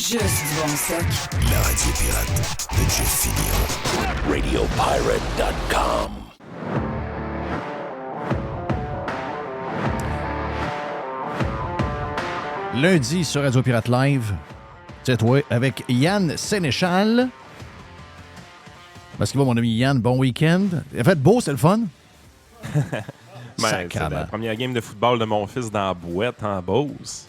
Juste du bon stock. La radio pirate de Jeff Fillion. RadioPirate.com. Lundi sur Radio Pirate Live, c'est toi, avec Yann Sénéchal. Parce qu'il va, mon ami Yann, bon week-end. Il a fait beau, c'est le fun? C'est la première game de football de mon fils dans la boîte en Beauce.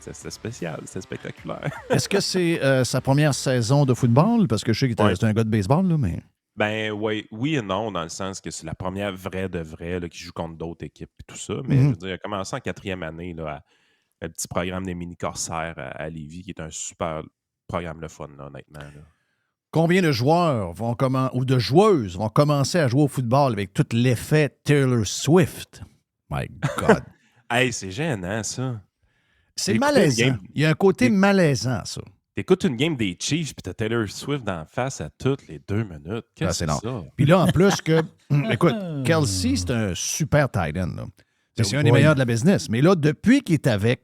C'était spécial, c'était spectaculaire. Est-ce que c'est sa première saison de football? Parce que je sais que c'est un gars de baseball, là, mais... Ben oui et non, dans le sens que c'est la première vraie de vraie là, qui joue contre d'autres équipes et tout ça. Mais je veux dire, il a commencé en 4e année là, le petit programme des mini-corsaires à Lévis, qui est un super programme de fun, là, honnêtement. Là. Combien de joueurs ou de joueuses vont commencer à jouer au football avec tout l'effet Taylor Swift? My God! Hey, c'est gênant, ça. C'est malaisant. Il y a un côté malaisant, ça. T'écoutes une game des Chiefs puis t'as Taylor Swift d'en face à toutes les 2 minutes. Qu'est-ce que c'est ça? Puis là, en plus que... écoute, Kelsey, c'est un super tight end. Là. C'est un des meilleurs de la business. Mais là, depuis qu'il est avec,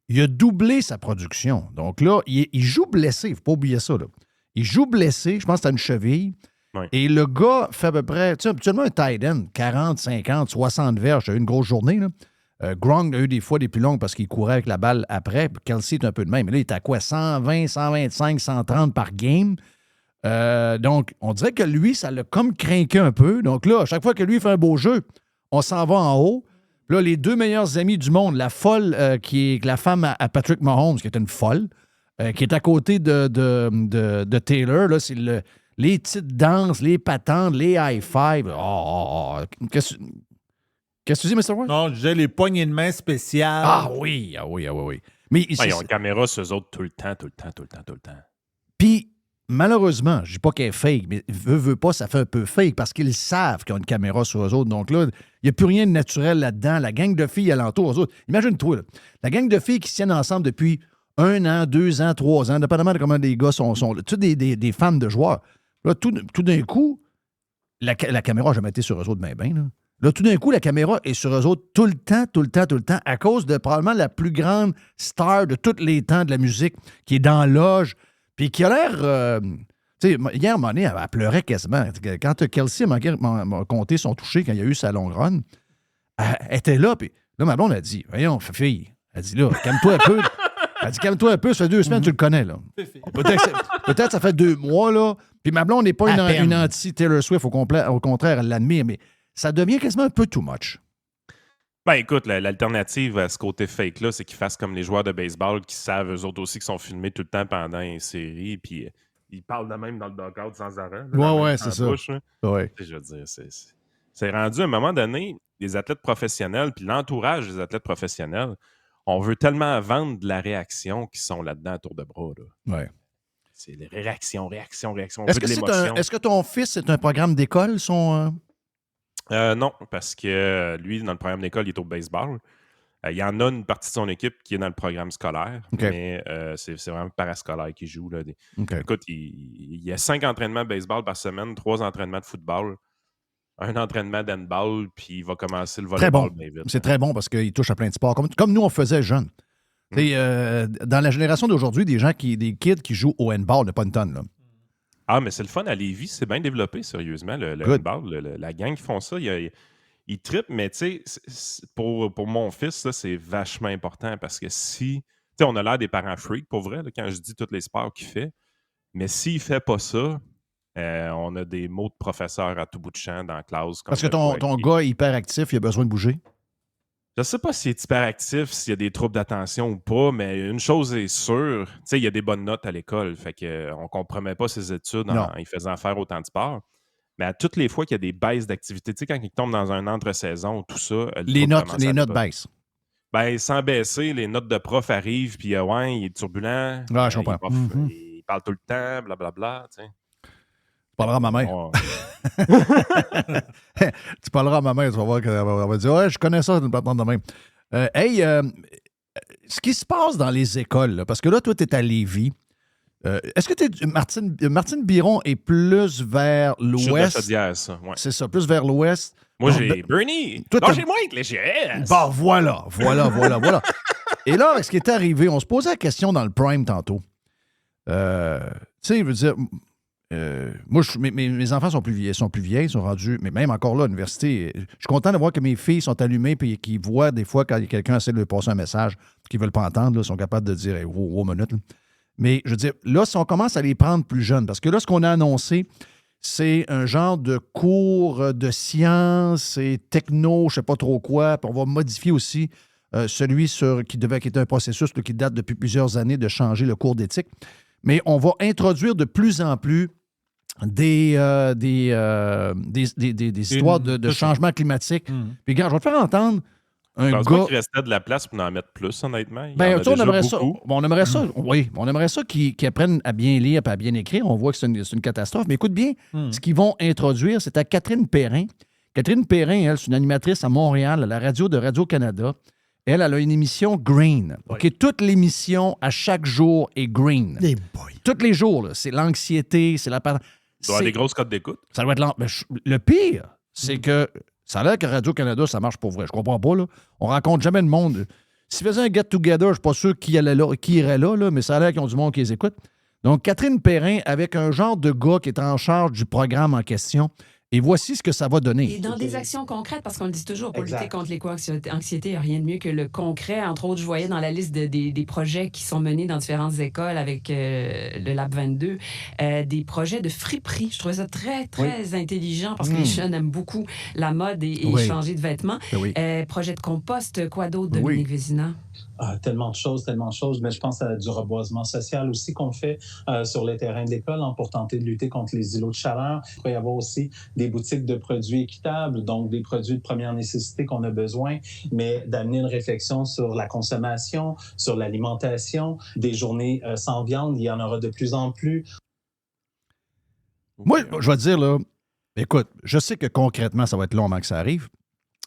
il a doublé sa production. Donc là, il joue blessé. Il ne faut pas oublier ça. Là. Il joue blessé. Je pense que c'est une cheville. Oui. Et le gars fait à peu près... Tu sais, habituellement, un tight end, 40, 50, 60 verges. Il a eu une grosse journée, là. Gronk a eu des fois des plus longues parce qu'il courait avec la balle après. Puis Kelsey est un peu de même. Mais là, il est à quoi? 120, 125, 130 par game. Donc, on dirait que lui, ça l'a comme craqué un peu. Donc là, à chaque fois que lui fait un beau jeu, on s'en va en haut. Puis là, les deux meilleurs amis du monde, la folle qui est la femme à Patrick Mahomes, qui est une folle, qui est à côté de Taylor, là, c'est les petites danses, les patentes, les high-fives. Qu'est-ce que tu dis, Mr. White? Non, je disais les poignées de main spéciales. Ah oui. Mais ils ont une caméra sur eux autres tout le temps. Puis, malheureusement, je dis pas qu'elle est fake, mais veut pas, ça fait un peu fake parce qu'ils savent qu'ils ont une caméra sur eux autres. Donc là, il n'y a plus rien de naturel là-dedans. La gang de filles alentour, eux autres. Imagine-toi, là, la gang de filles qui se tiennent ensemble depuis 1 an, 2 ans, 3 ans, dépendamment de comment les gars sont là. Tu sais, des fans de joueurs. Là, tout d'un coup, la caméra n'a jamais été sur eux autres, ben, là. Là, tout d'un coup, la caméra est sur eux autres tout le temps, à cause de probablement la plus grande star de tous les temps de la musique, qui est dans la loge, puis qui a l'air... tu sais, hier, à un moment donné, elle pleurait quasiment. Quand Kelsey m'a compté son toucher quand il y a eu sa longue run, elle était là, puis là, ma blonde a dit, « Voyons, fille, elle dit là, calme-toi un peu. » Elle dit, calme-toi un peu, ça fait 2 semaines, tu le connais, là. Peut-être ça fait 2 mois, là. Puis ma blonde n'est pas une anti-Taylor Swift, au contraire, elle l'admire, mais ça devient quasiment un peu too much. Ben écoute, l'alternative à ce côté fake-là, c'est qu'ils fassent comme les joueurs de baseball qui savent, eux autres aussi, qui sont filmés tout le temps pendant une série, puis ils parlent de même dans le dugout sans arrêt. Ouais, c'est ça. Bouche, ouais. Je veux dire, c'est rendu à un moment donné, les athlètes professionnels, puis l'entourage des athlètes professionnels, on veut tellement vendre de la réaction qu'ils sont là-dedans à tour de bras. Là. Ouais. C'est des réactions. Est-ce que ton fils est un programme d'école, Non, parce que lui, dans le programme d'école, il est au baseball. Il y en a une partie de son équipe qui est dans le programme scolaire, mais c'est vraiment parascolaire qui joue. Là. Écoute, il y a 5 entraînements de baseball par semaine, 3 entraînements de football, 1 entraînement d'handball, puis il va commencer le volleyball bien vite. C'est très bon parce qu'il touche à plein de sports, comme nous, on faisait jeunes. Dans la génération d'aujourd'hui, des kids qui jouent au handball, il n'y a pas une tonne. Là. Ah, mais c'est le fun à Lévis, c'est bien développé, sérieusement, le handball. La gang qui font ça, ils trippent, mais tu sais, pour mon fils, là, c'est vachement important parce que si... Tu sais, on a l'air des parents freaks, pour vrai, là, quand je dis tous les sports qu'il fait, mais s'il ne fait pas ça, on a des mots de professeurs à tout bout de champ dans la classe. Parce que ton gars est hyperactif, il a besoin de bouger? Je ne sais pas s'il est hyperactif, s'il y a des troubles d'attention ou pas, mais une chose est sûre, tu sais, il y a des bonnes notes à l'école, fait qu'on ne compromet pas ses études en y faisant faire autant de sport. Mais à toutes les fois qu'il y a des baisses d'activité, tu sais, quand il tombe dans un entre-saison, tout ça... Les notes baissent. Ben, sans baisser, les notes de prof arrivent, puis il est turbulent. Ouais, je comprends. Il parle tout le temps, blablabla, tu sais. Tu parleras à ma mère. Tu parleras à ma mère, tu vas voir qu'elle va dire « Ouais, je connais ça, une plateforme de même. » ce qui se passe dans les écoles, là, parce que là, toi, tu es à Lévis. Est-ce que Martine Biron est plus vers l'ouest? Chaudière, ça, ouais. C'est ça, plus vers l'ouest. Moi, j'ai Bernie. Lâchez-moi avec les GS. Bon, voilà. Et là, ce qui est arrivé, on se posait la question dans le Prime tantôt. Tu sais, je veux dire, moi, mes enfants sont plus vieilles, sont rendus, mais même encore là, à l'université, je suis content de voir que mes filles sont allumées et qu'ils voient des fois quand quelqu'un essaie de leur passer un message qu'ils ne veulent pas entendre, là, sont capables de dire hey, wow, minute. Là. Mais je veux dire, là, si on commence à les prendre plus jeunes, parce que là, ce qu'on a annoncé, c'est un genre de cours de sciences et techno, je ne sais pas trop quoi, puis on va modifier aussi celui qui était un processus là, qui date depuis plusieurs années de changer le cours d'éthique. Mais on va introduire de plus en plus des histoires de changement climatique. Puis, regarde, je vais te faire entendre un pense gars... pas qu'il restait de la place pour en mettre plus, honnêtement. On aimerait ça qu'ils apprennent à bien lire et à bien écrire. On voit que c'est une catastrophe. Mais écoute bien, ce qu'ils vont introduire, c'est à Catherine Perrin. Catherine Perrin, elle, c'est une animatrice à Montréal, à la radio de Radio-Canada. Elle a une émission Green. OK? Toute l'émission, à chaque jour, est Green. Hey boy. Tous les jours, là, c'est l'anxiété, c'est la... Il doit y avoir des grosses cotes d'écoute. Ça doit être lent. Mais le pire, c'est que ça a l'air que Radio-Canada, ça marche pour vrai. Je comprends pas, là. On rencontre jamais le monde. S'ils faisaient un get-together, je suis pas sûr qui irait là, mais ça a l'air qu'ils ont du monde qui les écoute. Donc, Catherine Perrin, avec un genre de gars qui est en charge du programme en question, et voici ce que ça va donner. Et dans des actions concrètes, parce qu'on le dit toujours, pour Exact. lutter contre l'éco-anxiété, il n'y a rien de mieux que le concret. Entre autres, je voyais dans la liste des projets qui sont menés dans différentes écoles avec le Lab 22, des projets de friperie. Je trouvais ça très, très intelligent parce que les jeunes aiment beaucoup la mode et changer de vêtements. Oui. Projet de compost, quoi d'autre, Dominique Vézina? Tellement de choses, mais je pense à du reboisement social aussi qu'on fait sur les terrains de l'école pour tenter de lutter contre les îlots de chaleur. Il peut y avoir aussi des boutiques de produits équitables, donc des produits de première nécessité qu'on a besoin, mais d'amener une réflexion sur la consommation, sur l'alimentation, des journées sans viande, il y en aura de plus en plus. Moi, je vais te dire, là, écoute, je sais que concrètement, ça va être long avant que ça arrive,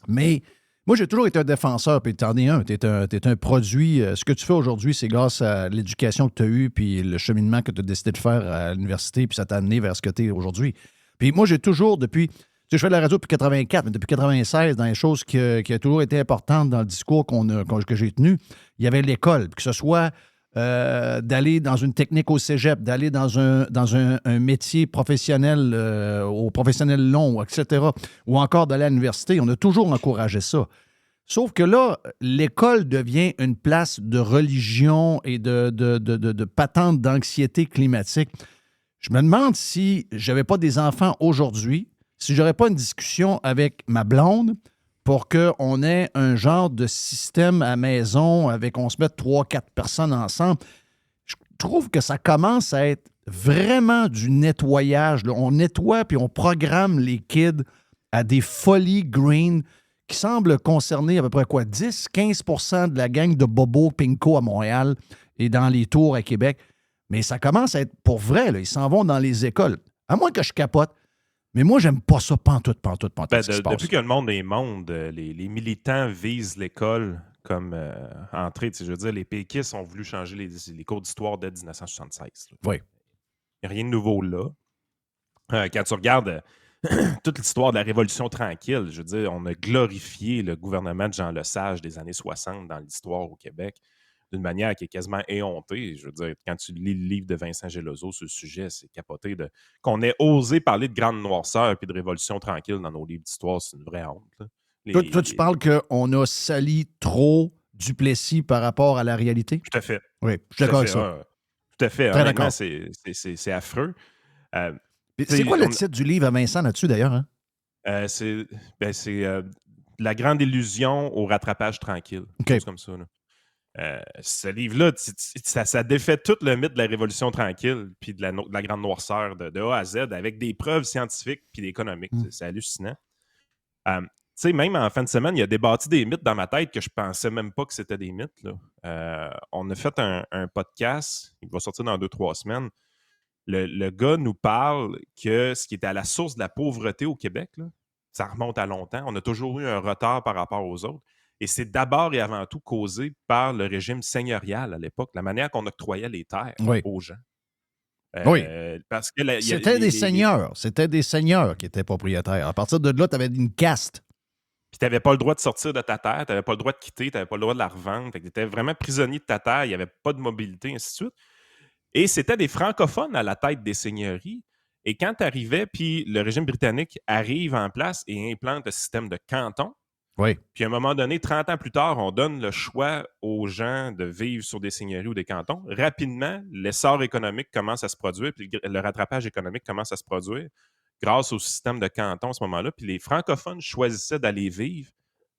mais moi, j'ai toujours été un défenseur, puis t'en es un. T'es un produit. Ce que tu fais aujourd'hui, c'est grâce à l'éducation que tu as eue, puis le cheminement que tu as décidé de faire à l'université, puis ça t'a amené vers ce que tu es aujourd'hui. Puis moi, j'ai toujours, tu sais, je fais de la radio depuis 84, mais depuis 96, dans les choses qui a toujours été importantes dans le discours que j'ai tenu, il y avait l'école, que ce soit d'aller dans une technique au cégep, d'aller dans un métier professionnel, au professionnel long, etc., ou encore d'aller à l'université. On a toujours encouragé ça. Sauf que là, l'école devient une place de religion et de patente d'anxiété climatique. Je me demande si j'avais pas des enfants aujourd'hui, si j'aurais pas une discussion avec ma blonde pour qu'on ait un genre de système à maison avec on se mette 3-4 personnes ensemble. Je trouve que ça commence à être vraiment du nettoyage. Là. On nettoie puis on programme les kids à des folies green qui semblent concerner à peu près 10-15% de la gang de Bobo Pinko à Montréal et dans les tours à Québec. Mais ça commence à être pour vrai. Là. Ils s'en vont dans les écoles. À moins que je capote. Mais moi, j'aime pas ça pantoute. Depuis que le monde est monde, les militants visent l'école comme entrée. Je veux dire, les péquistes ont voulu changer les cours d'histoire dès 1976. Là. Oui. Il n'y a rien de nouveau là. Quand tu regardes toute l'histoire de la Révolution tranquille, je veux dire, on a glorifié le gouvernement de Jean Lesage des années 60 dans l'histoire au Québec d'une manière qui est quasiment éhontée. Je veux dire, quand tu lis le livre de Vincent Geloso sur le sujet, c'est capoté qu'on ait osé parler de grande noirceur et de révolution tranquille dans nos livres d'histoire, c'est une vraie honte. Toi, tu parles qu'on a sali trop Duplessis par rapport à la réalité? Tout à fait. Oui, je suis d'accord avec ça. Tout à fait. Très Honnêtement, d'accord. c'est affreux. C'est quoi le titre du livre à Vincent là-dessus, d'ailleurs? Hein? C'est La grande illusion au rattrapage tranquille. Okay. Chose comme ça. Là. Ce livre-là, ça défait tout le mythe de la Révolution tranquille puis de la grande noirceur de A à Z avec des preuves scientifiques puis économiques. C'est hallucinant. Tu sais, même en fin de semaine, il a débattu des mythes dans ma tête que je pensais même pas que c'était des mythes. Là. On a fait un podcast, il va sortir dans 2-3 semaines. Le gars nous parle que ce qui était à la source de la pauvreté au Québec, là, ça remonte à longtemps. On a toujours eu un retard par rapport aux autres. Et c'est d'abord et avant tout causé par le régime seigneurial à l'époque, la manière qu'on octroyait les terres aux gens. Oui. Parce que C'était des seigneurs. C'était des seigneurs qui étaient propriétaires. À partir de là, tu avais une caste. Puis tu n'avais pas le droit de sortir de ta terre, tu n'avais pas le droit de quitter, tu n'avais pas le droit de la revendre. Tu étais vraiment prisonnier de ta terre, il n'y avait pas de mobilité, ainsi de suite. Et c'était des francophones à la tête des seigneuries. Et quand tu arrivais, puis le régime britannique arrive en place et implante le système de canton, Oui. puis à un moment donné, 30 ans plus tard, on donne le choix aux gens de vivre sur des seigneuries ou des cantons. Rapidement, l'essor économique commence à se produire, puis le rattrapage économique commence à se produire grâce au système de canton à ce moment-là. Puis les francophones choisissaient d'aller vivre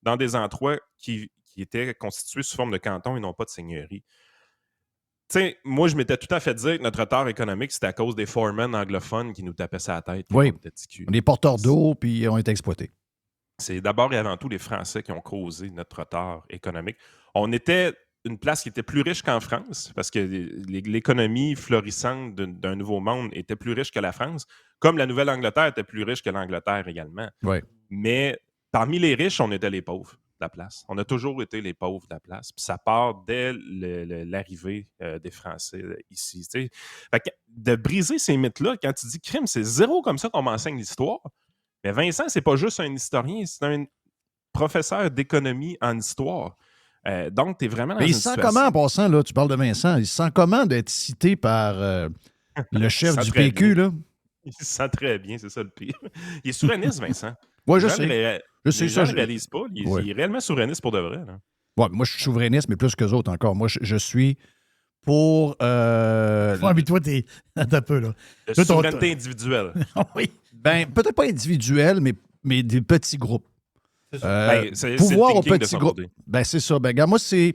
dans des endroits qui étaient constitués sous forme de canton et non pas de seigneurie. Tu sais, moi, je m'étais tout à fait dit que notre retard économique, c'était à cause des foremen anglophones qui nous tapaient sur la tête. Oui. On est porteurs d'eau, puis on est exploités. C'est d'abord et avant tout les Français qui ont causé notre retard économique. On était une place qui était plus riche qu'en France, parce que l'économie florissante d'un nouveau monde était plus riche que la France, comme la Nouvelle-Angleterre était plus riche que l'Angleterre également. Oui. Mais parmi les riches, on était les pauvres de la place. On a toujours été les pauvres de la place. Puis ça part dès l'arrivée des Français ici. Fait que de briser ces mythes-là, quand tu dis crime, c'est zéro comme ça qu'on m'enseigne l'histoire. Mais Vincent, c'est pas juste un historien, c'est un professeur d'économie en histoire. Donc, tu es vraiment dans une situation... Il se sent comment, en passant, là, tu parles de Vincent, il se sent comment d'être cité par le chef du PQ, là? Il se sent très bien, c'est ça le pire. Il est souverainiste, Vincent. Oui, je sais. Les gens ne réalisent pas. Il est réellement souverainiste pour de vrai. Ouais, moi, je suis souverainiste, mais plus qu'eux autres encore. Moi, je suis pour... Ouais, mais toi, t'es... Attends un peu, là. La souveraineté individuelle. Oui. Ben, peut-être pas individuelle, mais des petits groupes. C'est pouvoir le aux thinking de petits son groupes. côté. Ben, c'est ça. Ben, regarde, moi, c'est...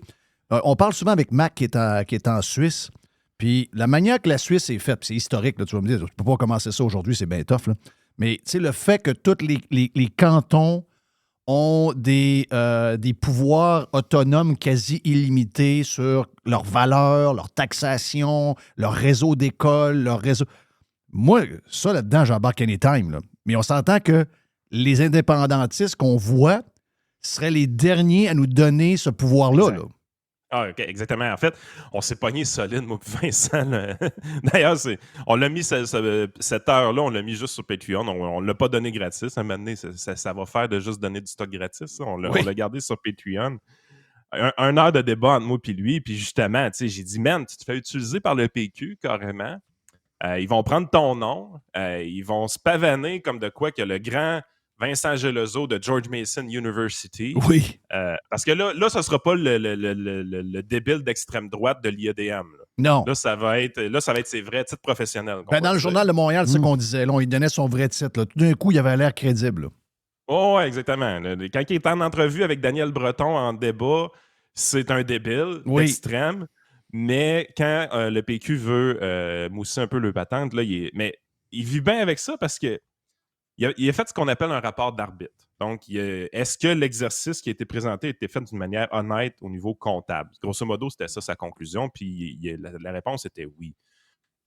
on parle souvent avec Mac qui est en Suisse. Puis la manière que la Suisse est faite, c'est historique, là, tu vas me dire, tu ne peux pas commencer ça aujourd'hui, c'est bien tough. Là. Mais tu sais, le fait que tous les cantons ont des pouvoirs autonomes quasi illimités sur leurs valeurs, leur taxation, leur réseau d'écoles, leur réseau... Moi, ça, là-dedans, j'embarque anytime. Là. Mais on s'entend que les indépendantistes qu'on voit seraient les derniers à nous donner ce pouvoir-là. Là. Ah, OK, exactement. En fait, on s'est pogné solide, moi et Vincent. Là. D'ailleurs, on l'a mis cette heure-là, on l'a mis juste sur Patreon. On ne l'a pas donné gratis. À un moment donné, ça va faire de juste donner du stock gratis. Ça. On l'a gardé sur Patreon. Un heure de débat entre moi et lui. Puis justement, j'ai dit, man, tu te fais utiliser par le PQ carrément. Ils vont prendre ton nom. Ils vont se pavaner comme de quoi que le grand Vincent Gelozo de George Mason University. Oui. Parce que là, ce ne sera pas le débile d'extrême droite de l'IEDM. Là. Non. Là, ça va être ses vrais titres professionnels. Ben, dans le Journal de Montréal, c'est ce qu'on disait. Là, il donnait son vrai titre. Là. Tout d'un coup, il avait l'air crédible. Oh, oui, exactement. Quand il est en entrevue avec Daniel Breton en débat, c'est un débile d'extrême. Mais quand le PQ veut mousser un peu le patente, là, mais il vit bien avec ça parce que il a fait ce qu'on appelle un rapport d'arbitre. Donc, est-ce que l'exercice qui a été présenté a été fait d'une manière honnête au niveau comptable? Grosso modo, c'était ça sa conclusion, puis la réponse était oui.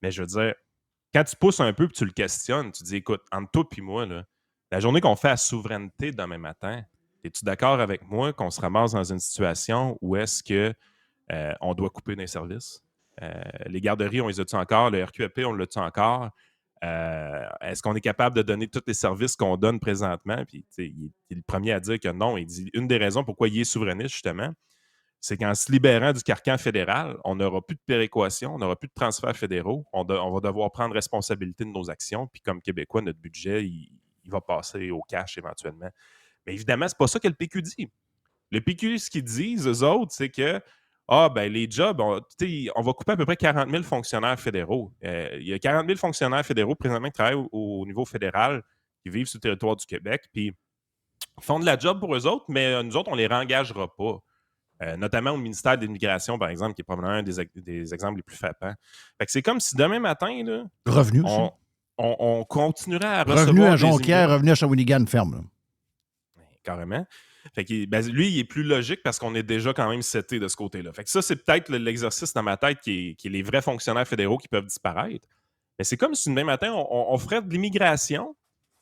Mais je veux dire, quand tu pousses un peu et tu le questionnes, tu dis, écoute, entre toi et moi, là, la journée qu'on fait la souveraineté demain matin, es-tu d'accord avec moi qu'on se ramasse dans une situation où est-ce que on doit couper des services? Les garderies, on les a-tu encore? Le RQAP, on l'a-tu encore? Est-ce qu'on est capable de donner tous les services qu'on donne présentement? Puis, il est le premier à dire que non. Il dit une des raisons pourquoi il est souverainiste, justement, c'est qu'en se libérant du carcan fédéral, on n'aura plus de péréquation, on n'aura plus de transferts fédéraux. On va devoir prendre responsabilité de nos actions. Puis, comme Québécois, notre budget, il va passer au cash éventuellement. Mais évidemment, c'est pas ça que le PQ dit. Le PQ, ce qu'ils disent, eux autres, c'est que les jobs, on va couper à peu près 40 000 fonctionnaires fédéraux. Il y a 40 000 fonctionnaires fédéraux présentement qui travaillent au niveau fédéral, qui vivent sur le territoire du Québec, puis ils font de la job pour eux autres, mais nous autres, on ne les réengagera pas. Notamment au ministère de l'Immigration, par exemple, qui est probablement un des exemples les plus frappants. Fait que c'est comme si demain matin, là, revenu on continuerait à recevoir... Revenu à Jonquière, revenu à Shawinigan, ferme. Là. Carrément. Fait que, lui, il est plus logique parce qu'on est déjà quand même seté de ce côté-là. Fait que ça, c'est peut-être l'exercice dans ma tête qui est les vrais fonctionnaires fédéraux qui peuvent disparaître. Mais c'est comme si demain matin, on ferait de l'immigration,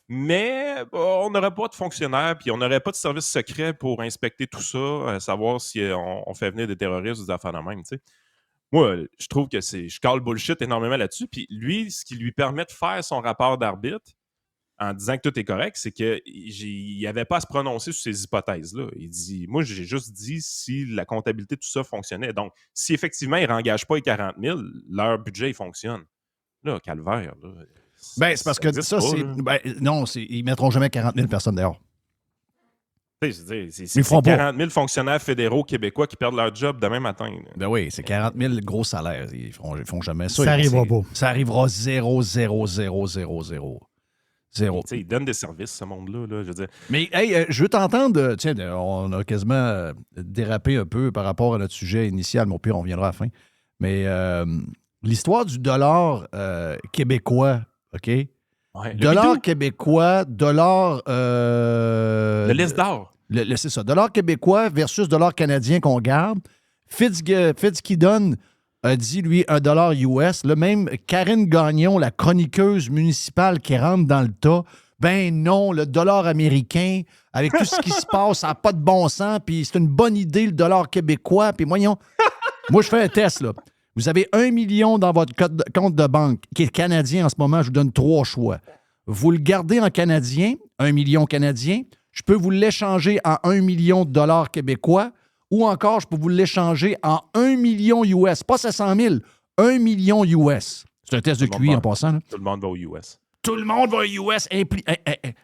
mais on n'aurait pas de fonctionnaires, puis on n'aurait pas de service secret pour inspecter tout ça, savoir si on fait venir des terroristes ou des affaires de même. T'sais. Moi, je trouve que je cale bullshit énormément là-dessus. Puis lui, ce qui lui permet de faire son rapport d'arbitre, en disant que tout est correct, c'est qu'il n'avait pas à se prononcer sur ces hypothèses-là. Il dit, moi, j'ai juste dit si la comptabilité, tout ça fonctionnait. Donc, si effectivement, ils ne réengagent pas les 40 000, leur budget, il fonctionne. Là, calvaire, là. C'est parce que ça, c'est... non, ils ne mettront jamais 40 000 personnes dehors. C'est 40 000 fonctionnaires fédéraux québécois qui perdent leur job demain matin. Là. Ben oui, c'est 40 000 gros salaires. Ils font jamais ça. Ça arrivera pas. Ça arrivera 0. Ils donnent des services, ce monde-là. Là, je veux dire. Mais hey, je veux t'entendre. Tiens, on a quasiment dérapé un peu par rapport à notre sujet initial. Mais au pire, on reviendra à la fin. Mais l'histoire du dollar québécois, OK? Ouais, dollar québécois, dollar... le liste d'or. C'est ça. Dollar québécois versus dollar canadien qu'on garde. Fitzgibbon a dit, lui, $1 US. Là, même Karine Gagnon, la chroniqueuse municipale qui rentre dans le tas, ben non, le dollar américain, avec tout ce qui se passe, ça n'a pas de bon sens, puis c'est une bonne idée, le dollar québécois. Puis voyons, moi, je fais un test, là. Vous avez 1 million dans votre compte de banque, qui est canadien en ce moment, je vous donne 3 choix. Vous le gardez en canadien, 1 million canadien, je peux vous l'échanger en 1 million de dollars québécois, ou encore, je peux vous l'échanger en 1 million US. Pas 700 000, 1 million US. C'est un test de QI en passant. Là. Tout le monde va aux US. Tout le monde va aux US.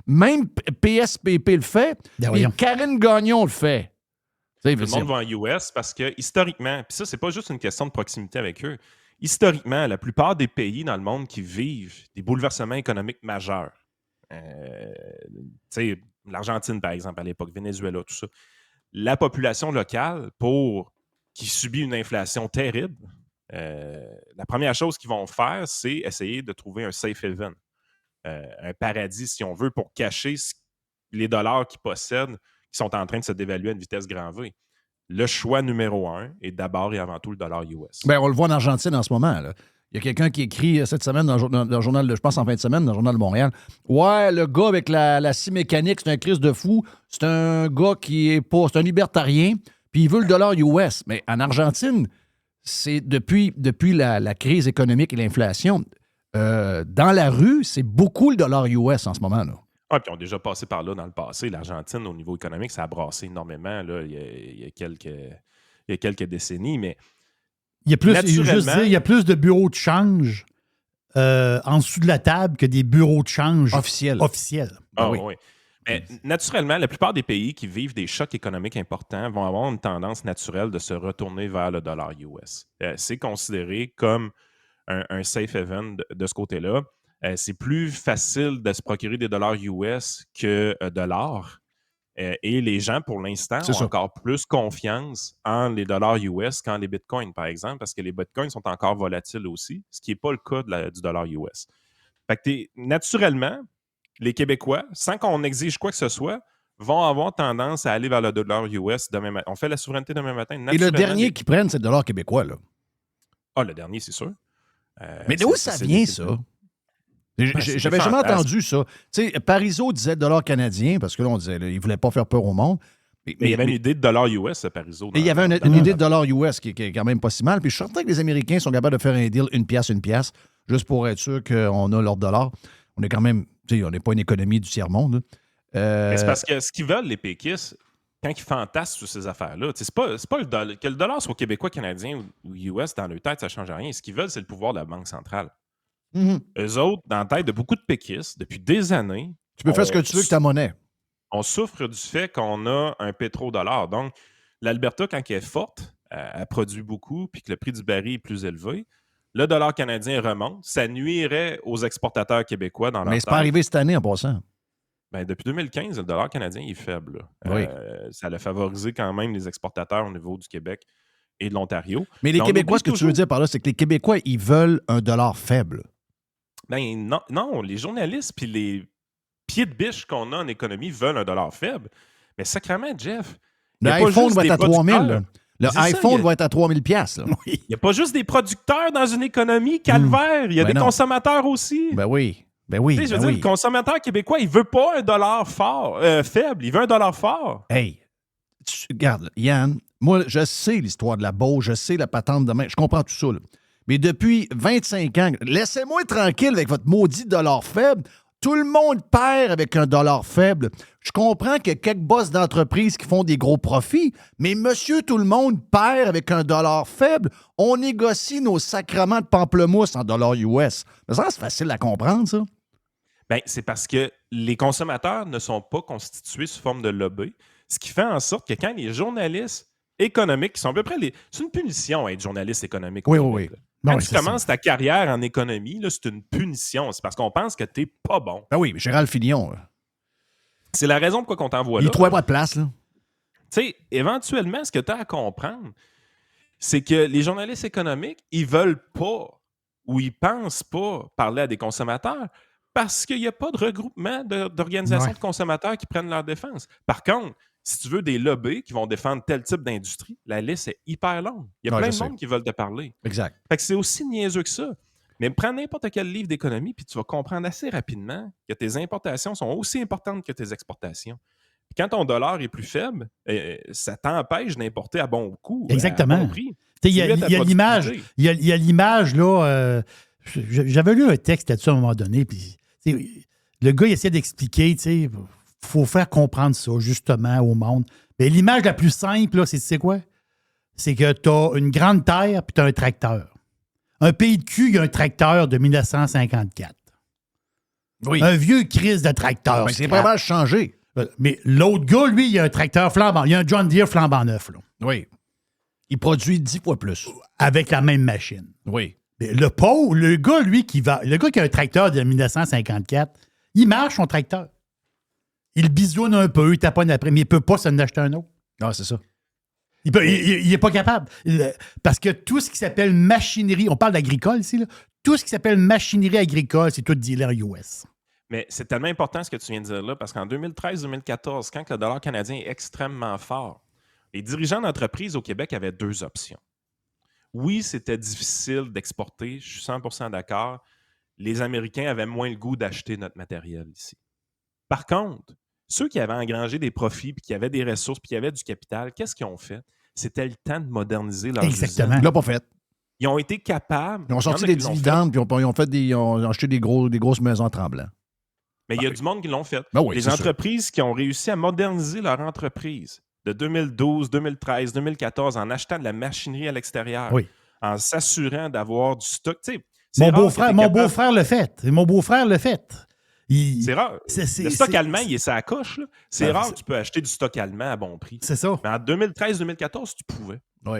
Même PSPP le fait. Et Karine Gagnon le fait. Tout le monde va aux US parce que, historiquement, puis ça, c'est pas juste une question de proximité avec eux. Historiquement, la plupart des pays dans le monde qui vivent des bouleversements économiques majeurs, l'Argentine, par exemple, à l'époque, Venezuela, tout ça, la population locale, qui subit une inflation terrible, la première chose qu'ils vont faire, c'est essayer de trouver un safe haven, un paradis, si on veut, pour cacher les dollars qu'ils possèdent qui sont en train de se dévaluer à une vitesse grand V. Le choix numéro 1 est d'abord et avant tout le dollar US. Ben, on le voit en Argentine en ce moment. Là. Il y a quelqu'un qui écrit cette semaine dans le journal, je pense en fin de semaine, dans le journal de Montréal. Ouais, le gars avec la scie mécanique, c'est un Christ de fou. C'est un gars qui est pas. C'est un libertarien, puis il veut le dollar US. Mais en Argentine, c'est depuis la crise économique et l'inflation, dans la rue, c'est beaucoup le dollar US en ce moment. Là. Ah, puis on a déjà passé par là dans le passé. L'Argentine, au niveau économique, ça a brassé énormément là, il y a quelques décennies, mais il y a plus de bureaux de change en dessous de la table que des bureaux de change officiels. Ah, oui. Mais naturellement, la plupart des pays qui vivent des chocs économiques importants vont avoir une tendance naturelle de se retourner vers le dollar US. C'est considéré comme un safe haven de ce côté-là. C'est plus facile de se procurer des dollars US que de l'or. Et les gens, pour l'instant, ont encore plus confiance en les dollars US qu'en les bitcoins, par exemple, parce que les bitcoins sont encore volatiles aussi, ce qui n'est pas le cas du dollar US. Fait que naturellement, les Québécois, sans qu'on exige quoi que ce soit, vont avoir tendance à aller vers le dollar US demain matin. On fait la souveraineté demain matin. Et le dernier qu'ils prennent, c'est le dollar québécois, là. Ah, le dernier, c'est sûr. Mais d'où ça vient, ça? J'avais jamais entendu ça. Tu sais, Parizeau disait dollar canadien, parce que là, on disait, il ne voulait pas faire peur au monde. Mais il y avait une idée de dollar US, Parizeau. Il y avait une idée de dollar US qui est quand même pas si mal. Puis je suis certain que les Américains sont capables de faire un deal une pièce, juste pour être sûr qu'on a leur dollar. On est quand même, tu sais, on n'est pas une économie du tiers-monde. Mais c'est parce que ce qu'ils veulent, les péquistes, quand ils fantasment sur ces affaires-là, c'est pas que le dollar soit québécois, canadien ou US, dans leur tête, ça ne change rien. Ce qu'ils veulent, c'est le pouvoir de la Banque centrale. Eux autres, dans la tête de beaucoup de péquistes, depuis des années... Tu peux faire ce que tu veux avec ta monnaie. On souffre du fait qu'on a un pétrodollar. Donc, l'Alberta, quand elle est forte, elle produit beaucoup, puis que le prix du baril est plus élevé, le dollar canadien remonte. Ça nuirait aux exportateurs québécois dans leur Mais c'est pas arrivé cette année en passant. Ben, depuis 2015, le dollar canadien est faible. Oui. Ça a favorisé quand même les exportateurs au niveau du Québec et de l'Ontario. Mais les Québécois, ce que tu veux dire par là, c'est que les Québécois, ils veulent un dollar faible. Ben non, les journalistes puis les pieds de biche qu'on a en économie veulent un dollar faible. Mais sacrément, Jeff, l'iPhone va être à 3 000. Le iPhone va être à 3 000 $. Il n'y a pas juste des producteurs dans une économie, calvaire. Il y a des consommateurs aussi. Ben oui. Je veux dire, le consommateur québécois, il veut pas un dollar fort, faible. Il veut un dollar fort. Hey, regarde, Yann, moi, je sais l'histoire de la Beauce, je sais la patente de main, je comprends tout ça. Là. Mais depuis 25 ans, laissez-moi tranquille avec votre maudit dollar faible. tout le monde perd avec un dollar faible. Je comprends qu'il y a quelques boss d'entreprise qui font des gros profits, mais monsieur tout le monde perd avec un dollar faible. On négocie nos sacrements de pamplemousse en dollars US. Mais ça, c'est facile à comprendre, ça. Bien, c'est parce que les consommateurs ne sont pas constitués sous forme de lobby, ce qui fait en sorte que quand les journalistes économiques, qui sont à peu près c'est une punition être journaliste économique. Oui. Quand tu commences ta carrière en économie, là, c'est une punition. C'est parce qu'on pense que tu n'es pas bon. Ben oui, mais Gérald Filion. C'est la raison pourquoi on t'envoie là. Il ne trouvait pas de place, là. Tu sais, éventuellement, ce que tu as à comprendre, c'est que les journalistes économiques, ils veulent pas ou ils pensent pas parler à des consommateurs parce qu'il n'y a pas de regroupement d'organisations de consommateurs qui prennent leur défense. Par contre, si tu veux des lobbies qui vont défendre tel type d'industrie, la liste est hyper longue. Il y a plein de monde qui veulent te parler. Exact. Fait que c'est aussi niaiseux que ça. Mais prends n'importe quel livre d'économie, puis tu vas comprendre assez rapidement que tes importations sont aussi importantes que tes exportations. Puis quand ton dollar est plus faible, ça t'empêche d'importer à bon coût, exactement. à bon prix. Il y a l'image, là. J'avais lu un texte là-dessus à un moment donné, puis le gars, il essayait d'expliquer, tu sais, faut faire comprendre ça, justement, au monde. Mais l'image la plus simple, là, c'est quoi? C'est que tu as une grande terre puis tu as un tracteur. Un pays de cul, il y a un tracteur de 1954. Oui. Un vieux crise de tracteur. Ben, c'est vraiment changé. Mais l'autre gars, lui, il a un tracteur flambant. Il a un John Deere flambant neuf. Là. Oui. Il produit 10 fois plus. Avec la même machine. Oui. Mais le pauvre, le gars, lui, qui a un tracteur de 1954, il marche son tracteur. Il bisoune un peu, il taponne après, mais il ne peut pas s'en acheter un autre. Ah, c'est ça. Il n'est pas capable. Parce que tout ce qui s'appelle machinerie, on parle d'agricole ici, là, tout ce qui s'appelle machinerie agricole, c'est tout dealer US. Mais c'est tellement important ce que tu viens de dire là, parce qu'en 2013-2014, quand le dollar canadien est extrêmement fort, les dirigeants d'entreprise au Québec avaient deux options. Oui, c'était difficile d'exporter, je suis 100% d'accord. Les Américains avaient moins le goût d'acheter notre matériel ici. Par contre, ceux qui avaient engrangé des profits, puis qui avaient des ressources, puis qui avaient du capital, qu'est-ce qu'ils ont fait? C'était le temps de moderniser leurs Exactement. usines. Ils l'ont pas fait. Ils ont été capables. Ils ont sorti des dividendes, puis ils ont acheté des grosses maisons en tremblant. Mais il y a du monde qui l'ont fait. Ben oui, les entreprises qui ont réussi à moderniser leur entreprise de 2012, 2013, 2014 en achetant de la machinerie à l'extérieur, en s'assurant d'avoir du stock. Mon beau-frère le fait. Mon beau-frère le fait. C'est rare. Le stock allemand, il est sa coche. Là. C'est rare que tu peux acheter du stock allemand à bon prix. C'est ça. Mais en 2013-2014, tu pouvais. Oui.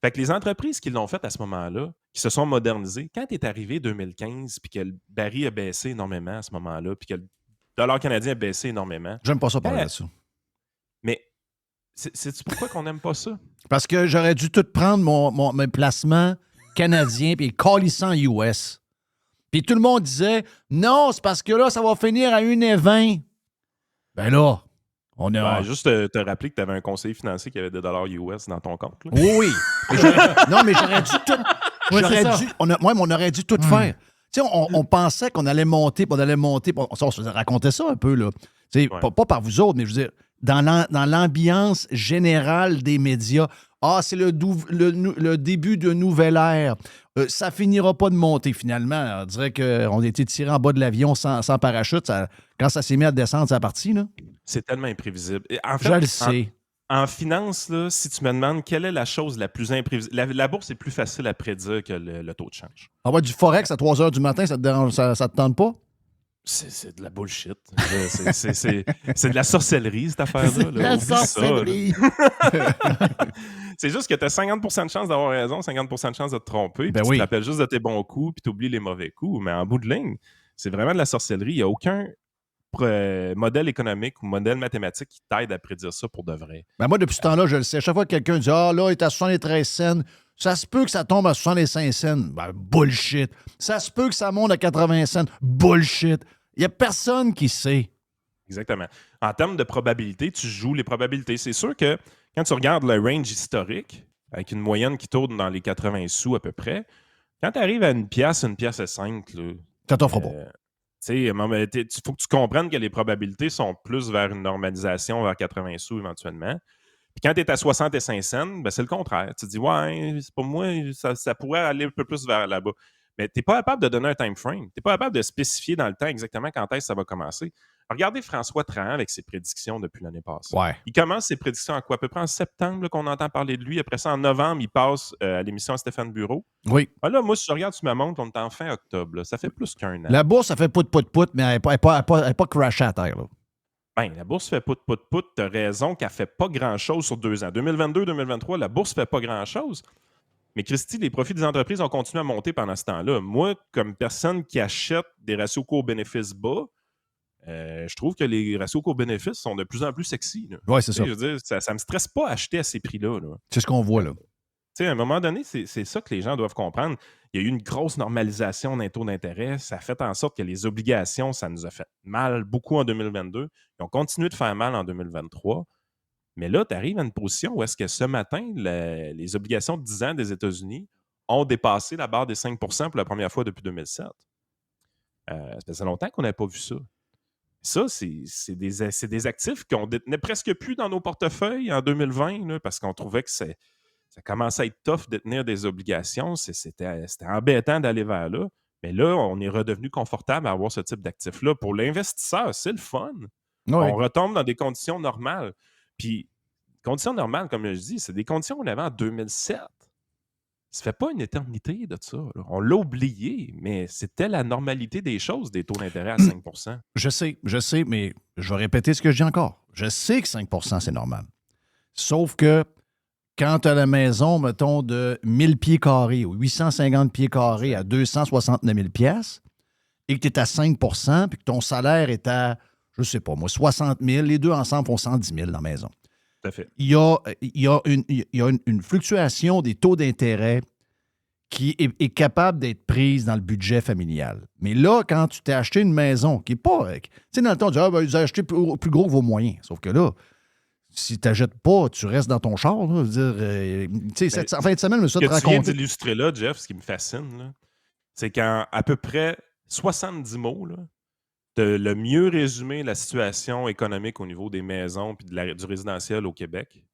Fait que les entreprises qui l'ont fait à ce moment-là, qui se sont modernisées, quand tu es arrivé 2015 puis que le baril a baissé énormément à ce moment-là, puis que le dollar canadien a baissé énormément. J'aime pas ça parler de ça. Mais c'est pourquoi qu'on n'aime pas ça? Parce que j'aurais dû tout prendre mes placements canadiens puis calissant US. Puis tout le monde disait non, c'est parce que là, ça va finir à 1,20. Ben là, on est. Juste te rappeler que tu avais un conseiller financier qui avait des dollars US dans ton compte. Là. Oui. Mais j'aurais dû tout. On aurait dû tout faire. Tu sais, on pensait qu'on allait monter, On se racontait ça un peu, là. Pas par vous autres, mais je veux dire, dans l'ambiance générale des médias. Ah, c'est le début d'une nouvelle ère. Ça finira pas de monter, finalement. On dirait qu'on a été tiré en bas de l'avion sans parachute. Quand ça s'est mis à descendre, c'est parti, là. C'est tellement imprévisible. En fait, je le sais. En finance, là, si tu me demandes quelle est la chose la plus imprévisible, la bourse est plus facile à prédire que le taux de change. Ah, du Forex à 3 h du matin, ça te tente pas? C'est de la bullshit. C'est de la sorcellerie, cette affaire-là. C'est de la sorcellerie. C'est juste que tu as 50% de chance d'avoir raison, 50% de chance de te tromper. Ben Tu te rappelles juste de tes bons coups, puis tu oublies les mauvais coups. Mais en bout de ligne, c'est vraiment de la sorcellerie. Il n'y a aucun modèle économique ou modèle mathématique qui t'aide à prédire ça pour de vrai. Ben moi, depuis ce temps-là, je le sais. À chaque fois que quelqu'un dit « Ah, là, il est à 73 cents. » Ça se peut que ça tombe à 65 cents. Ben, bullshit. Ça se peut que ça monte à 80 cents. Bullshit. Il n'y a personne qui sait. Exactement. En termes de probabilité, tu joues les probabilités. C'est sûr que quand tu regardes le range historique, avec une moyenne qui tourne dans les 80 sous à peu près, quand tu arrives à une pièce et 5, là, ça t'offre pas. Il faut que tu comprennes que les probabilités sont plus vers une normalisation, vers 80 sous éventuellement. Puis quand tu es à 65 cents, ben c'est le contraire. Tu te dis, ouais, c'est pour moi, ça pourrait aller un peu plus vers là-bas. Mais tu n'es pas capable de donner un time frame. Tu n'es pas capable de spécifier dans le temps exactement quand est-ce que ça va commencer. Regardez François Trahan avec ses prédictions depuis l'année passée. Ouais. Il commence ses prédictions à quoi? À peu près en septembre là, qu'on entend parler de lui. Après ça, en novembre, il passe à l'émission Stéphane Bureau. Oui. Ah là, moi, si je regarde sur ma montre, on est en fin octobre. Là. Ça fait plus qu'un an. La bourse, ça fait pout, mais elle n'est pas crashée à terre. Là. Ben, la bourse fait pout. Tu as raison qu'elle ne fait pas grand-chose sur 2 ans. 2022-2023, la bourse ne fait pas grand-chose. Mais Christy, les profits des entreprises ont continué à monter pendant ce temps-là. Moi, comme personne qui achète des ratios cours-bénéfices bas, je trouve que les ratios cours-bénéfices sont de plus en plus sexy. Oui, c'est ça. Je veux dire, ça ne me stresse pas à acheter à ces prix-là. Là. C'est ce qu'on voit, là. À un moment donné, c'est ça que les gens doivent comprendre. Il y a eu une grosse normalisation d'un taux d'intérêt. Ça a fait en sorte que les obligations, ça nous a fait mal beaucoup en 2022. Ils ont continué de faire mal en 2023. Mais là, tu arrives à une position où est-ce que ce matin, les obligations de 10 ans des États-Unis ont dépassé la barre des 5 % pour la première fois depuis 2007. Ça faisait longtemps qu'on n'avait pas vu ça. Ça, c'est des actifs qu'on détenait presque plus dans nos portefeuilles en 2020 là, parce qu'on trouvait que ça commençait à être tough de détenir des obligations. C'était embêtant d'aller vers là. Mais là, on est redevenu confortable à avoir ce type d'actifs-là. Pour l'investisseur, c'est le fun. Oui. On retombe dans des conditions normales. Puis, conditions normales, comme je dis, c'est des conditions qu'on avait en 2007. Ça fait pas une éternité de ça. Là. On l'a oublié, mais c'était la normalité des choses, des taux d'intérêt à 5 %. Je sais, mais je vais répéter ce que je dis encore. Je sais que 5 % c'est normal. Sauf que quand tu as la maison, mettons, de 1000 pieds carrés ou 850 pieds carrés à 269 000 piastres, et que tu es à 5 % puis que ton salaire est à, je sais pas moi, 60 000, les deux ensemble font 110 000 dans la maison. Tout à fait. Il y a une fluctuation des taux d'intérêt qui est capable d'être prise dans le budget familial. Mais là, quand tu t'es acheté une maison qui n'est pas... Tu sais, dans le temps, tu dis « Ah, ben, ils ont acheté plus gros que vos moyens. » Sauf que là, si tu n'achètes pas, tu restes dans ton char. Là, tu sais, en fin de semaine, je me suis raconté... Ce que tu viens d'illustrer là, Jeff, ce qui me fascine, là, c'est qu'en à peu près 70 mots, là, le mieux résumer la situation économique au niveau des maisons et du résidentiel au Québec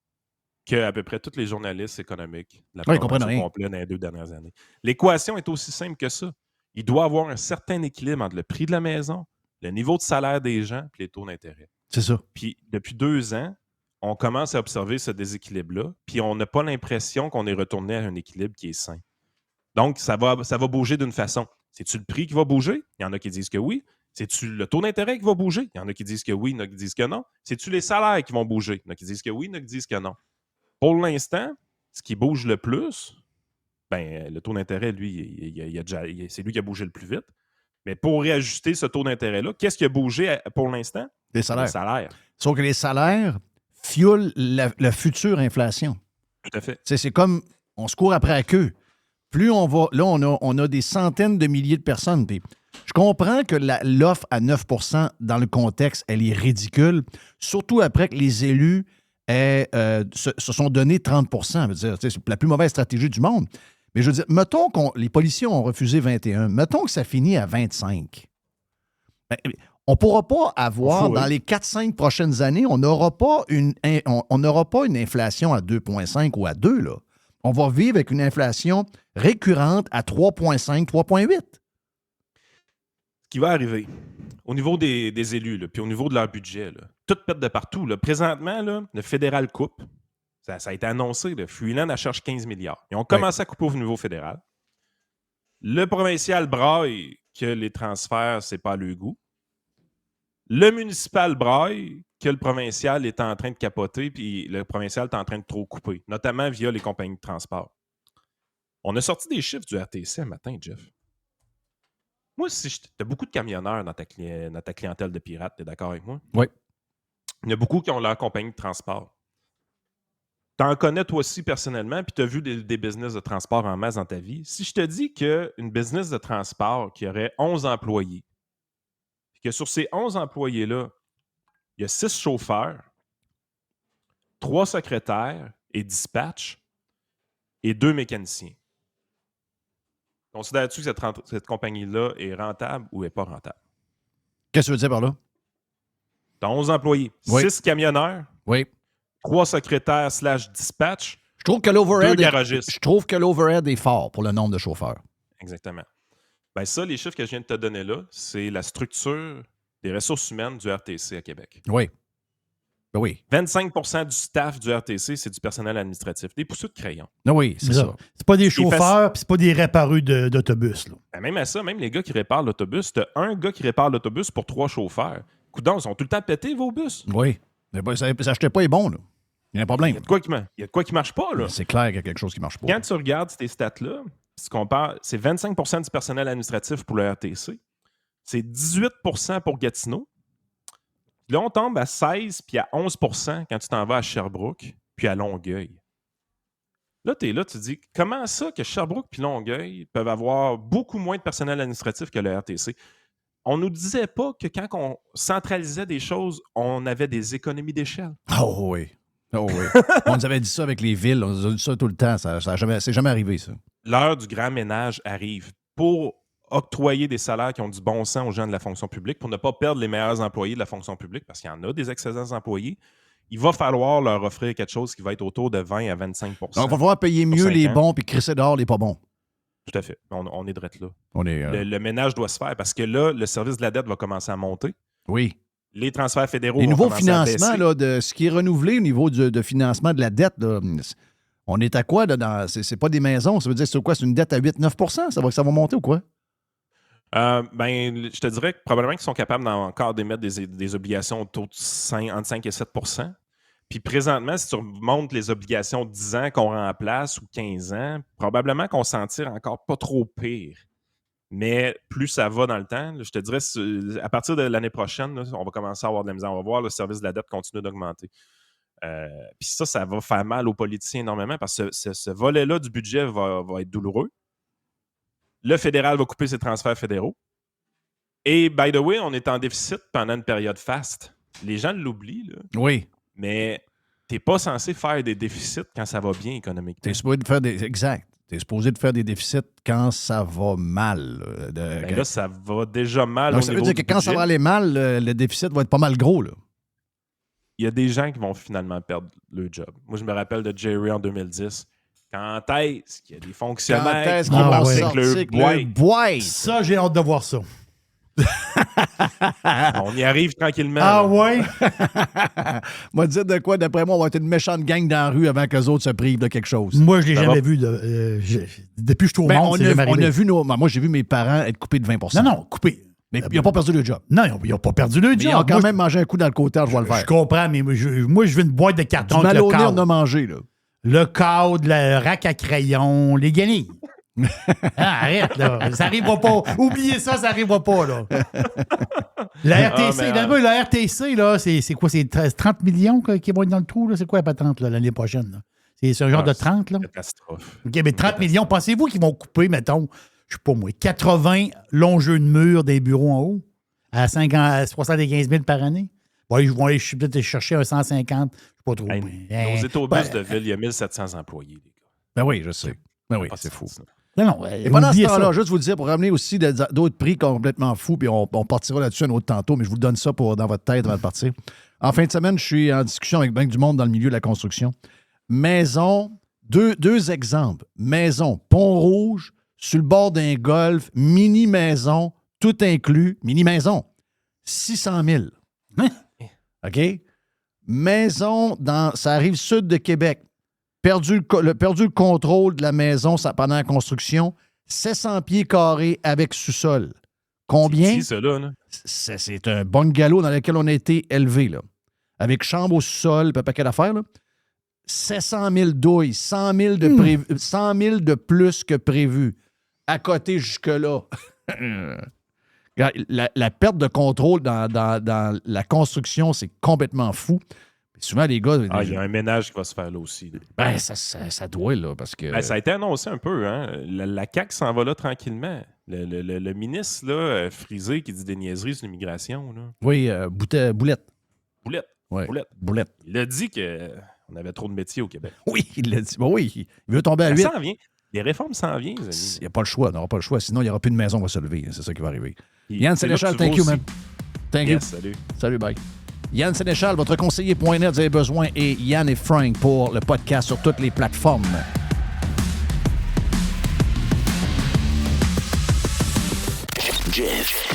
qu'à peu près tous les journalistes économiques de la province au complet dans les 2 dernières années. L'équation est aussi simple que ça. Il doit y avoir un certain équilibre entre le prix de la maison, le niveau de salaire des gens et les taux d'intérêt. C'est ça. Puis depuis 2 ans, on commence à observer ce déséquilibre-là, puis on n'a pas l'impression qu'on est retourné à un équilibre qui est sain. Donc, ça va bouger d'une façon. C'est-tu le prix qui va bouger? Il y en a qui disent que oui. C'est-tu le taux d'intérêt qui va bouger? Il y en a qui disent que oui, il y en a qui disent que non. C'est-tu les salaires qui vont bouger? Il y en a qui disent que oui, il y en a qui disent que non. Pour l'instant, ce qui bouge le plus, ben, le taux d'intérêt, lui, c'est lui qui a bougé le plus vite. Mais pour réajuster ce taux d'intérêt-là, qu'est-ce qui a bougé pour l'instant? Les salaires. Les salaires. Sauf que les salaires fuelent la future inflation. Tout à fait. C'est comme on se court après la queue. Plus on va... Là, on a des centaines de milliers de personnes. Puis je comprends que l'offre à 9 % dans le contexte, elle est ridicule, surtout après que les élus se sont donnés 30 %. Je veux dire, c'est la plus mauvaise stratégie du monde. Mais je veux dire, mettons que les policiers ont refusé 21. Mettons que ça finit à 25. Ben, on ne pourra pas avoir, dans les 4-5 prochaines années, on n'aura pas une inflation à 2,5 ou à 2. Là. On va vivre avec une inflation récurrente à 3,5, 3,8. Ce qui va arriver au niveau des élus, là, puis au niveau de leur budget, là, tout pète de partout. Là. Présentement, là, le fédéral coupe. Ça a été annoncé. Là. Freeland, elle cherche 15 milliards. Ils ont commencé à couper au niveau fédéral. Le provincial braille que les transferts, c'est pas le goût. Le municipal braille que le provincial est en train de capoter, puis le provincial est en train de trop couper, notamment via les compagnies de transport. On a sorti des chiffres du RTC un matin, Jeff. Moi, si tu as beaucoup de camionneurs dans ta clientèle de pirates, tu es d'accord avec moi? Oui. Il y en a beaucoup qui ont leur compagnie de transport. Tu en connais toi aussi personnellement, puis tu as vu des business de transport en masse dans ta vie. Si je te dis qu'une business de transport qui aurait 11 employés, puis que sur ces 11 employés-là, il y a 6 chauffeurs, 3 secrétaires et dispatch, et 2 mécaniciens. Considères-tu que cette compagnie-là est rentable ou n'est pas rentable? Qu'est-ce que tu veux dire par là? Tu as 11 employés, 6 camionneurs, 3 secrétaires / dispatch, je trouve que 2 garagistes. Je trouve que l'overhead est fort pour le nombre de chauffeurs. Exactement. Ben ça, les chiffres que je viens de te donner là, c'est la structure des ressources humaines du RTC à Québec. Oui. Ben oui. 25% du staff du RTC, c'est du personnel administratif. Des pousseux de crayon. Ben oui, c'est ça. C'est pas des chauffeurs, puis c'est pas des répareux d'autobus. Là. Ben même à ça, même les gars qui réparent l'autobus, t'as un gars qui répare l'autobus pour 3 chauffeurs. Coudon, ils sont tout le temps pétés, vos bus. Oui. Mais ça n'achetait pas les bons, là. Il y a un problème. Il y a de quoi qui marche pas, là. C'est clair qu'il y a quelque chose qui marche pas. Quand tu regardes ces stats-là, si tu compares, c'est 25% du personnel administratif pour le RTC. C'est 18% pour Gatineau. Là, on tombe à 16 puis à 11% quand tu t'en vas à Sherbrooke puis à Longueuil. Là, tu es là, tu te dis, comment ça que Sherbrooke puis Longueuil peuvent avoir beaucoup moins de personnel administratif que le RTC? On nous disait pas que quand on centralisait des choses, on avait des économies d'échelle. Oh oui. Oh oui. On nous avait dit ça avec les villes. On nous a dit ça tout le temps. C'est jamais arrivé, ça. L'heure du grand ménage arrive pour octroyer des salaires qui ont du bon sens aux gens de la fonction publique, pour ne pas perdre les meilleurs employés de la fonction publique, parce qu'il y en a des excellents employés. Il va falloir leur offrir quelque chose qui va être autour de 20 à 25 %. Donc, il va falloir payer mieux les bons puis crisser dehors les pas bons. Tout à fait. On est drette là. Le ménage doit se faire parce que là, le service de la dette va commencer à monter. Oui. Les transferts fédéraux les vont nouveaux commencer à financements, baisser. là, de ce qui est renouvelé au niveau de financement de la dette, là, on est à quoi? C'est pas des maisons. Ça veut dire c'est quoi? C'est une dette à 8-9 %? Ça va monter ou quoi? Je te dirais que probablement qu'ils sont capables encore d'émettre des obligations autour de entre 5 et 7 %. Puis présentement, si tu remontes les obligations de 10 ans qu'on remplace ou 15 ans, probablement qu'on s'en tire encore pas trop pire. Mais plus ça va dans le temps, là, je te dirais, à partir de l'année prochaine, là, on va commencer à avoir de la misère. On va voir le service de la dette continuer d'augmenter. Puis ça va faire mal aux politiciens énormément parce que ce volet-là du budget va être douloureux. Le fédéral va couper ses transferts fédéraux. Et, by the way, on est en déficit pendant une période faste. Les gens l'oublient, là. Oui. Mais t'es pas censé faire des déficits quand ça va bien économiquement. T'es supposé de faire Exact. T'es supposé de faire des déficits quand ça va mal. Là, ça va déjà mal. Donc, ça veut dire que quand ça va aller mal, le déficit va être pas mal gros, là. Il y a des gens qui vont finalement perdre leur job. Moi, je me rappelle de Jerry en 2010. Quand est-ce qu'il y a des fonctionnaires qui vont sortir avec leur boîte? Ça, j'ai hâte de voir ça. On y arrive tranquillement. Ah là. ouais? Moi, dire de quoi, d'après moi, on va être une méchante gang dans la rue avant qu'eux autres se privent de quelque chose. Moi, je l'ai jamais vu. Depuis que je suis au monde, c'est jamais arrivé. Moi, j'ai vu mes parents être coupés de 20 %. Non, coupés. Mais ils n'ont pas perdu le job. Non, ils n'ont pas perdu le job. Mais ils ont quand même mangé un coup dans le côté, je vais le faire. Je comprends, mais moi, je veux une boîte de carton. Du malonné, on a mangé, là. Le cadre, le rack à crayon, les guenilles. Arrête, là. Ça n'arrivera pas. Oubliez ça, ça n'arrivera pas, là. La RTC, la RTC, là, c'est quoi? C'est 30 millions qui vont être dans le trou, là? C'est quoi la patente, là, l'année prochaine, là? C'est un genre de 30, là? Catastrophe. OK, mais 30 millions, pensez-vous qu'ils vont couper, mettons, je sais pas moi, 80 longs jeux de mur des bureaux en haut à 75 000 par année? Bon, je vais peut-être chercher un 150, je sais pas trop. Nos autobus de ville, il y a 1700 employés, les gars. Ben oui, je sais. Ben oui, c'est fou. Non, et pendant ce temps-là, juste vous dire, pour ramener aussi d'autres prix complètement fous, puis on partira là-dessus un autre tantôt, mais je vous donne ça dans votre tête avant de partir. En fin de semaine, je suis en discussion avec bien du monde dans le milieu de la construction. Maison, deux exemples. Maison, Pont-Rouge, sur le bord d'un golfe, mini-maison, tout inclus, mini-maison, 600 000. OK? Maison, ça arrive sud de Québec. Perdu le contrôle de la maison pendant la construction, 700 pieds carrés avec sous-sol. Combien? C'est ça, là. C'est un bungalow dans lequel on a été élevé, là. Avec chambre au sous-sol, un paquet d'affaires, là. 700 000 douilles, 100 000 de plus que prévu. À côté jusque-là. La perte de contrôle dans la construction, c'est complètement fou. Souvent, les gars... il y a un ménage qui va se faire là aussi. Là. Ben, ça doit, là, parce que... ça a été annoncé un peu, hein. La CAQ s'en va là tranquillement. Le ministre, là, Frisé, qui dit des niaiseries sur l'immigration, là. Oui, Boulette. Ouais. Boulette. Il a dit qu'on avait trop de métiers au Québec. Oui, il l'a dit. Bon, oui, il veut tomber à 8. Ça s'en vient. Les réformes s'en viennent, les amis. Il n'y a pas le choix. On n'aura pas le choix. Sinon, il n'y aura plus de maison qui va se lever. C'est ça qui va arriver. Yann C'est Sénéchal, thank you, man. Thank you. Salut. Salut, bye. Yann Sénéchal, votre conseiller.net, vous avez besoin, et Yann et Frank pour le podcast sur toutes les plateformes. Jeff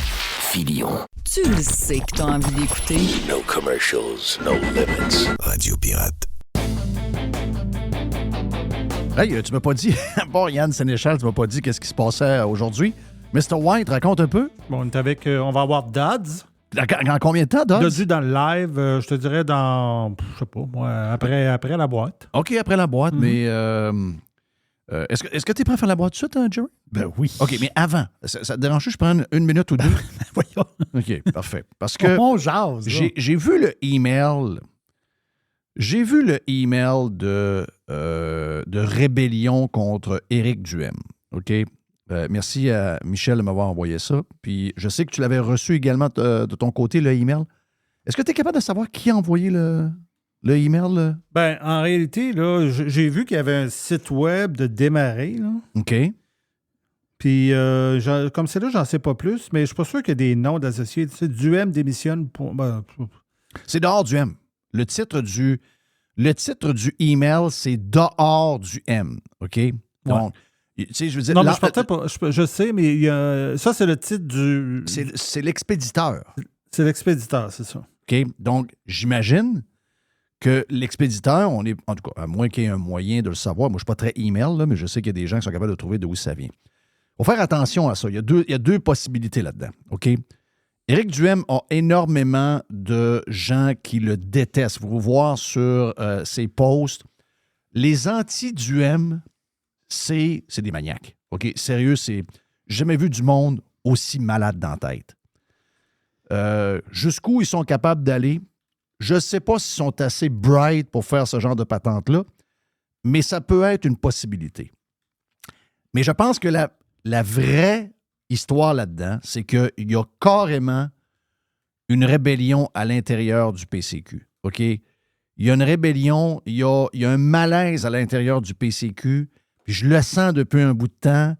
Fillion. Tu le sais que t'as envie d'écouter. No commercials, no limits. Radio Pirate. Hey, tu m'as pas dit... Bon, Yann Sénéchal, tu m'as pas dit qu'est-ce qui se passait aujourd'hui. Mr. White, raconte un peu. Bon, on est avec... on va avoir Dads. En combien de temps, Dodd? Dodu dans le live, je te dirais dans... Je sais pas, moi, après la boîte. OK, après la boîte, mais... est-ce que tu es prêt à faire la boîte tout de suite, hein, Jerry? Ben oui. OK, mais avant, ça te dérange que je prenne une minute ou deux? Voyons. OK, parfait. Parce que On jase, là. j'ai vu le email... J'ai vu le email de rébellion contre Éric Duhem. OK? Merci à Michel de m'avoir envoyé ça. Puis je sais que tu l'avais reçu également de ton côté, le email. Est-ce que tu es capable de savoir qui a envoyé le email? Là? Ben, en réalité, là, j'ai vu qu'il y avait un site web de démarrer, là. OK. Puis, comme c'est là, j'en sais pas plus, mais je suis pas sûr qu'il y a des noms d'associés. Tu sais, Duhem démissionne pour... C'est dehors du M. Le titre du email, c'est dehors du M. OK? Donc, tu sais, je veux dire... Non, mais je partais pas... Je sais, mais il y a, ça, c'est le titre du... C'est l'expéditeur. C'est l'expéditeur, c'est ça. OK? Donc, j'imagine que l'expéditeur, on est... En tout cas, à moins qu'il y ait un moyen de le savoir. Moi, je ne suis pas très email, là, mais je sais qu'il y a des gens qui sont capables de trouver d'où ça vient. Il faut faire attention à ça. Il y a deux possibilités là-dedans. OK? Éric Duhem a énormément de gens qui le détestent. Vous voir sur ses posts. Les anti-Duhem, c'est des maniaques. OK? Sérieux, j'ai jamais vu du monde aussi malade dans la tête. Jusqu'où ils sont capables d'aller, je ne sais pas s'ils sont assez bright pour faire ce genre de patente-là, mais ça peut être une possibilité. Mais je pense que la vraie histoire là-dedans, c'est qu'il y a carrément une rébellion à l'intérieur du PCQ. OK? Il y a une rébellion, il y a un malaise à l'intérieur du PCQ, puis je le sens depuis un bout de temps,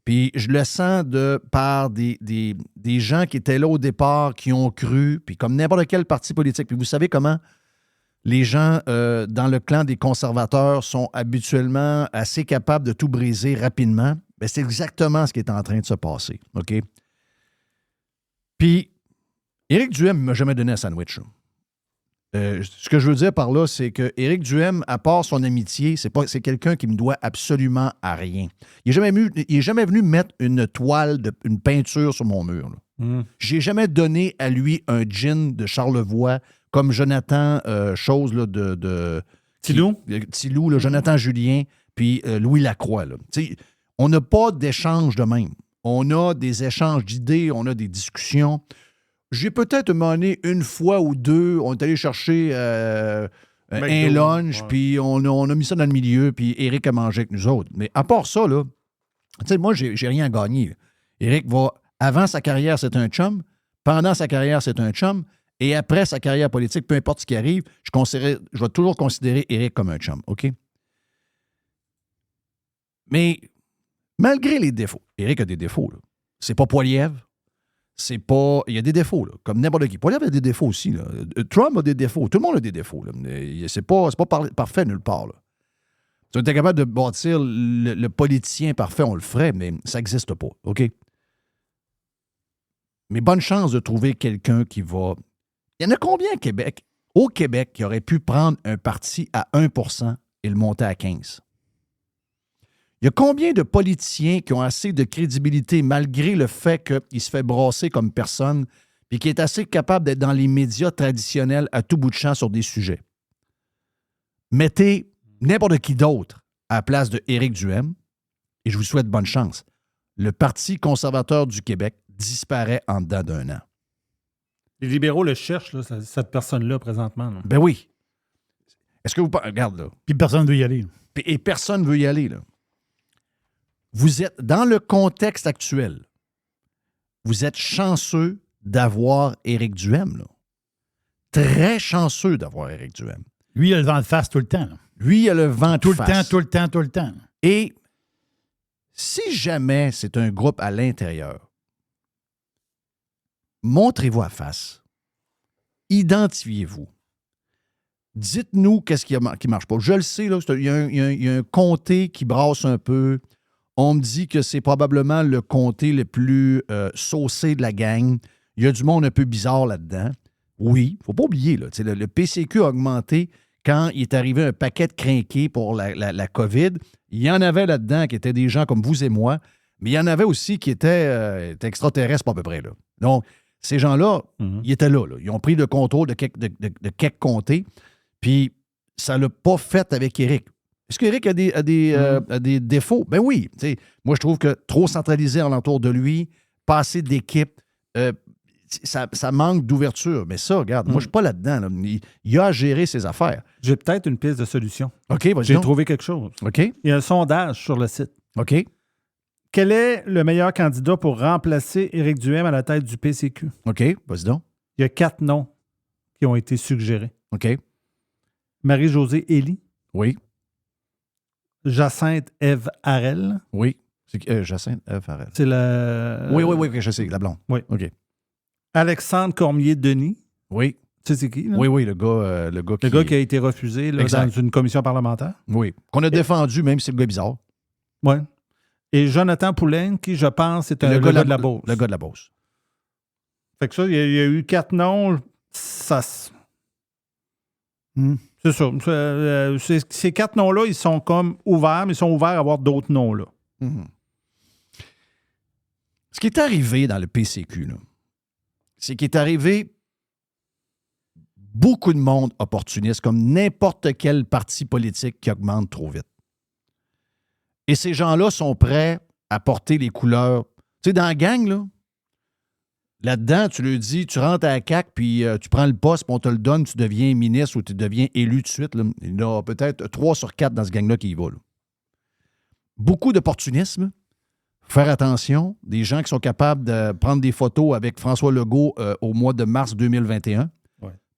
puis je le sens par des gens qui étaient là au départ, qui ont cru, puis comme n'importe quel parti politique. Puis vous savez comment les gens dans le clan des conservateurs sont habituellement assez capables de tout briser rapidement. Bien, c'est exactement ce qui est en train de se passer. OK? Puis, Éric Duhem ne m'a jamais donné un sandwich. Ce que je veux dire par là, c'est que Éric Duhem, à part son amitié, c'est quelqu'un qui me doit absolument à rien. Il n'est jamais venu mettre une toile, une peinture sur mon mur. Je n'ai jamais donné à lui un gin de Charlevoix comme Jonathan chose là, de Tilou. Tilou, Jonathan Julien, puis Louis Lacroix. Là. On n'a pas d'échange de même. On a des échanges d'idées, on a des discussions. J'ai peut-être mené une fois ou deux, on est allé chercher un lunch, puis on a mis ça dans le milieu, puis Éric a mangé avec nous autres. Mais à part ça, là, moi, j'ai rien à gagner. Éric avant sa carrière, c'est un chum. Pendant sa carrière, c'est un chum. Et après sa carrière politique, peu importe ce qui arrive, je vais toujours considérer Éric comme un chum. OK? Mais malgré les défauts, Éric a des défauts. Là. C'est pas Poilievre. Il y a des défauts, là, comme n'importe qui. Poilievre a des défauts aussi. Là. Trump a des défauts. Tout le monde a des défauts. Là. C'est pas parfait nulle part. Là. Si on était capable de bâtir le politicien parfait, on le ferait, mais ça n'existe pas. OK? Mais bonne chance de trouver quelqu'un qui va... Il y en a combien au Québec qui aurait pu prendre un parti à 1% et le monter à 15%? Il y a combien de politiciens qui ont assez de crédibilité malgré le fait qu'il se fait brasser comme personne puis qui est assez capable d'être dans les médias traditionnels à tout bout de champ sur des sujets? Mettez n'importe qui d'autre à la place de Éric Duhem et je vous souhaite bonne chance. Le Parti conservateur du Québec disparaît en dedans d'un an. Les libéraux le cherchent, là, cette personne-là, présentement. Là. Ben oui. Est-ce que vous... Regarde, là. Puis personne ne veut y aller. Et personne ne veut y aller, là. Vous êtes, dans le contexte actuel, vous êtes chanceux d'avoir Éric Duhem, là. Très chanceux d'avoir Éric Duhem. Lui, il a le vent de face tout le temps. Là. Lui, il a le vent de face. Tout le temps. Et si jamais c'est un groupe à l'intérieur, montrez-vous à face. Identifiez-vous. Dites-nous qu'est-ce qui ne marche pas. Je le sais, là, il y a un comté qui brasse un peu. On me dit que c'est probablement le comté le plus saucé de la gang. Il y a du monde un peu bizarre là-dedans. Oui, il ne faut pas oublier, là, le PCQ a augmenté quand il est arrivé un paquet de crinqués pour la COVID. Il y en avait là-dedans qui étaient des gens comme vous et moi, mais il y en avait aussi qui étaient extraterrestres à peu près. Là. Donc, ces gens-là, ils étaient là. Ils ont pris le contrôle de quelques comtés, puis ça ne l'a pas fait avec Éric. Est-ce qu'Éric a des défauts? Ben oui. Moi, je trouve que trop centralisé alentour de lui, pas assez d'équipe, ça manque d'ouverture. Mais ça, regarde, moi, je ne suis pas là-dedans. Là. Il a à gérer ses affaires. J'ai peut-être une piste de solution. OK, vas-y. J'ai trouvé quelque chose. OK. Il y a un sondage sur le site. OK. Quel est le meilleur candidat pour remplacer Éric Duhem à la tête du PCQ? OK, vas-y donc. Il y a 4 noms qui ont été suggérés. OK. Marie-Josée Élie. Oui. Jacinthe Ève Harel. Oui. C'est Jacinthe Ève Harel. C'est la... Oui, je sais, la blonde. Oui. OK. Alexandre Cormier-Denis. Oui. Tu sais c'est qui? Là? Oui, le gars qui a été refusé là, dans une commission parlementaire. Oui. Qu'on a défendu, même si c'est le gars bizarre. Oui. Et Jonathan Poulain, qui, je pense, est le gars de la Beauce. Le gars de la Beauce. Fait que ça, il y a eu 4 noms. Ça... C'est ça. Ces 4 noms-là, ils sont comme ouverts, mais ils sont ouverts à avoir d'autres noms là. Ce qui est arrivé dans le PCQ, là, c'est qu'il est arrivé beaucoup de monde opportuniste, comme n'importe quel parti politique qui augmente trop vite. Et ces gens-là sont prêts à porter les couleurs. Tu sais, dans la gang, là-dedans, tu leur dis, tu rentres à la CAQ, puis tu prends le poste, puis on te le donne, tu deviens ministre ou tu deviens élu tout de suite. Là. Il y en a peut-être 3 sur 4 dans ce gang-là qui y va. Là. Beaucoup d'opportunisme. Faire attention. Des gens qui sont capables de prendre des photos avec François Legault au mois de mars 2021,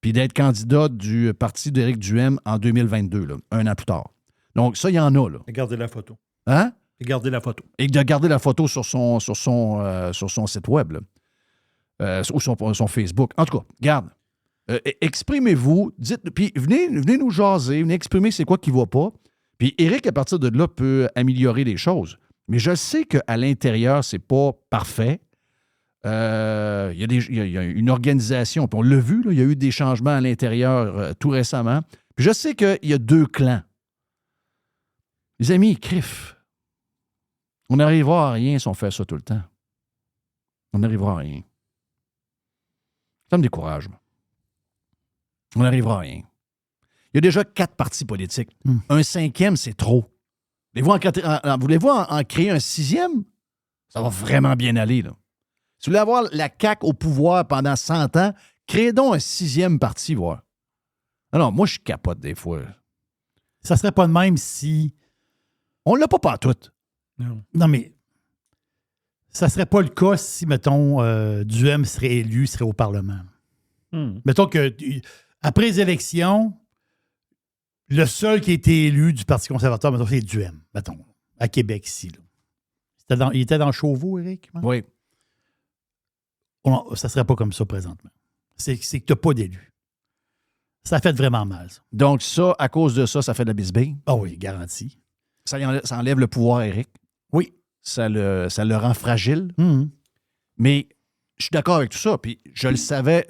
puis d'être candidat du parti d'Éric Duhem en 2022, là, 1 an plus tard. Donc, ça, il y en a. Là. Et garder la photo. Hein? Et garder la photo. Et de garder la photo sur son site web, là. Ou son Facebook. En tout cas, garde. Exprimez-vous. Dites, puis venez nous jaser. Venez exprimer c'est quoi qui ne va pas. Puis Éric, à partir de là, peut améliorer les choses. Mais je sais qu'à l'intérieur, c'est pas parfait. Il y a une organisation. Puis on l'a vu, là, il y a eu des changements à l'intérieur tout récemment. Puis je sais qu'il y a 2 clans. Les amis, crif. On n'arrivera à rien si on fait ça tout le temps. On n'arrivera à rien. Ça me décourage. On n'arrivera à rien. Il y a déjà 4 partis politiques. Un 5e, c'est trop. Voulez-vous en créer un 6e? Ça va vraiment bien aller. Là. Si vous voulez avoir la CAQ au pouvoir pendant 100 ans, créez donc un 6e parti, voir. Non, moi, je capote des fois. Ça serait pas de même si... On l'a pas partout. Non, mais ça serait pas le cas si, mettons, Duhem serait élu, serait au Parlement. Mettons que, après les élections, le seul qui a été élu du Parti conservateur, mettons, c'est Duhem, mettons, à Québec, ici. Là. Il était dans Chauveau, Éric? Oui. Ça serait pas comme ça présentement. C'est que tu n'as pas d'élu. Ça fait vraiment mal, ça. Donc, ça, à cause de ça, ça fait de la bisbille? Ah oui, garanti. Ça enlève le pouvoir à Éric. Oui. Ça le rend fragile. Mais je suis d'accord avec tout ça. Puis je le savais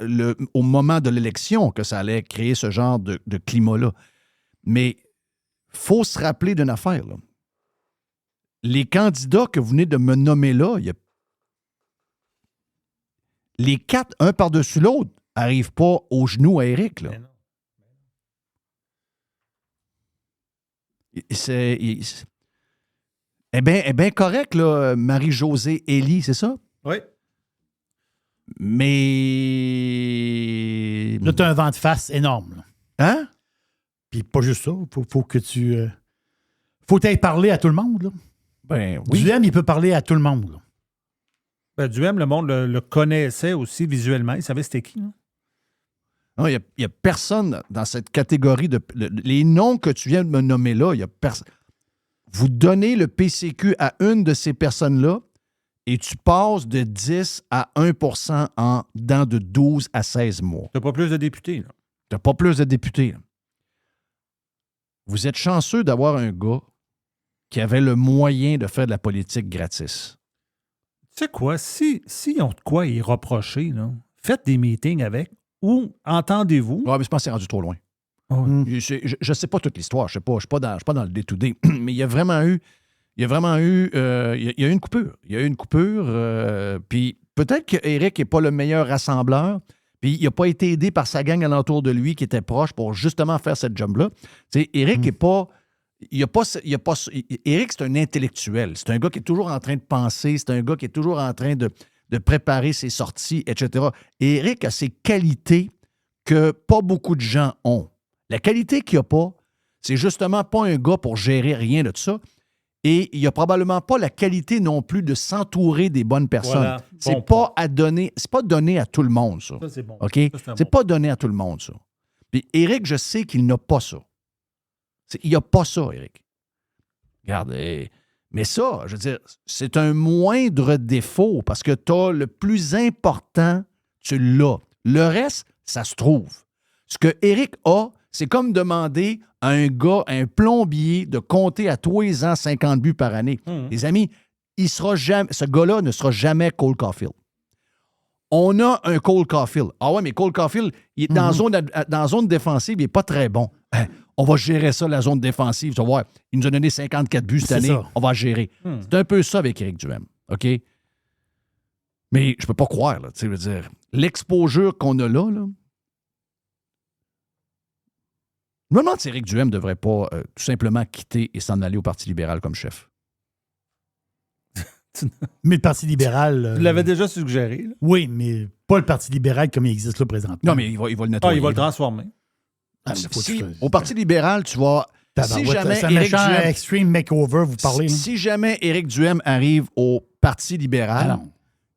au moment de l'élection que ça allait créer ce genre de climat-là. Mais il faut se rappeler d'une affaire. Là. Les candidats que vous venez de me nommer là, les 4, un par-dessus l'autre, n'arrivent pas aux genoux à Éric. Là. C'est bien correct, là, Marie-Josée Élie, c'est ça? Oui. Mais... Là, tu as un vent de face énorme. Là. Hein? Puis pas juste ça. Faut que tu... faut t'aille parler à tout le monde. Là. Ben oui. Duhem, il peut parler à tout le monde. Là. Ben, Duhem, le monde le connaissait aussi visuellement. Il savait c'était qui. Hein? Non, il n'y a personne dans cette catégorie de... les noms que tu viens de me nommer là, il n'y a personne... Vous donnez le PCQ à une de ces personnes-là et tu passes de 10 à 1% dans de 12 à 16 mois. Tu n'as pas plus de députés. Tu n'as pas plus de députés. Là. Vous êtes chanceux d'avoir un gars qui avaient le moyen de faire de la politique gratis. Tu sais quoi? S'ils ont de quoi y reprocher, là, faites des meetings avec ou entendez-vous. Ouais, mais je pense que c'est rendu trop loin. Oh. Je ne sais pas toute l'histoire. Je ne suis pas dans le day-to-day. Mais il y a vraiment eu une coupure. Il y a eu une coupure. Puis peut-être qu'Éric n'est pas le meilleur rassembleur. Puis il n'a pas été aidé par sa gang alentour de lui qui était proche pour justement faire cette job-là. Tu sais, Éric n'est pas... Éric, c'est un intellectuel. C'est un gars qui est toujours en train de penser. C'est un gars qui est toujours en train de préparer ses sorties, etc. Et Éric a ces qualités que pas beaucoup de gens ont. La qualité qu'il n'a pas, c'est justement pas un gars pour gérer rien de ça. Et il n'a probablement pas la qualité non plus de s'entourer des bonnes personnes. Voilà. C'est pas donné à tout le monde, ça. Ça, c'est bon. OK? Ça, C'est pas donné à tout le monde, ça. Puis Éric, je sais qu'il n'a pas ça. Il n'a pas ça, Éric. Regarde, mais ça, je veux dire, c'est un moindre défaut parce que tu as le plus important, tu l'as. Le reste, ça se trouve. Ce que Éric a, c'est comme demander à un gars, à un plombier, de compter à tous les ans 50 buts par année. Les amis, ce gars-là ne sera jamais Cole Caulfield. On a un Cole Caulfield. Ah ouais, mais Cole Caulfield, il est dans zone défensive, il n'est pas très bon. On va gérer ça, la zone défensive. Tu vas voir, il nous a donné 54 buts cette année. Ça. On va gérer. C'est un peu ça avec Éric Duhem. OK? Mais je peux pas croire, là. Tu sais, je veux dire, l'exposure qu'on a là. Je me demande si Éric Duhem ne devrait pas tout simplement quitter et s'en aller au Parti libéral comme chef. Mais le Parti libéral... Vous l'avez déjà suggéré. Là. Oui, mais pas le Parti libéral comme il existe là présentement. Non, mais il va le nettoyer. Il va le transformer. Au Parti libéral, tu vas... Si jamais Éric Duhem... extreme makeover, vous parlez. Si jamais Éric Duhem arrive au Parti libéral,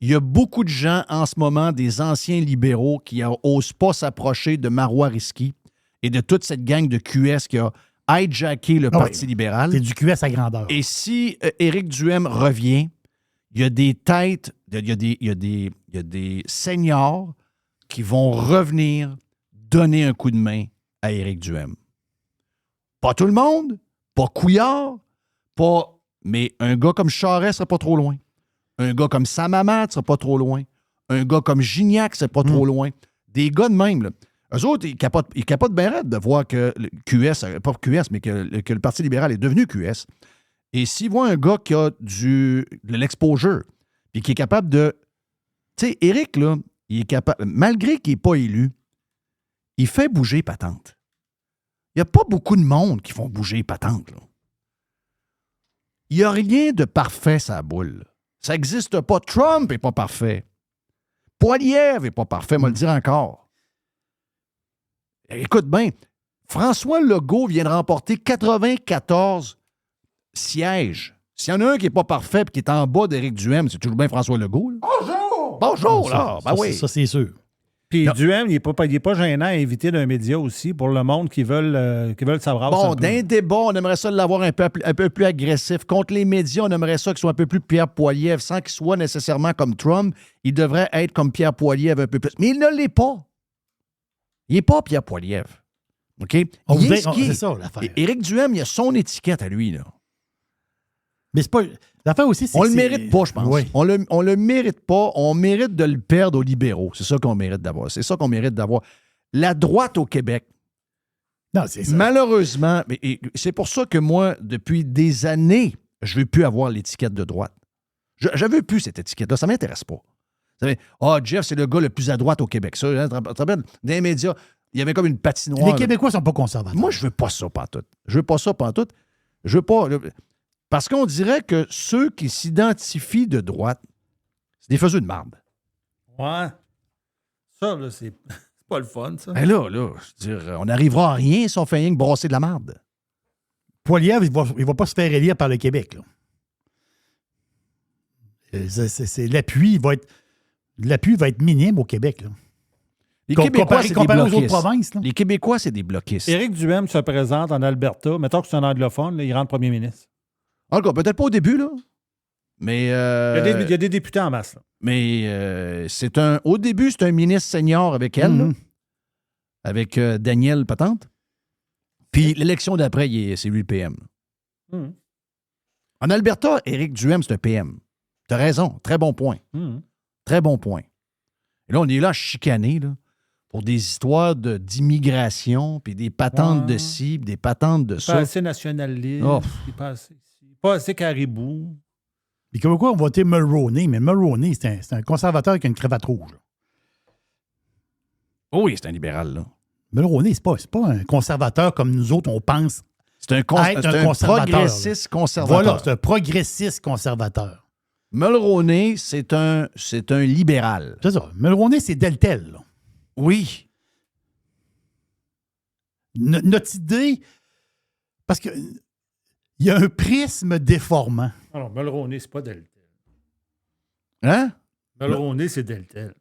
il y a beaucoup de gens en ce moment, des anciens libéraux, qui n'osent pas s'approcher de Marois Risky et de toute cette gang de QS qui a hijacké le Parti libéral. C'est du QS à grandeur. Et si Éric Duhem revient, il y a des têtes, il y a des seniors qui vont revenir donner un coup de main à Éric Duhem. Pas tout le monde, pas Couillard, mais un gars comme Charest ne serait pas trop loin. Un gars comme Samamat ne serait pas trop loin. Un gars comme Gignac ne serait pas trop loin. Des gars de même, là. Eux autres, ils capotent bien raide de voir que le QS, pas QS, mais que le Parti libéral est devenu QS. Et s'ils voient un gars qui a de l'exposure, puis qui est capable de... Tu sais, Éric, là, il est capable, malgré qu'il n'est pas élu, il fait bouger patente. Il n'y a pas beaucoup de monde qui font bouger patente, là. Il n'y a rien de parfait, sa boule. Ça n'existe pas. Trump n'est pas parfait. Poilievre n'est pas parfait, moi le dire encore. Écoute bien, François Legault vient de remporter 94 sièges. S'il y en a un qui n'est pas parfait et qui est en bas d'Éric Duhem, c'est toujours bien François Legault. Là. Bonjour, là! Ben oui. Ça, c'est sûr. Puis Duhem, il n'est pas gênant à inviter d'un média aussi pour le monde qui veulent savoir. Bon, d'un débat, on aimerait ça l'avoir un peu plus agressif. Contre les médias, on aimerait ça qu'il soit un peu plus Pierre Poilievre, sans qu'il soit nécessairement comme Trump. Il devrait être comme Pierre Poilievre un peu plus. Mais il ne l'est pas. Il n'est pas Pierre Poilievre. OK? C'est ça, l'affaire. Éric Duhem, il a son étiquette à lui, là. Mais c'est pas... L'affaire aussi, c'est on le mérite pas, je pense. Oui. On le mérite pas. On mérite de le perdre aux libéraux. C'est ça qu'on mérite d'avoir. C'est ça qu'on mérite d'avoir. La droite au Québec, non, c'est ça. Malheureusement, et c'est pour ça que moi, depuis des années, je ne veux plus avoir l'étiquette de droite. Je ne veux plus cette étiquette-là. Ça ne m'intéresse pas. Vous savez, Jeff, c'est le gars le plus à droite au Québec. Ça, hein, dans les médias, il y avait comme une patinoire. Les Québécois ne sont pas conservateurs. Moi, je veux pas ça pantoute. Je veux pas ça pantoute. Je veux pas... Parce qu'on dirait que ceux qui s'identifient de droite, c'est des faiseux de marde. Ouais. Ça, là, c'est pas le fun, ça. Ben là, je veux dire, on n'arrivera à rien si on fait rien que brasser de la marde. Poilievre, il va pas se faire élire par le Québec, là. L'appui va être minime au Québec, là. Les Québécois, c'est des bloquistes. Aux autres provinces, là. Les Québécois, c'est des bloquistes. Éric Duhem se présente en Alberta. Mettons que c'est un anglophone, là, il rentre premier ministre. Encore, peut-être pas au début, là. Mais. Il y a des députés en masse, là. Mais au début, c'est un ministre senior avec elle, là, avec Daniel Patente. Puis l'élection d'après, c'est lui le PM. En Alberta, Éric Duhem, c'est un PM. Tu as raison. Très bon point. Très bon point. Et là, on est là chicané, là, pour des histoires d'immigration, puis des patentes de ci, puis des patentes de ça. Pas assez nationaliste, pas assez caribou. Puis comme quoi, on votait Mulroney, mais Mulroney, c'est un conservateur avec une cravate rouge. Là. Oh oui, c'est un libéral, là. Mulroney, c'est pas un conservateur comme nous autres, on pense. C'est un progressiste conservateur. Voilà, c'est un progressiste conservateur. Mulroney, c'est un libéral. C'est ça. Mulroney, c'est Deltel. Là. Oui. Notre idée, parce que il y a un prisme déformant. Alors, Mulroney, c'est pas Deltel. Hein? Mulroney, c'est Deltel.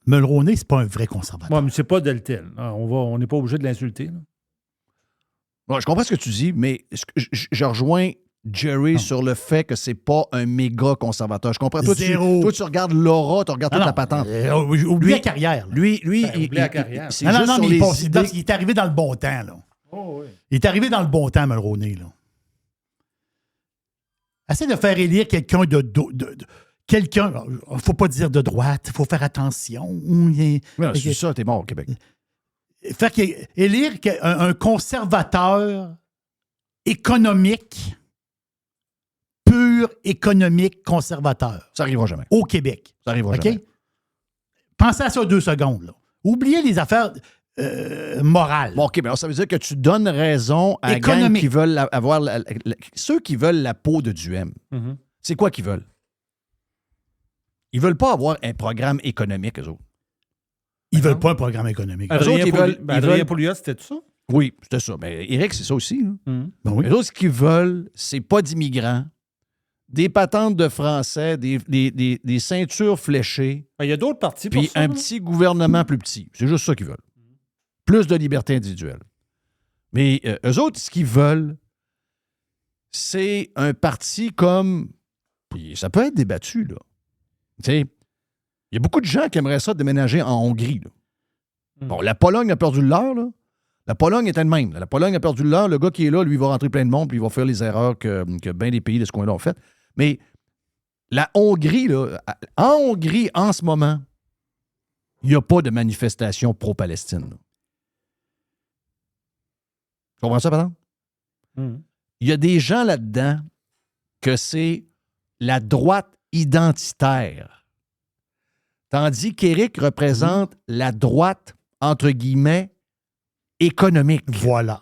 Mulroney, c'est pas un vrai conservateur. Oui, mais c'est pas Deltel. On n'est pas obligé de l'insulter. Là. Bon, je comprends ce que tu dis, mais je rejoins Jerry sur le fait que c'est pas un méga conservateur. Je comprends. Toi, tu regardes l'aura, tu regardes toute la patente. Oublie la carrière. Là. Lui, oublie la carrière. C'est juste sur mais les il est arrivé dans le bon temps. Là. Oh, oui. Il est arrivé dans le bon temps, Mulroney. Là. Essaie de faire élire quelqu'un quelqu'un, il ne faut pas dire de droite, il faut faire attention. C'est ça, t'es mort au Québec. Élire un conservateur économique, pur économique conservateur. Ça n'arrivera jamais. Au Québec. Ça n'arrivera jamais. Pensez à ça 2 secondes. Là. Oubliez les affaires morales. Bon, OK, mais alors ça veut dire que tu donnes raison à la gang qui veulent avoir ceux qui veulent la peau de Duhem. Mm-hmm. C'est quoi qu'ils veulent? Ils veulent pas avoir un programme économique, eux autres. Ils veulent pas un programme économique. Adrien Pouliot, c'était ça? Oui, c'était ça. Mais Éric, c'est ça aussi. Mm-hmm. Ben oui. Les autres, ce qu'ils veulent, c'est pas d'immigrants, des patentes de français, des ceintures fléchées. Il y a d'autres partis pour puis ça. Un petit gouvernement plus petit. C'est juste ça qu'ils veulent. Plus de liberté individuelle. Mais eux autres, ce qu'ils veulent, c'est un parti comme... Puis ça peut être débattu, là. Tu sais, il y a beaucoup de gens qui aimeraient ça déménager en Hongrie, là. Bon, la Pologne a perdu le leur, là. La Pologne est elle-même. La Pologne a perdu le leur. Le gars qui est là, lui, il va rentrer plein de monde, puis il va faire les erreurs que bien des pays de ce coin-là ont faites. Mais la Hongrie, là, en Hongrie, en ce moment, il n'y a pas de manifestation pro-Palestine, là. Tu comprends ça, par exemple? Il y a des gens là-dedans que c'est la droite identitaire. Tandis qu'Éric représente la droite, entre guillemets, économique. Voilà.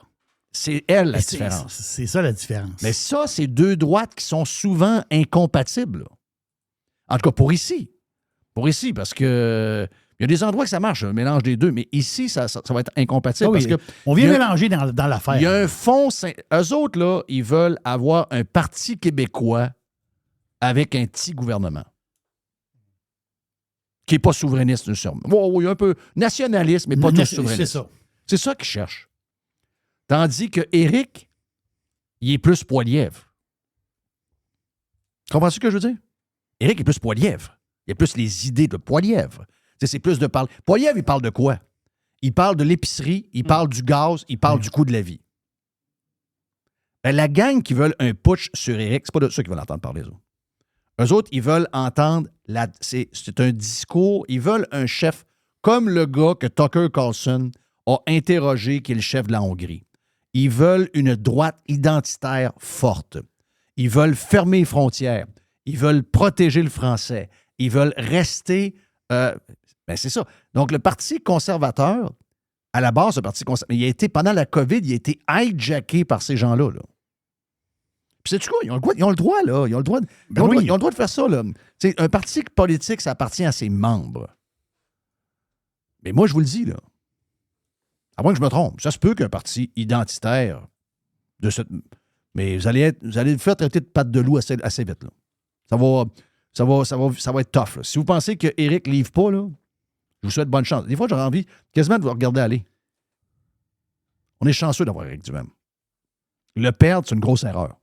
C'est elle la différence. C'est ça la différence. Mais ça, c'est deux droites qui sont souvent incompatibles. Là. En tout cas, pour ici. Pour ici, parce que... Il y a des endroits que ça marche, un mélange des deux, mais ici, ça va être incompatible. Oui, parce que on vient mélanger dans l'affaire. Il y a un fond... Eux autres, là, ils veulent avoir un parti québécois avec un petit gouvernement. Qui n'est pas souverainiste, sûrement. Oui, un peu nationaliste, mais pas tout souverainiste. C'est ça. C'est ça qu'ils cherchent. Tandis que Éric, il est plus Poilievre. Comprends-tu ce que je veux dire? Éric est plus Poilievre. Il a plus les idées de Poilievre. C'est plus de parler. Poilievre, il parle de quoi? Il parle de l'épicerie, il parle du gaz, il parle du coût de la vie. Ben, la gang qui veulent un putsch sur Éric, c'est pas de ça qu'ils veulent entendre parler, eux autres. Eux autres, ils veulent entendre... C'est un discours, ils veulent un chef comme le gars que Tucker Carlson a interrogé, qui est le chef de la Hongrie. Ils veulent une droite identitaire forte. Ils veulent fermer les frontières. Ils veulent protéger le français. Ils veulent rester... c'est ça. Donc, le Parti conservateur, à la base, le Parti conservateur, il a été, pendant la COVID, il a été hijacké par ces gens-là. Là. Puis, sais-tu quoi? Ils ont le droit, là. Ils ont le droit de faire ça, là. T'sais, un parti politique, ça appartient à ses membres. Mais moi, je vous le dis, là. À moins que je me trompe. Ça se peut qu'un parti identitaire de cette... Mais vous allez le faire traiter de patte de loup assez vite, là. Ça va être tough, là. Si vous pensez que Éric ne livre pas, là, je vous souhaite bonne chance. Des fois, j'aurais envie quasiment de vous regarder aller. On est chanceux d'avoir Éric Duhem. Le perdre, c'est une grosse erreur.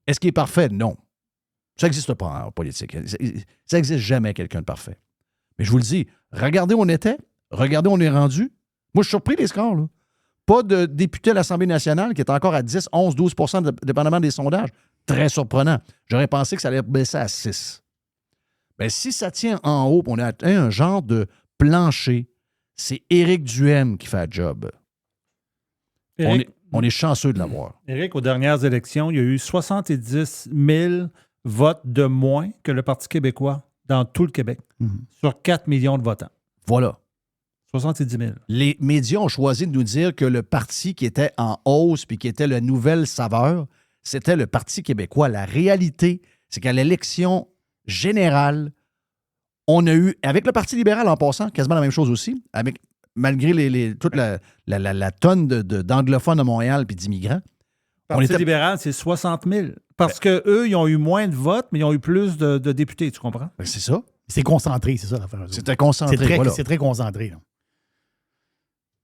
Est-ce qu'il est parfait? Non. Ça n'existe pas en politique. Ça n'existe jamais quelqu'un de parfait. Mais je vous le dis, regardez où on était, regardez où on est rendu. Moi, je suis surpris des scores, là. Pas de député à l'Assemblée nationale qui est encore à 10, 11, 12 % dépendamment des sondages. très surprenant. J'aurais pensé que ça allait baisser à 6. Bien, si ça tient en haut, on a atteint un genre de plancher, c'est Éric Duhaime qui fait le job. On est chanceux de l'avoir. Éric, aux dernières élections, il y a eu 70 000 votes de moins que le Parti québécois dans tout le Québec, sur 4 millions de votants. Voilà. 70 000. Les médias ont choisi de nous dire que le parti qui était en hausse puis qui était la nouvelle saveur, c'était le Parti québécois. La réalité, c'est qu'à l'élection générale, on a eu, avec le Parti libéral en passant, quasiment la même chose aussi, malgré toute la tonne d'anglophones à Montréal puis d'immigrants. Le Parti libéral, c'est 60 000. Parce qu'eux, ils ont eu moins de votes, mais ils ont eu plus de députés, tu comprends? Ben, c'est ça. C'est concentré, c'est ça l'affaire. C'était concentré, C'est très concentré. Là.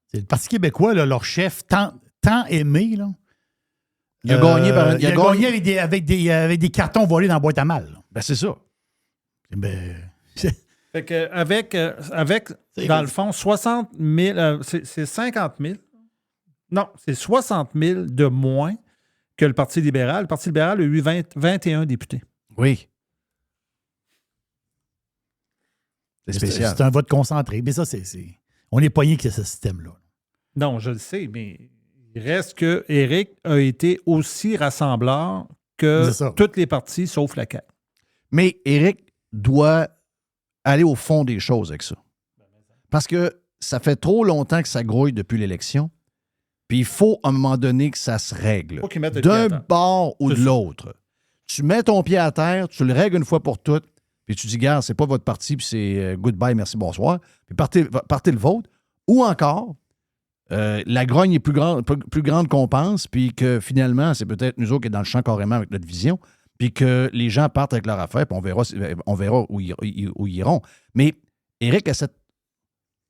C'est le Parti québécois, là, leur chef, tant aimé, là. Il a gagné avec des cartons volés dans la boîte à mal. Là. Ben, c'est ça. Fait que avec dans le fond, 60 000, c'est 50 000. Non, c'est 60 000 de moins que le Parti libéral. Le Parti libéral a eu 21 députés. Oui. C'est spécial. C'est un vote concentré. Mais ça, on est poigné que ce système-là. Non, je le sais, mais il reste que Éric a été aussi rassembleur que toutes les partis, sauf la CAQ. Mais Éric doit aller au fond des choses avec ça. Parce que ça fait trop longtemps que ça grouille depuis l'élection. Puis il faut, à un moment donné, que ça se règle. D'un bord ou de l'autre. Tu mets ton pied à terre, tu le règles une fois pour toutes, puis tu dis, gars, c'est pas votre parti, puis c'est goodbye, merci, bonsoir. Puis partez le vôtre. Ou encore, la grogne est plus grande qu'on pense, puis que finalement, c'est peut-être nous autres qui est dans le champ carrément avec notre vision, puis que les gens partent avec leur affaire, puis on verra où ils iront. Mais Éric a cette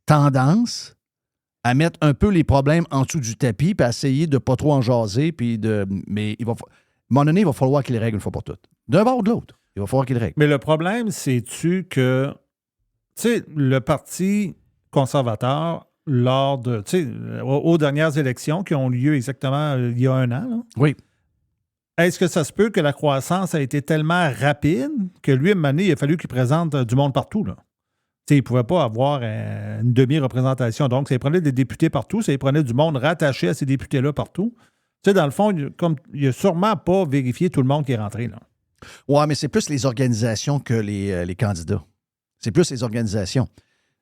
tendance à mettre un peu les problèmes en dessous du tapis, puis à essayer de pas trop en jaser, mais à un moment donné, il va falloir qu'il les règle une fois pour toutes. D'un bord ou de l'autre, il va falloir qu'il les règle. Mais le problème, c'est-tu que, tu sais, le Parti conservateur, aux dernières élections qui ont lieu exactement il y a un an, là, oui. Est-ce que ça se peut que la croissance a été tellement rapide que lui, à un moment donné, il a fallu qu'il présente du monde partout, là? Il ne pouvait pas avoir une demi-représentation. Donc, ça prenait des députés partout, ça prenait du monde rattaché à ces députés-là partout. Tu sais, dans le fond, il n'a sûrement pas vérifié tout le monde qui est rentré, là. Oui, mais c'est plus les organisations que les candidats. C'est plus les organisations.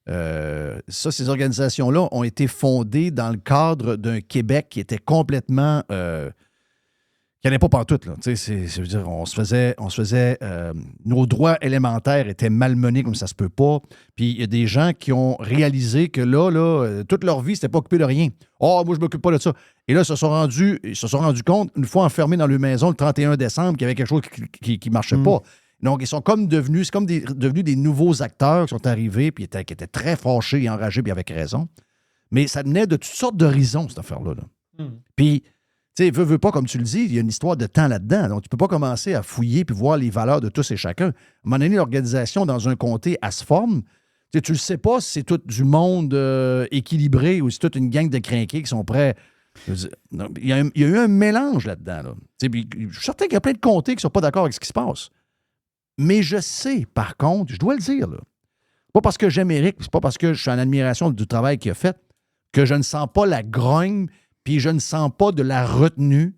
Ces organisations-là ont été fondées dans le cadre d'un Québec qui était complètement... qui n'allait pas pantoute, là. Tu sais, je veux dire, on se faisait nos droits élémentaires étaient malmenés comme ça se peut pas. Puis il y a des gens qui ont réalisé que là, toute leur vie, c'était pas occupé de rien. Oh, moi, je m'occupe pas de ça. Et là, ils se sont rendus compte, une fois enfermés dans leur maison le 31 décembre, qu'il y avait quelque chose qui marchait pas. Donc, ils sont comme devenus des nouveaux acteurs qui sont arrivés, puis qui étaient très fâchés et enragés, puis avec raison. Mais ça venait de toutes sortes d'horizons, cette affaire-là. Puis, tu sais, veux pas, comme tu le dis, il y a une histoire de temps là-dedans. Donc, tu peux pas commencer à fouiller puis voir les valeurs de tous et chacun. À un moment donné, l'organisation dans un comté, elle se forme. Tu le sais pas si c'est tout du monde équilibré ou si c'est toute une gang de crinqués qui sont prêts. Il y a eu un mélange là-dedans. Là. Je suis certain qu'il y a plein de comtés qui sont pas d'accord avec ce qui se passe. Mais je sais, par contre, je dois le dire, là, pas parce que j'aime Éric, c'est pas parce que je suis en admiration du travail qu'il a fait, que je ne sens pas la grogne, puis je ne sens pas de la retenue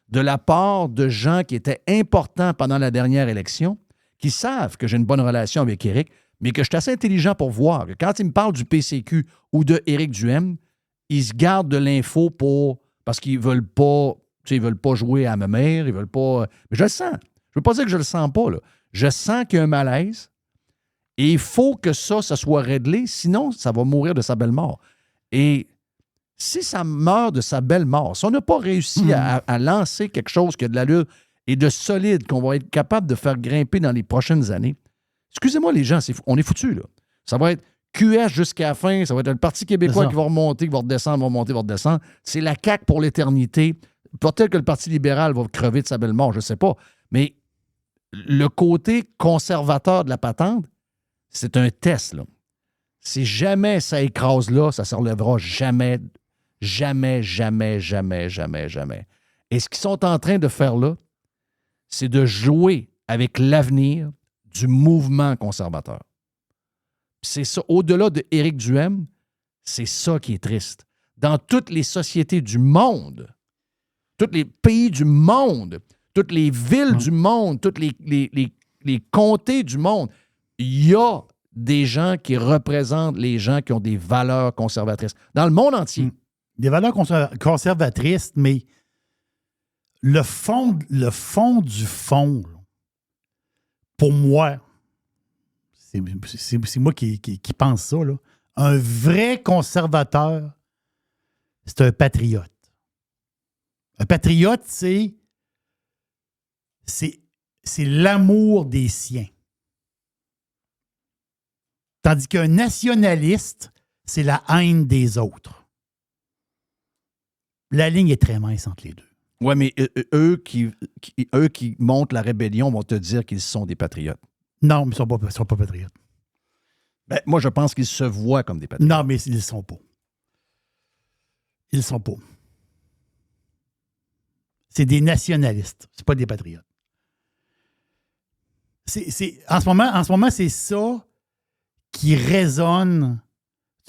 de la part de gens qui étaient importants pendant la dernière élection, qui savent que j'ai une bonne relation avec Éric, mais que je suis assez intelligent pour voir que quand ils me parlent du PCQ ou de Éric Duhaime, ils se gardent de l'info parce qu'ils veulent pas, ils veulent pas jouer à ma mère, ils veulent pas... Mais je le sens. Je veux pas dire que je le sens pas, là. Je sens qu'il y a un malaise et il faut que ça soit réglé, sinon ça va mourir de sa belle mort. Et si ça meurt de sa belle mort, si on n'a pas réussi à lancer quelque chose qui a de l'allure et de solide, qu'on va être capable de faire grimper dans les prochaines années, excusez-moi les gens, on est foutus, là. Ça va être QS jusqu'à la fin, ça va être le Parti québécois qui va remonter, qui va redescendre, va remonter, va redescendre. C'est la CAQ pour l'éternité. Peut-être que le Parti libéral va crever de sa belle mort, je ne sais pas. Mais le côté conservateur de la patente, c'est un test, là. Si jamais ça écrase là, ça ne se relèvera jamais. Jamais, jamais, jamais, jamais, jamais. Et ce qu'ils sont en train de faire là, c'est de jouer avec l'avenir du mouvement conservateur. C'est ça, au-delà de Éric Duhem, c'est ça qui est triste. Dans toutes les sociétés du monde, tous les pays du monde, toutes les villes du monde, tous les comtés du monde, il y a des gens qui représentent les gens qui ont des valeurs conservatrices. Dans le monde entier. Des valeurs conservatrices, mais le fond du fond, pour moi, c'est moi qui pense ça, là. Un vrai conservateur, c'est un patriote. Un patriote, c'est l'amour des siens. Tandis qu'un nationaliste, c'est la haine des autres. La ligne est très mince entre les deux. Oui, mais eux qui montent la rébellion vont te dire qu'ils sont des patriotes. Non, mais ils ne sont pas patriotes. Ben, moi, je pense qu'ils se voient comme des patriotes. Non, mais ils ne sont pas. Ils ne sont pas. C'est des nationalistes. C'est pas des patriotes. En ce moment, c'est ça qui résonne.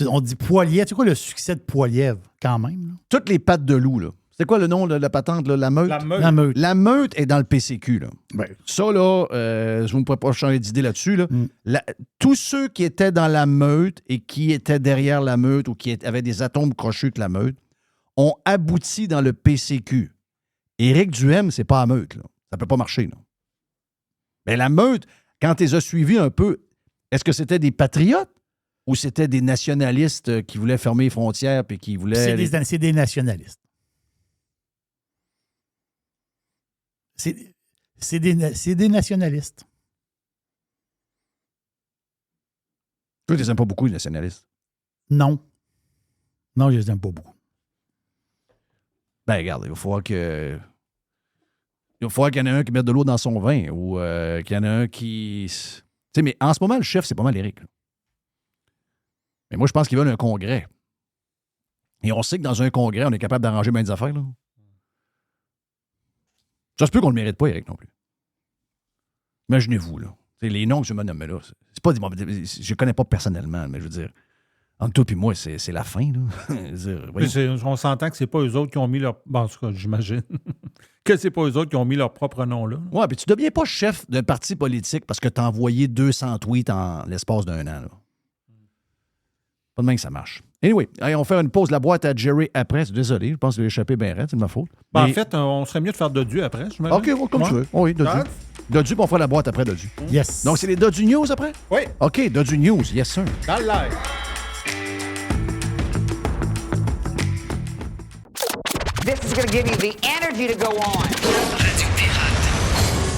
On dit Poilievre. Tu sais quoi le succès de Poilievre, quand même? Là? Toutes les pattes de loup, là. C'est quoi le nom de la patente, là? La meute? La meute. La meute est dans le PCQ, là. Ouais. Ça, là, je ne pourrais pas changer d'idée là-dessus, là. Tous ceux qui étaient dans la meute et qui étaient derrière la meute ou qui avaient des atomes crochus que la meute ont abouti dans le PCQ. Éric Duhem, c'est pas la meute, là. Ça peut pas marcher, là. Mais la meute, quand tu les as suivis un peu, est-ce que c'était des patriotes ou c'était des nationalistes qui voulaient fermer les frontières et qui voulaient... C'est des nationalistes. C'est des nationalistes. Toi, tu les aimes pas beaucoup, les nationalistes? Non. Non, je les aime pas beaucoup. Ben, regarde, il va falloir qu'il y en ait un qui mette de l'eau dans son vin ou qu'il y en a un qui... Tu sais, mais en ce moment, le chef, c'est pas mal Éric. Là. Mais moi, je pense qu'ils veulent un congrès. Et on sait que dans un congrès, on est capable d'arranger bien des affaires, là. Ça se peut qu'on ne le mérite pas, Éric, non plus. Imaginez-vous, là. T'sais, les noms que je me nomme là, c'est pas des... Je connais pas personnellement, mais je veux dire, entre toi et moi, c'est la fin, là. On s'entend que c'est pas eux autres qui ont mis leur... Bon, en tout cas, j'imagine que c'est pas eux autres qui ont mis leur propre nom là. Ouais, puis tu deviens pas chef d'un parti politique parce que tu as envoyé 200 tweets en l'espace d'un an, là. Pas de même que ça marche. Anyway, allez, on fait une pause. La boîte à Jerry après. Désolé, je pense que j'ai échappé bien raide, c'est de ma faute. Ben, mais... En fait, on serait mieux de faire Dodu après, j'imagine. OK, comme tu veux. Oui, Dodu. Dodu, puis on fera la boîte après Dodu. Yes. Donc, c'est les Dodu News après? Oui. OK, Dodu News, yes sir. Dans le live. This is going to give you the energy to go on.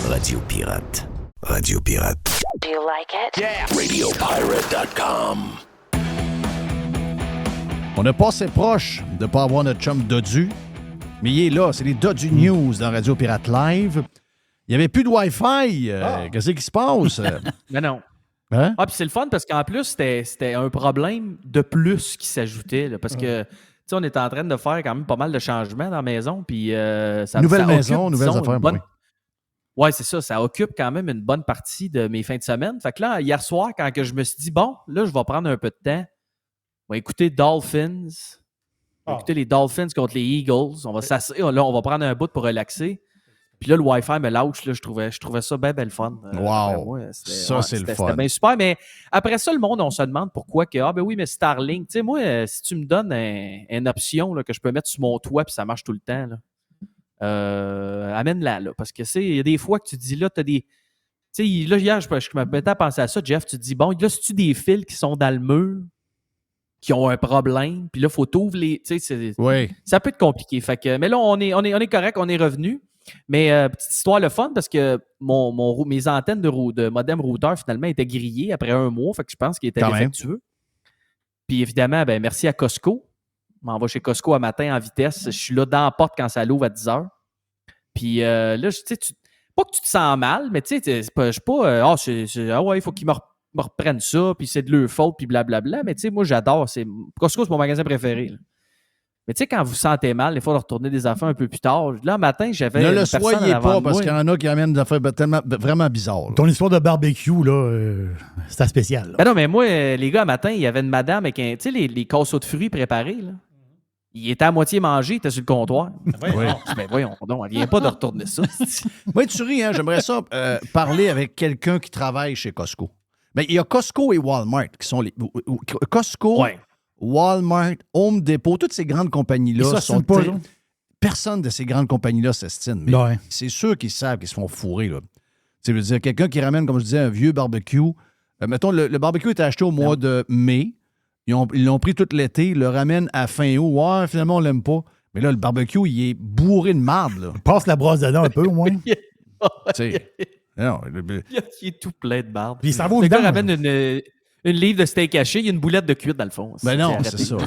Radio Pirate. Radio Pirate. Do you like it? Yeah. RadioPirate.com. On a passé proche de ne pas avoir notre chum Dodu, mais il est là. C'est les Dodu News dans Radio Pirate Live. Il n'y avait plus de Wi-Fi. Qu'est-ce qui se passe? Mais non. Hein? Ah, puis c'est le fun parce qu'en plus, c'était un problème de plus qui s'ajoutait. Là, parce que, tu sais, on est en train de faire quand même pas mal de changements dans la maison. Puis, nouvelle maison, nouvelles affaires. Oui, ouais, c'est ça. Ça occupe quand même une bonne partie de mes fins de semaine. Fait que là, hier soir, quand que je me suis dit, bon, là, je vais prendre un peu de temps. On va écouter Dolphins. On va écouter les Dolphins contre les Eagles. On va s'asseoir. Là, on va prendre un bout pour relaxer. Puis là, le Wi-Fi me lâche. Là, je trouvais ça bien, bien le fun. Wow! Ouais, ça, c'est le fun. C'était bien super. Mais après ça, le monde, on se demande pourquoi que... Ah ben oui, mais Starlink, tu sais, moi, si tu me donnes une option là, que je peux mettre sur mon toit puis ça marche tout le temps, là, amène-la. Là, parce que, il y a des fois que tu dis, là, tu as des... Tu sais, là, hier, je me mettais à penser à ça, Jeff. Tu te dis, bon, là, c'est-tu des fils qui sont dans le mur, qui ont un problème, puis là, il faut t'ouvrir les... Tu sais, ça peut être compliqué. Fait que, mais là, on est correct, on est revenu. Mais petite histoire le fun, parce que mes antennes de modem routeur, finalement, étaient grillées après un mois. Fait que je pense qu'ils étaient défectueux. Puis évidemment, ben merci à Costco. Je m'en vais chez Costco un matin en vitesse. Je suis là dans la porte quand ça l'ouvre à 10 h. Puis là, tu sais, pas que tu te sens mal, mais tu sais, je suis pas... il faut qu'ils me reprennent ça, puis c'est de leur faute, puis blablabla. Mais tu sais, moi, j'adore. Costco, c'est mon magasin préféré. Là. Mais tu sais, quand vous sentez mal, des fois, de retourner des affaires un peu plus tard. Là, un matin, j'avais. Ne une le personne soyez en avant pas, de parce moi. qu'il y en a qui amènent des affaires vraiment bizarres. Ton histoire de barbecue, là, c'était spécial. Là. Ben non, mais moi, les gars, un matin, il y avait une madame avec un. Tu sais, les casseaux de fruits préparés, là. Il était à moitié mangé, il était sur le comptoir. Ben voyons donc, elle vient pas de retourner ça. Oui, tu ris, hein? J'aimerais ça parler avec quelqu'un qui travaille chez Costco. Mais il y a Costco et Walmart qui sont les. Costco, Walmart, Home Depot, toutes ces grandes compagnies-là sont. Personne de ces grandes compagnies-là s'estime. Mais c'est sûr qu'ils savent qu'ils se font fourrer. Là. Tu veux dire, quelqu'un qui ramène, comme je disais, un vieux barbecue. Mettons, le barbecue était acheté au mois de mai. Ils l'ont pris tout l'été, ils le ramènent à fin août. Ouais, finalement, on l'aime pas. Mais là, le barbecue, il est bourré de marde. Là. Il passe la brosse dedans un peu, au moins. Tu sais. Non, il est tout plein de marde. Puis il s'en va au Le gars vidange. ramène une livre de steak haché, il y a une boulette de cuite dans le fond. Ben non, c'est ça.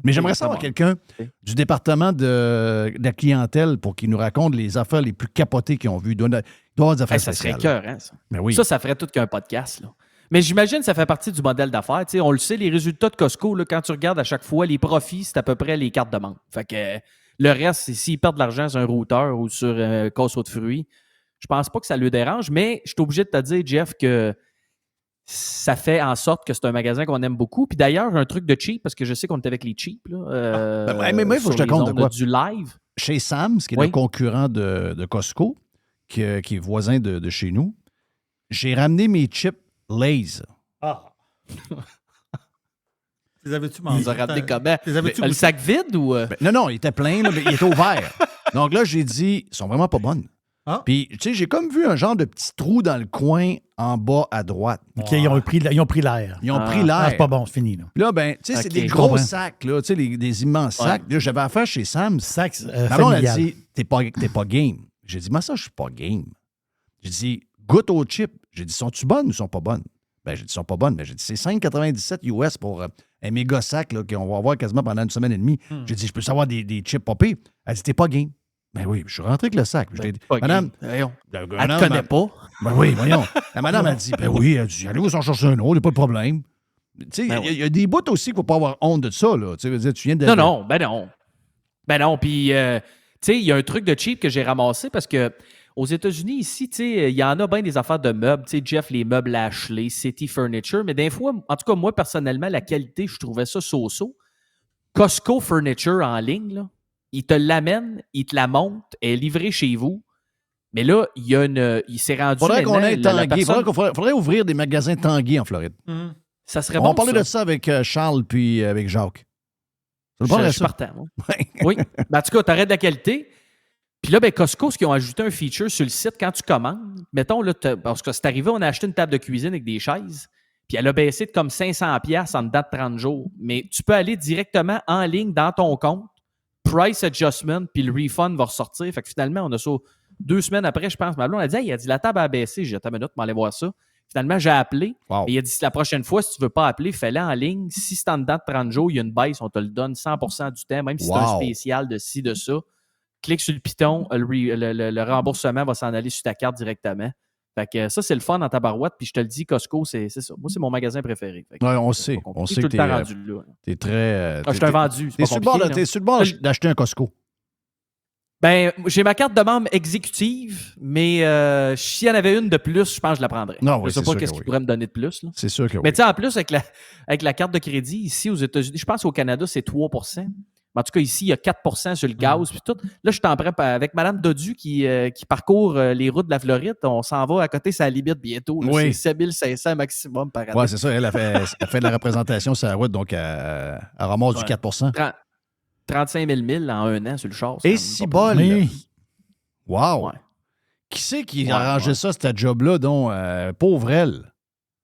Mais j'aimerais savoir quelqu'un du département de la clientèle pour qu'il nous raconte les affaires les plus capotées qu'ils ont vues. Il doit y avoir des affaires ça spéciales. serait cœur, hein, ça. Ben oui. Ça ferait tout qu'un podcast, là. Mais j'imagine que ça fait partie du modèle d'affaires. Tu sais, on le sait, les résultats de Costco, là, quand tu regardes à chaque fois, les profits, c'est à peu près les cartes de membre. Fait que le reste, s'ils perdent de l'argent sur un routeur ou sur un casseau de fruits, je pense pas que ça le dérange, mais je suis obligé de te dire, Jeff, que ça fait en sorte que c'est un magasin qu'on aime beaucoup. Puis d'ailleurs, un truc de cheap, parce que je sais qu'on est avec les cheap, là, mais il faut que je te compte de quoi. Du live. Chez Sam's, qui est le concurrent de Costco, qui est voisin de chez nous, j'ai ramené mes chips Lay's. Ah! Les avais-tu mangé? Ils ont ramené comment? Le sac vide ou... Non, il était plein, là, mais il était ouvert. Donc là, j'ai dit, ils sont vraiment pas bonnes. Ah. Puis, tu sais, j'ai comme vu un genre de petit trou dans le coin en bas à droite. OK, ils ont pris l'air. Ils ont pris l'air. C'est pas bon, c'est fini. Là, là ben, tu sais, c'est des gros sacs, là, tu sais, des immenses sacs. Là, j'avais affaire chez Sam. Sacs on a dit, t'es pas game. J'ai dit, moi, ça, je suis pas game. J'ai dit, goûte aux chips. J'ai dit, sont-tu bonnes ou sont pas bonnes? Ben, j'ai dit, sont pas bonnes. Mais j'ai dit, c'est 5,97 US pour un méga sac là, qu'on va avoir quasiment pendant une semaine et demie. J'ai dit, je peux savoir des chips popés. Elle dit, t'es pas game. Ben oui, je suis rentré avec le sac. Je dit, madame, elle te connaît pas. Ben oui, voyons. La madame a dit, ben oui, elle dit, allez-vous en chercher un autre, il n'y a pas de problème. Tu sais, il y a des bouts aussi qu'il ne faut pas avoir honte de ça, là. Tu sais, tu viens de... Non. Ben non, puis, tu sais, il y a un truc de cheap que j'ai ramassé parce que aux États-Unis, ici, tu sais, il y en a bien des affaires de meubles. Tu sais, Jeff, les meubles Ashley, City Furniture, mais des fois, en tout cas, moi, personnellement, la qualité, je trouvais ça so-so. Costco Furniture en ligne, là, il te l'amène, il te la monte, elle est livrée chez vous. Mais là, il s'est rendu... Faudrait qu'on ait Tanguay. Personne... Faudrait ouvrir des magasins Tanguay en Floride. Ça serait on bon, parlait de ça avec Charles puis avec Jacques. Je suis partant, moi. Oui. Ben, en tout cas, tu aurais de la qualité. Puis là, ben, Costco, ce qu'ils ont ajouté un feature sur le site, quand tu commandes, mettons, là, parce que c'est arrivé, on a acheté une table de cuisine avec des chaises, puis elle a baissé de comme 500$ en date de 30 jours. Mais tu peux aller directement en ligne dans ton compte, price adjustment, puis le refund va ressortir. Fait que finalement, on a ça 2 semaines après, je pense. Ma blonde a dit, hey, il a dit, la table a baissé. J'ai dit, attends une minute, m'aller voir ça. Finalement, j'ai appelé. Wow. Et il a dit, la prochaine fois, si tu ne veux pas appeler, fais-le en ligne. Si c'est en dedans de 30 jours, il y a une baisse, on te le donne 100% du temps, même si c'est un spécial de ci, de ça. Clique sur le piton, le remboursement va s'en aller sur ta carte directement. Fait que ça, c'est le fun dans ta barouette. Puis je te le dis, Costco, c'est ça. Moi, c'est mon magasin préféré. Oui, on sait. On sait que tu es très... je t'ai vendu. Tu es sur le bord d'acheter un Costco. Ben, j'ai ma carte de membre exécutive, mais s'il y en avait une de plus, je pense que je la prendrais. Non, oui, je ne sais pas qu'est-ce qu'il pourrait me donner de plus. Là. C'est sûr que oui. Mais tu sais, en plus, avec la carte de crédit, ici aux États-Unis, je pense qu'au Canada, c'est 3%. En tout cas, ici, il y a 4% sur le gaz. Puis tout. Là, je suis en train, avec Mme Dodu qui parcourt les routes de la Floride, on s'en va à côté de sa limite bientôt. Là, oui. C'est 7500 maximum par année. Oui, c'est ça. Elle fait de la représentation sur la route, donc elle ramasse du 4%. 35 000 en un an sur le char. Et si bol! Oui. Wow! Ouais. Qui c'est qui a arrangé ça, ce job-là, dont pauvre elle?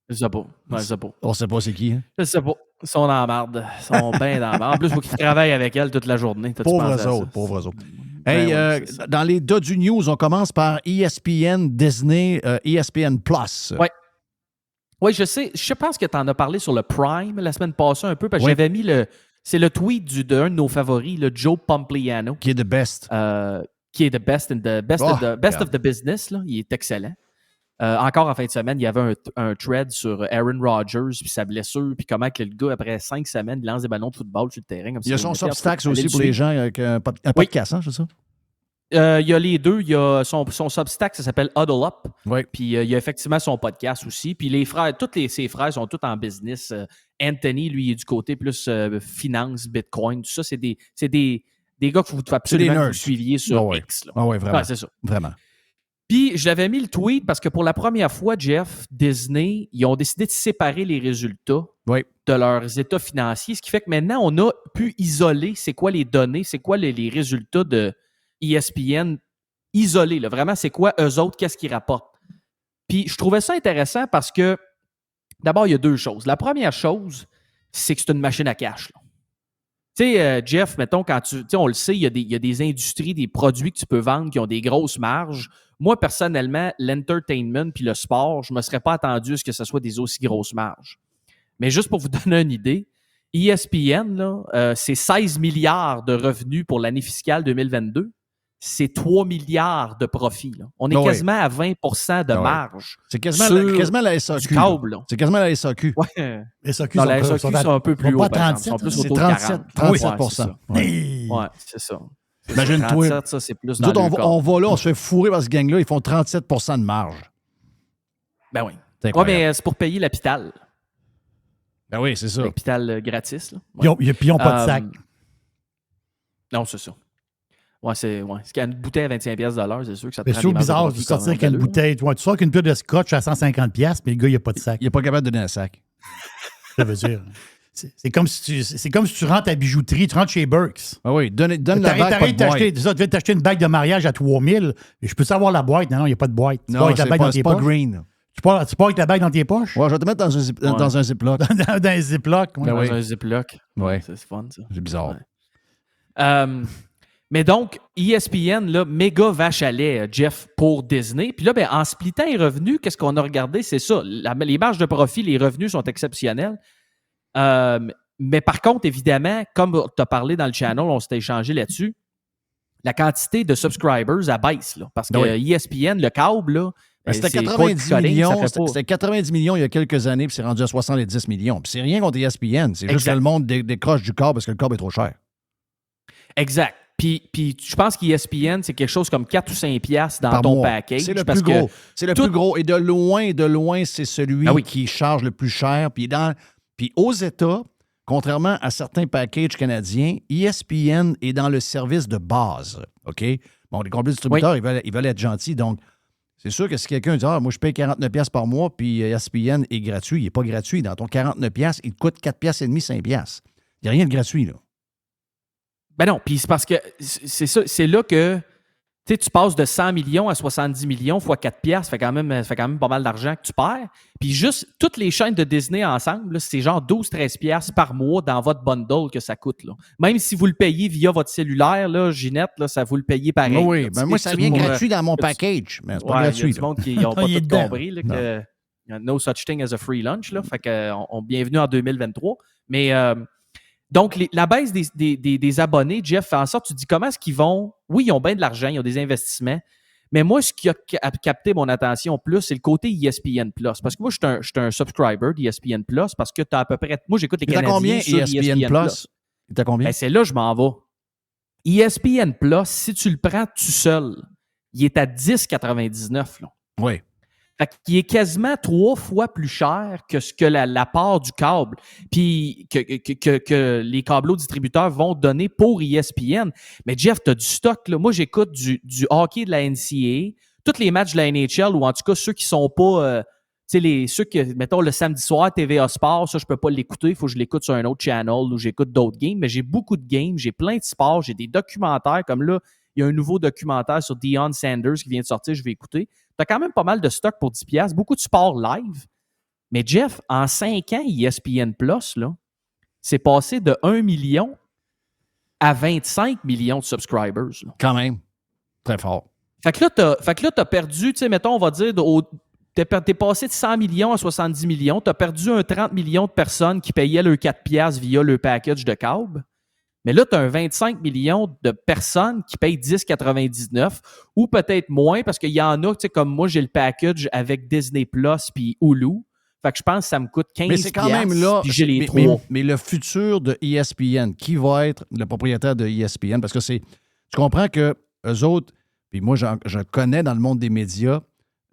Je sais pas. Je sais pas. On sait pas c'est qui, hein? Je sais pas. Ils sont dans la marde. Ils sont bien dans la marde. En plus, il faut qu'ils travaillent avec elle toute la journée. Pauvres autres. Hey, dans les Dodu News, on commence par ESPN, Disney, ESPN Plus. Oui. Oui, je sais. Je pense que tu en as parlé sur le Prime la semaine passée un peu, parce que j'avais mis c'est le tweet d'un de nos favoris, le Joe Pompliano. Qui est the best. Qui est the best of the business. Là. Il est excellent. Encore en fin de semaine, il y avait un thread sur Aaron Rodgers puis sa blessure, puis comment que le gars, après 5 semaines, il lance des ballons de football sur le terrain. Comme il y a son Substack aussi pour les gens, avec un podcast, hein, c'est ça? Il y a les deux. Il y a son Substack, ça s'appelle Huddle Up. Oui. Puis il y a effectivement son podcast aussi. Puis les frères, ses frères sont tous en business. Anthony, lui, il est du côté plus finance, Bitcoin, tout ça. C'est des gars qu'il faut absolument que vous suiviez sur X. Là. Ah oui, vraiment. Ouais, c'est ça. Vraiment. Puis, je l'avais mis le tweet parce que pour la première fois, Jeff, Disney, ils ont décidé de séparer les résultats de leurs états financiers, ce qui fait que maintenant, on a pu isoler c'est quoi les données, c'est quoi les résultats de ESPN isolés. Là. Vraiment, c'est quoi eux autres, qu'est-ce qu'ils rapportent. Puis, je trouvais ça intéressant parce que, d'abord, il y a deux choses. La première chose, c'est que c'est une machine à cash. Là. Tu sais, Jeff, mettons, on le sait, il y a des industries, des produits que tu peux vendre qui ont des grosses marges. Moi, personnellement, l'entertainment puis le sport, je ne me serais pas attendu à ce que ce soit des aussi grosses marges. Mais juste pour vous donner une idée, ESPN, là, c'est 16 milliards de revenus pour l'année fiscale 2022. C'est 3 milliards de profits. Là. On est quasiment à 20 de marge. C'est quasiment la SAQ. Du câble, là. C'est quasiment la SAQ. Ouais. SAQ, non, la SAQ sont un peu plus haut. C'est 37 Ouais, c'est ça. Imagine-toi. 37, ça, c'est plus nous autres, on va là, on se fait fourrer par ce gang-là, ils font 37 de marge. Ben oui. Ouais, mais c'est pour payer l'hôpital. Ben oui, c'est ça. L'hôpital gratis. Là. Ouais. Puis ils n'ont pas de sac. Non, c'est ça. Ouais, c'est une bouteille à 25$, c'est sûr que ça te prend des bizarre de sortir avec une bouteille. Tu sors avec une pure de scotch à 150$, mais le gars, il n'a pas de sac. Il n'est pas capable de donner un sac. Ça veut dire. C'est comme si tu rentres à la bijouterie, tu rentres chez Burks. Ah oui, donne la bague, pas de boîte. Tu viens t'acheter une bague de mariage à 3000, et je peux savoir la boîte. Non, il n'y a pas de boîte. Tu non, avec la bague dans tes pas poches. green. Tu pars avec la bague dans tes poches? Ouais, je vais te mettre dans un Ziploc. Dans un Ziploc. Ouais. Dans un Ziploc. Ouais. C'est fun, ça. C'est bizarre. Ouais. Mais donc, ESPN, là, méga vache à lait, Jeff, pour Disney. Puis là, ben, en splittant les revenus, qu'est-ce qu'on a regardé? C'est ça. Les marges de profit, les revenus sont exceptionnels. Mais par contre, évidemment, comme tu as parlé dans le channel, on s'était échangé là-dessus, la quantité de subscribers baisse. Là, parce que ESPN, le câble, là, c'était 90 millions. C'était 90 millions il y a quelques années, puis c'est rendu à 70 millions. Puis c'est rien contre ESPN. C'est juste que le monde décroche du câble parce que le câble est trop cher. Exact. Puis je pense qu'ESPN, c'est quelque chose comme 4 ou 5 piastres dans ton package. C'est le plus gros. C'est le plus gros. Et de loin, c'est celui qui charge le plus cher. Puis aux États, contrairement à certains packages canadiens, ESPN est dans le service de base. OK? Bon, les compagnies distributeurs, ils veulent être gentils. Donc, c'est sûr que si quelqu'un dit « Ah, moi, je paye 49$ par mois, puis ESPN est gratuit », il n'est pas gratuit. Dans ton 49$, il te coûte 4,5$, 5$. Il n'y a rien de gratuit, là. Ben non, puis c'est parce que c'est ça, c'est là que tu passes de 100 millions à 70 millions fois 4$, ça fait quand même pas mal d'argent que tu perds. Puis juste, toutes les chaînes de Disney ensemble, là, c'est genre 12-13$ par mois dans votre bundle que ça coûte. Là. Même si vous le payez via votre cellulaire, là, Ginette, là, ça vous le payez pareil. Oui, là, ben moi, ça vient gratuit dans mon package, mais c'est pas gratuit. Il y a du monde qui n'ont pas tout compris là, que no such thing as a free lunch. Là, fait que bienvenue en 2023. Mais... donc, la baisse des abonnés, Jeff, fait en sorte, tu dis comment est-ce qu'ils vont... Oui, ils ont bien de l'argent, ils ont des investissements, mais moi, ce qui a capté mon attention plus, c'est le côté ESPN+. Parce que moi, je suis un subscriber d'ESPN+, parce que tu as à peu près... Moi, j'écoute les Canadiens combien, sur ESPN+. T'as combien? Ben, c'est là je m'en vais. ESPN+, si tu le prends tout seul, il est à 10,99$. Oui. Fait qu'il est quasiment 3 fois plus cher que ce que la part du câble, puis que les câbleaux distributeurs vont donner pour ESPN. Mais Jeff, tu as du stock. Là. Moi, j'écoute du hockey de la NCAA, tous les matchs de la NHL, ou en tout cas ceux qui sont pas... ceux que, mettons, le samedi soir, TVA Sport, ça, je peux pas l'écouter. Il faut que je l'écoute sur un autre channel ou j'écoute d'autres games. Mais j'ai beaucoup de games, j'ai plein de sports, j'ai des documentaires. Comme là, il y a un nouveau documentaire sur Deion Sanders qui vient de sortir, je vais écouter. Tu as quand même pas mal de stock pour 10$, beaucoup de sports live. Mais Jeff, en 5 ans, ESPN+, là, c'est passé de 1 million à 25 millions de subscribers. Là. Quand même. Très fort. Fait que là, tu as perdu, tu sais, mettons, on va dire, t'es passé de 100 millions à 70 millions. Tu as perdu 30 millions de personnes qui payaient leurs 4$ via le package de câble. Mais là, tu as un 25 millions de personnes qui payent 10,99 ou peut-être moins parce qu'il y en a, tu sais, comme moi, j'ai le package avec Disney Plus puis Hulu. Fait que je pense que ça me coûte 15$. Mais c'est quand même là. Puis j'ai les trois. Mais le futur de ESPN, qui va être le propriétaire de ESPN? Parce que tu comprends que eux autres, puis moi, je connais dans le monde des médias,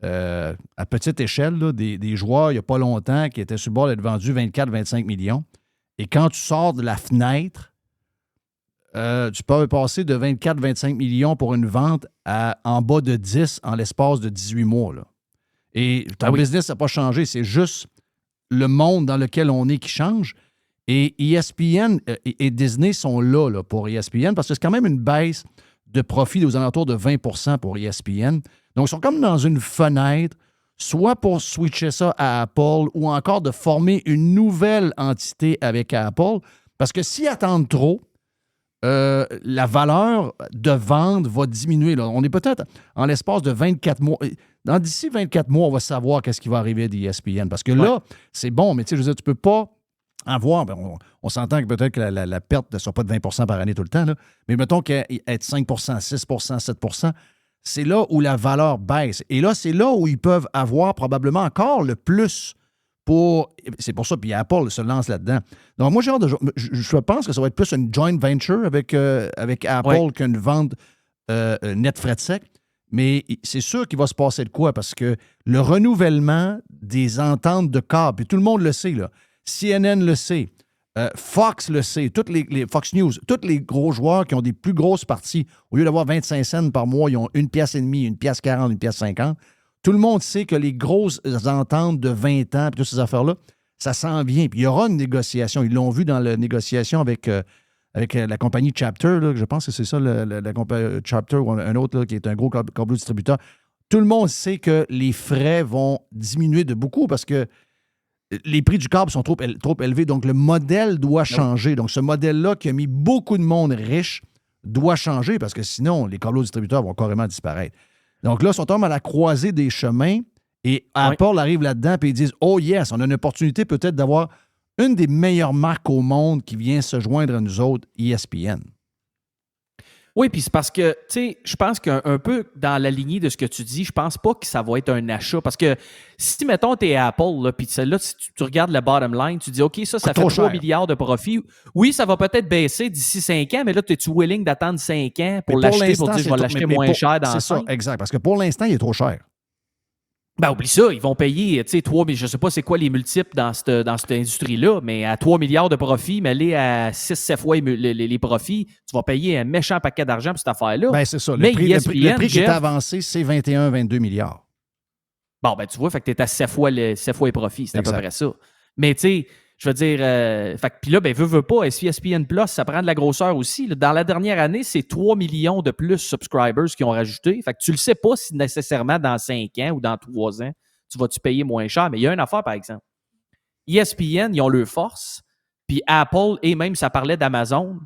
à petite échelle, là, des joueurs, il n'y a pas longtemps, qui étaient sur le bord d'être vendus 24-25 millions. Et quand tu sors de la fenêtre, tu peux passer de 24-25 millions pour une vente en bas de 10 en l'espace de 18 mois. Là. Et ton business n'a pas changé, c'est juste le monde dans lequel on est qui change. Et ESPN et Disney sont là pour ESPN parce que c'est quand même une baisse de profit aux alentours de 20% pour ESPN. Donc, ils sont comme dans une fenêtre, soit pour switcher ça à Apple ou encore de former une nouvelle entité avec Apple. Parce que s'ils attendent trop, la valeur de vente va diminuer. Là. On est peut-être en l'espace de 24 mois. D'ici 24 mois, on va savoir qu'est-ce qui va arriver d'ESPN. Parce que là, c'est bon, mais tu sais, je veux dire, tu ne peux pas avoir. On s'entend que peut-être que la perte ne soit pas de 20% par année tout le temps, là, mais mettons qu'être 5%, 6%, 7%, c'est là où la valeur baisse. Et là, c'est là où ils peuvent avoir probablement encore le plus pour. C'est pour ça, puis Apple se lance là-dedans. Donc, moi, je pense que ça va être plus une joint venture avec Apple qu'une vente net frais de sec. Mais c'est sûr qu'il va se passer de quoi? Parce que le renouvellement des ententes de câble, puis tout le monde le sait, là. CNN le sait, Fox le sait, toutes les Fox News, tous les gros joueurs qui ont des plus grosses parties, au lieu d'avoir 25 cents par mois, ils ont 1,5 $, 1,40 $, 1,50 $. Tout le monde sait que les grosses ententes de 20 ans, puis toutes ces affaires-là, ça s'en vient. Puis il y aura une négociation. Ils l'ont vu dans la négociation avec la compagnie Chapter, là, je pense que c'est ça, la compagnie Chapter ou un autre là, qui est un gros câble distributeur. Tout le monde sait que les frais vont diminuer de beaucoup parce que les prix du câble sont trop élevés. Donc, le modèle doit changer. Donc, ce modèle-là qui a mis beaucoup de monde riche doit changer parce que sinon, les câbles distributeurs vont carrément disparaître. Donc là, ils sont à la croisée des chemins et Apple arrive là-dedans et ils disent « Oh yes, on a une opportunité peut-être d'avoir une des meilleures marques au monde qui vient se joindre à nous autres, ESPN. » Oui, puis c'est parce que, tu sais, je pense qu'un peu dans la lignée de ce que tu dis, je pense pas que ça va être un achat. Parce que si, mettons, tu es Apple, puis là, si tu regardes le bottom line, tu dis, OK, ça fait 3 milliards de profit. Oui, ça va peut-être baisser d'ici 5 ans, mais là, es-tu willing d'attendre 5 ans pour l'acheter, pour dire, je vais l'acheter moins cher dans 5 ans? C'est ça, exact. Parce que pour l'instant, il est trop cher. Ben, oublie ça, ils vont payer, tu sais, 3, mais je sais pas c'est quoi les multiples dans cette industrie-là, mais à 3 milliards de profits, mais aller à 6-7 fois les profits, tu vas payer un méchant paquet d'argent pour cette affaire-là. Ben, c'est ça. Le prix qui est avancé, c'est 21-22 milliards. Bon, ben, tu vois, fait que tu es à 7 fois les profits, c'est à peu près ça. Mais, tu sais, je veux dire, puis là, ben, veut pas, ESPN Plus, ça prend de la grosseur aussi. Là. Dans la dernière année, c'est 3 millions de plus subscribers qui ont rajouté. Fait que tu le sais pas si nécessairement dans 5 ans ou dans 3 ans, tu vas-tu payer moins cher. Mais il y a une affaire, par exemple. ESPN, ils ont leur force. Puis Apple, et même ça parlait d'Amazon,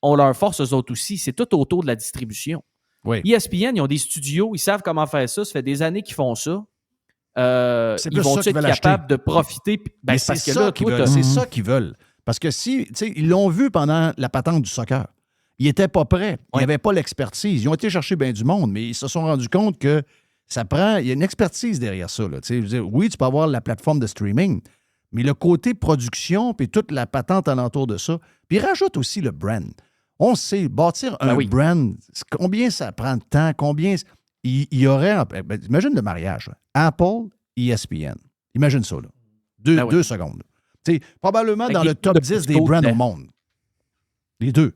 ont leur force eux autres aussi. C'est tout autour de la distribution. Oui. ESPN, ils ont des studios, ils savent comment faire ça. Ça fait des années qu'ils font ça. Ils vont être capables de profiter. Ben, c'est ça qu'ils veulent. Parce que si, tu sais, ils l'ont vu pendant la patente du soccer. Ils n'étaient pas prêts. Ils n'avaient pas l'expertise. Ils ont été chercher bien du monde, mais ils se sont rendus compte que ça prend. Il y a une expertise derrière ça. Là, oui, tu peux avoir la plateforme de streaming, mais le côté production puis toute la patente alentour de ça. Puis rajoute aussi le brand. On sait, bâtir un brand, combien ça prend de temps, combien. Il y aurait. Imagine le mariage. Là. Apple, ESPN. Imagine ça. Là. Deux secondes. Probablement avec dans le top 10 des brands au monde. Les deux.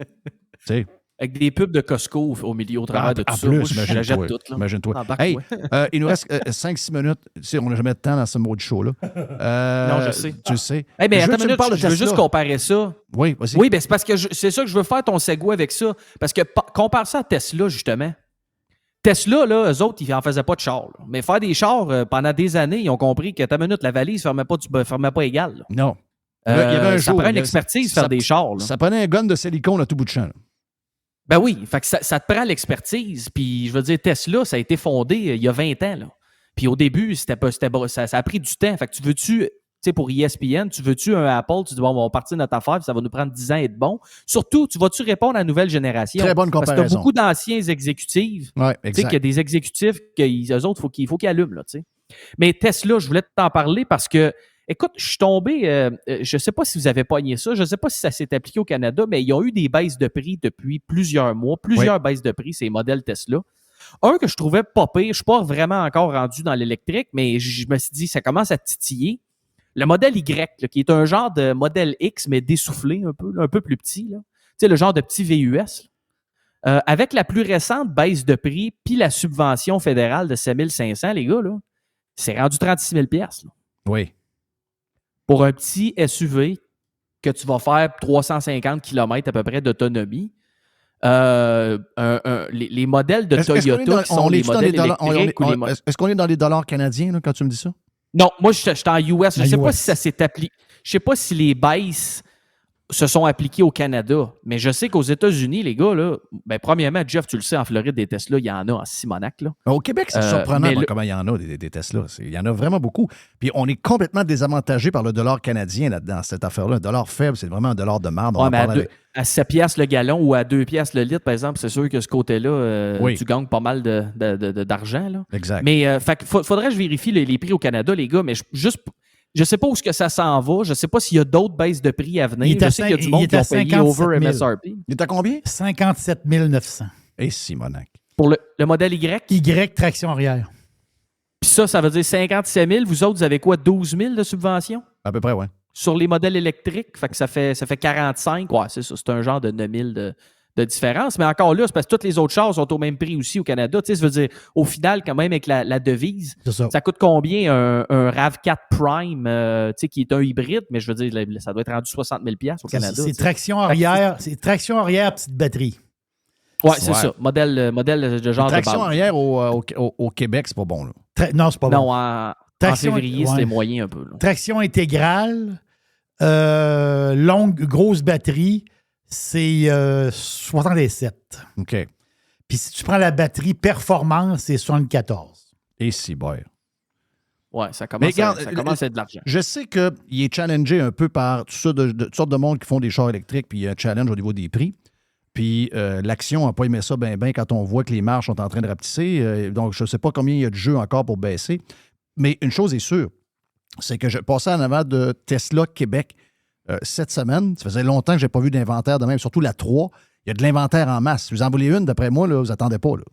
Avec des pubs de Costco au milieu au travers de tout ça. Moi, j'achète tout. Imagine-toi. Hey, il nous reste 5-6 minutes. On n'a jamais de temps dans ce mode show-là. Non, je sais. Tu sais. Hey, ben, attends une minute, je veux juste comparer ça. Oui, vas-y. Oui, ben, c'est parce que c'est ça que je veux faire ton segue avec ça. Parce que compare ça à Tesla, justement. Tesla, là, eux autres, ils n'en faisaient pas de chars. Là. Mais faire des chars, pendant des années, ils ont compris que, ta minute, la valise ne fermait pas égal. Là. Non. Il y avait ça prend une expertise faire des chars. Là. Ça prenait un gun de silicone à tout bout de champ. Là. Ben oui, fait que ça te prend l'expertise. Puis, je veux dire, Tesla, ça a été fondé il y a 20 ans. Là. Puis au début, ça a pris du temps. Fait que tu veux-tu sais, pour ESPN, tu veux-tu un Apple? Tu dis, bon, on va partir notre affaire, puis ça va nous prendre 10 ans et être bon. Surtout, tu vas-tu répondre à la nouvelle génération? Très bonne comparaison. Parce que tu as beaucoup d'anciens exécutifs. Ouais, Tu sais, exact. qu'il y a des exécutifs qu'eux autres, il faut qu'ils allument, là, tu sais. Mais Tesla, je voulais t'en parler parce que, écoute, je suis tombé, je ne sais pas si vous avez pogné ça, je ne sais pas si ça s'est appliqué au Canada, mais ils ont eu des baisses de prix depuis plusieurs mois, baisses de prix, ces modèles Tesla. Un que je trouvais pas pire, je ne suis pas vraiment encore rendu dans l'électrique, mais je me suis dit, ça commence à titiller. Le modèle Y, là, qui est un genre de modèle X, mais dessoufflé un peu plus petit, là. Tu sais, le genre de petit VUS. Avec la plus récente baisse de prix, puis la subvention fédérale de 7 500, les gars, là, c'est rendu 36 000 $. Là. Oui. Pour un petit SUV que tu vas faire 350 km à peu près d'autonomie, les modèles de Toyota qui sont les modèles électriques. Est-ce qu'on est dans les dollars canadiens là, quand tu me dis ça? Non, moi, je suis en US. Je ne sais pas si ça s'est appliqué. Je ne sais pas si les baisses se sont appliquées au Canada, mais je sais qu'aux États-Unis, les gars, là, ben, premièrement, Jeff, tu le sais, en Floride, des Tesla, il y en a en Simonac. Là. Au Québec, c'est surprenant comment il y en a des Tesla. Il y en a vraiment beaucoup. Puis on est complètement désavantagé par le dollar canadien dans cette affaire-là. Un dollar faible, c'est vraiment un dollar de marde. Ouais, mais à 7 piastres le gallon ou à 2 piastres le litre, par exemple, c'est sûr que ce côté-là, tu gagnes pas mal d'argent. Là. Exact. Mais faudrait que je vérifie les prix au Canada, les gars, mais je ne sais pas où que ça s'en va. Je ne sais pas s'il y a d'autres baisses de prix à venir. Je sais qu'il y a du monde qui a payé over MSRP. Il est à combien? 57 900. Et Simonac. Pour le modèle Y? Y, traction arrière. Puis ça veut dire 57 000. Vous autres, vous avez quoi, 12 000 de subvention? À peu près, oui. Sur les modèles électriques, fait que ça fait 45. Ouais, c'est ça. C'est un genre de 9 000 de différence. Mais encore là, c'est parce que tous les autres chars sont au même prix aussi au Canada. Tu sais, ça veut dire, au final, quand même, avec la devise, ça coûte combien un RAV4 Prime, tu sais, qui est un hybride, mais je veux dire, ça doit être rendu 60 000 $ au Canada. C'est traction arrière, petite batterie. Ouais, c'est ça. Modèle de genre traction de base. arrière au Québec, c'est pas bon, là. Non, c'est pas bon. Non, en février, c'était moyen un peu. Là. Traction intégrale, longue, grosse batterie, c'est 67. OK. Puis si tu prends la batterie performance, c'est 74. Et si, boy. Ouais, ça commence à être de l'argent. Je sais qu'il est challengé un peu par toutes sortes de monde qui font des chars électriques, puis il y a un challenge au niveau des prix. Puis l'action n'a pas aimé ça bien quand on voit que les marges sont en train de rapetisser. Donc, je ne sais pas combien il y a de jeux encore pour baisser. Mais une chose est sûre, c'est que je passais en avant de Tesla Québec cette semaine. Ça faisait longtemps que je n'ai pas vu d'inventaire de même, surtout la 3. Il y a de l'inventaire en masse. Si vous en voulez une, d'après moi, là, vous n'attendez pas. Là.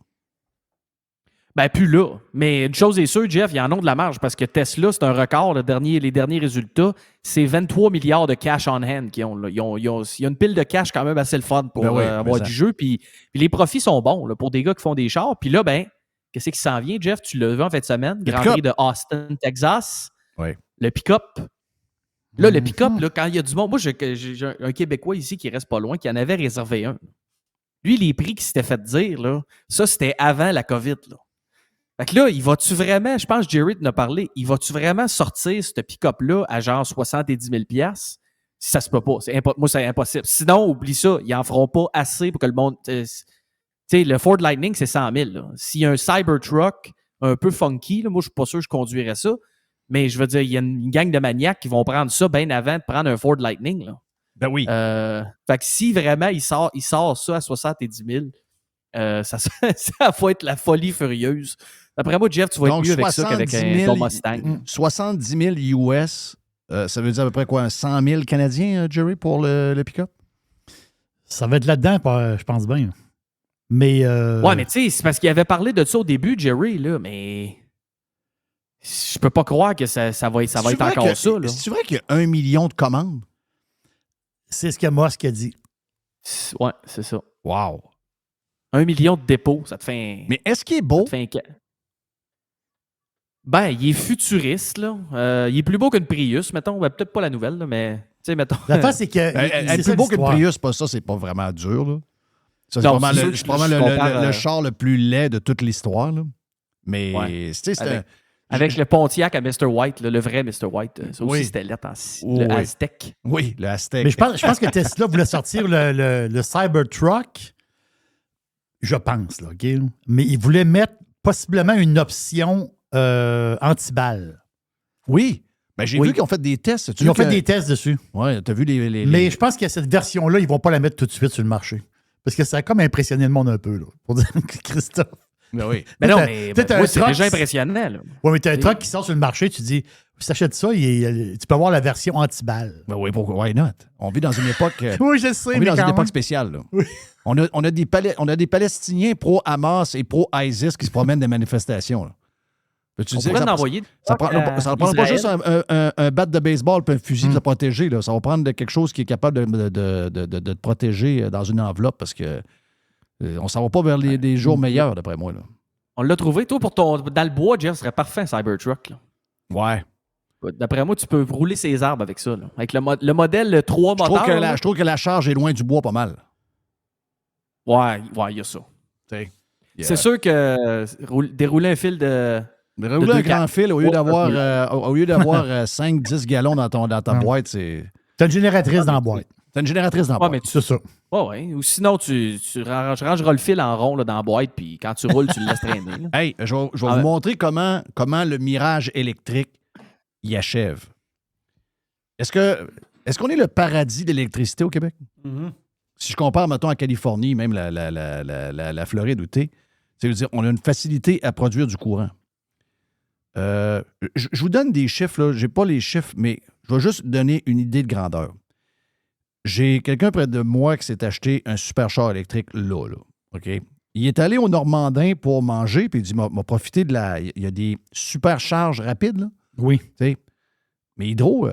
Ben, plus là. Mais une chose est sûre, Jeff, il y en a de la marge parce que Tesla, c'est un record. Les derniers résultats, c'est 23 milliards de cash on hand qu'ils ont. Là. Il y a une pile de cash quand même assez le fun pour avoir du jeu. Puis les profits sont bons là, pour des gars qui font des chars. Puis là, ben, qu'est-ce qui s'en vient, Jeff? Tu l'as vu en fin de semaine. Grand Prix de Austin, Texas. Oui. Le pick-up. Là, le pick-up, là, quand il y a du monde, moi, j'ai un Québécois ici qui reste pas loin, qui en avait réservé un. Lui, les prix qu'il s'était fait dire, là, ça, c'était avant la COVID. Là. Fait que là, il va-tu vraiment, je pense que Jerry t'en a parlé, il va-tu vraiment sortir ce pick-up-là à genre 70 000 $? Si ça se peut pas. Moi, c'est impossible. Sinon, oublie ça, ils en feront pas assez pour que le monde... Tu sais, le Ford Lightning, c'est 100 000. Là. S'il y a un Cybertruck un peu funky, là, moi, je suis pas sûr que je conduirais ça. Mais je veux dire, il y a une gang de maniaques qui vont prendre ça bien avant de prendre un Ford Lightning. Là. Ben oui. Fait que si vraiment il sort ça à 70 000, ça va être la folie furieuse. D'après moi, Jeff, tu vas être mieux avec ça qu'avec un Mustang. 70 000 US, ça veut dire à peu près quoi, 100 000 Canadiens, Jerry, pour le pick-up? Ça va être là-dedans, je pense bien. Mais ouais, mais tu sais, c'est parce qu'il avait parlé de ça au début, Jerry, là, mais je peux pas croire que ça va être encore ça. C'est vrai qu'il y a 1 million de commandes? C'est ce que Musk a dit. Ouais, c'est ça. Wow. 1 million de dépôts, ça te fait... Mais est-ce qu'il est beau? Ben, il est futuriste, là. Il est plus beau qu'une Prius, mettons. Ben, peut-être pas la nouvelle, là, mais... Tu sais, mettons... La face, c'est que... être plus beau qu'une Prius, pas ça, c'est pas vraiment dur, là. Ça, c'est probablement le char le plus laid de toute l'histoire, là. Mais, tu sais, c'est avec le Pontiac à Mr. White, là, le vrai Mr. White. Ça aussi, c'était lettre le Aztec. Oui, le Aztec. Mais je pense que Tesla voulait sortir le Cybertruck. Je pense, là, OK? Mais il voulait mettre possiblement une option anti-balle. Oui. Ben, j'ai vu qu'ils ont fait des tests. Ils ont fait des tests dessus. Oui, tu as vu les... Mais je pense que cette version-là, ils vont pas la mettre tout de suite sur le marché. Parce que ça a comme impressionné le monde un peu, là, pour dire que Christophe. Ben oui. Mais non, mais c'est déjà impressionnant. Oui, mais tu as un truck qui sort sur le marché, tu dis, si tu achètes ça, tu peux avoir la version anti-balle. Ben oui, pourquoi? Why not? On vit dans une époque... oui, je sais, on vit dans une époque spéciale. Là. Oui. On a des Palestiniens pro-Hamas et pro-ISIS qui se promènent des manifestations. Là. On pourrait en envoyer. Ça ne prend pas juste un bat de baseball et un fusil pour te protéger. Là. Ça va prendre quelque chose qui est capable de te protéger dans une enveloppe parce que on s'en va pas vers des jours meilleurs, d'après moi. Là. On l'a trouvé. Toi, dans le bois, Jeff, ce serait parfait un Cybertruck. Là. Ouais. D'après moi, tu peux rouler ses arbres avec ça. Là. Avec le modèle 3 moteurs. Je trouve que la charge est loin du bois pas mal. Ouais, il y a ça. C'est sûr que dérouler un fil de... Rouler un grand fil au lieu d'avoir 5-10 gallons dans ta boîte, c'est... T'as une génératrice dans la boîte. T'as une génératrice dans la boîte. Mais c'est ça. Ouais. Ou sinon, tu rangeras le fil en rond là, dans la boîte, puis quand tu roules, tu le laisses traîner. Là. Hey, je vais vous montrer comment le mirage électrique y achève. Est-ce qu'on est le paradis de l'électricité au Québec? Mm-hmm. Si je compare, mettons, à Californie, même la Floride où t'es, c'est-à-dire on a une facilité à produire du courant. Je vous donne des chiffres, je n'ai pas les chiffres, mais je vais juste donner une idée de grandeur. J'ai quelqu'un près de moi qui s'est acheté un super char électrique là. OK? Il est allé au Normandin pour manger, puis il dit, m'a profité de il y a des supercharges rapides, là. Oui. T'sais. Mais Hydro,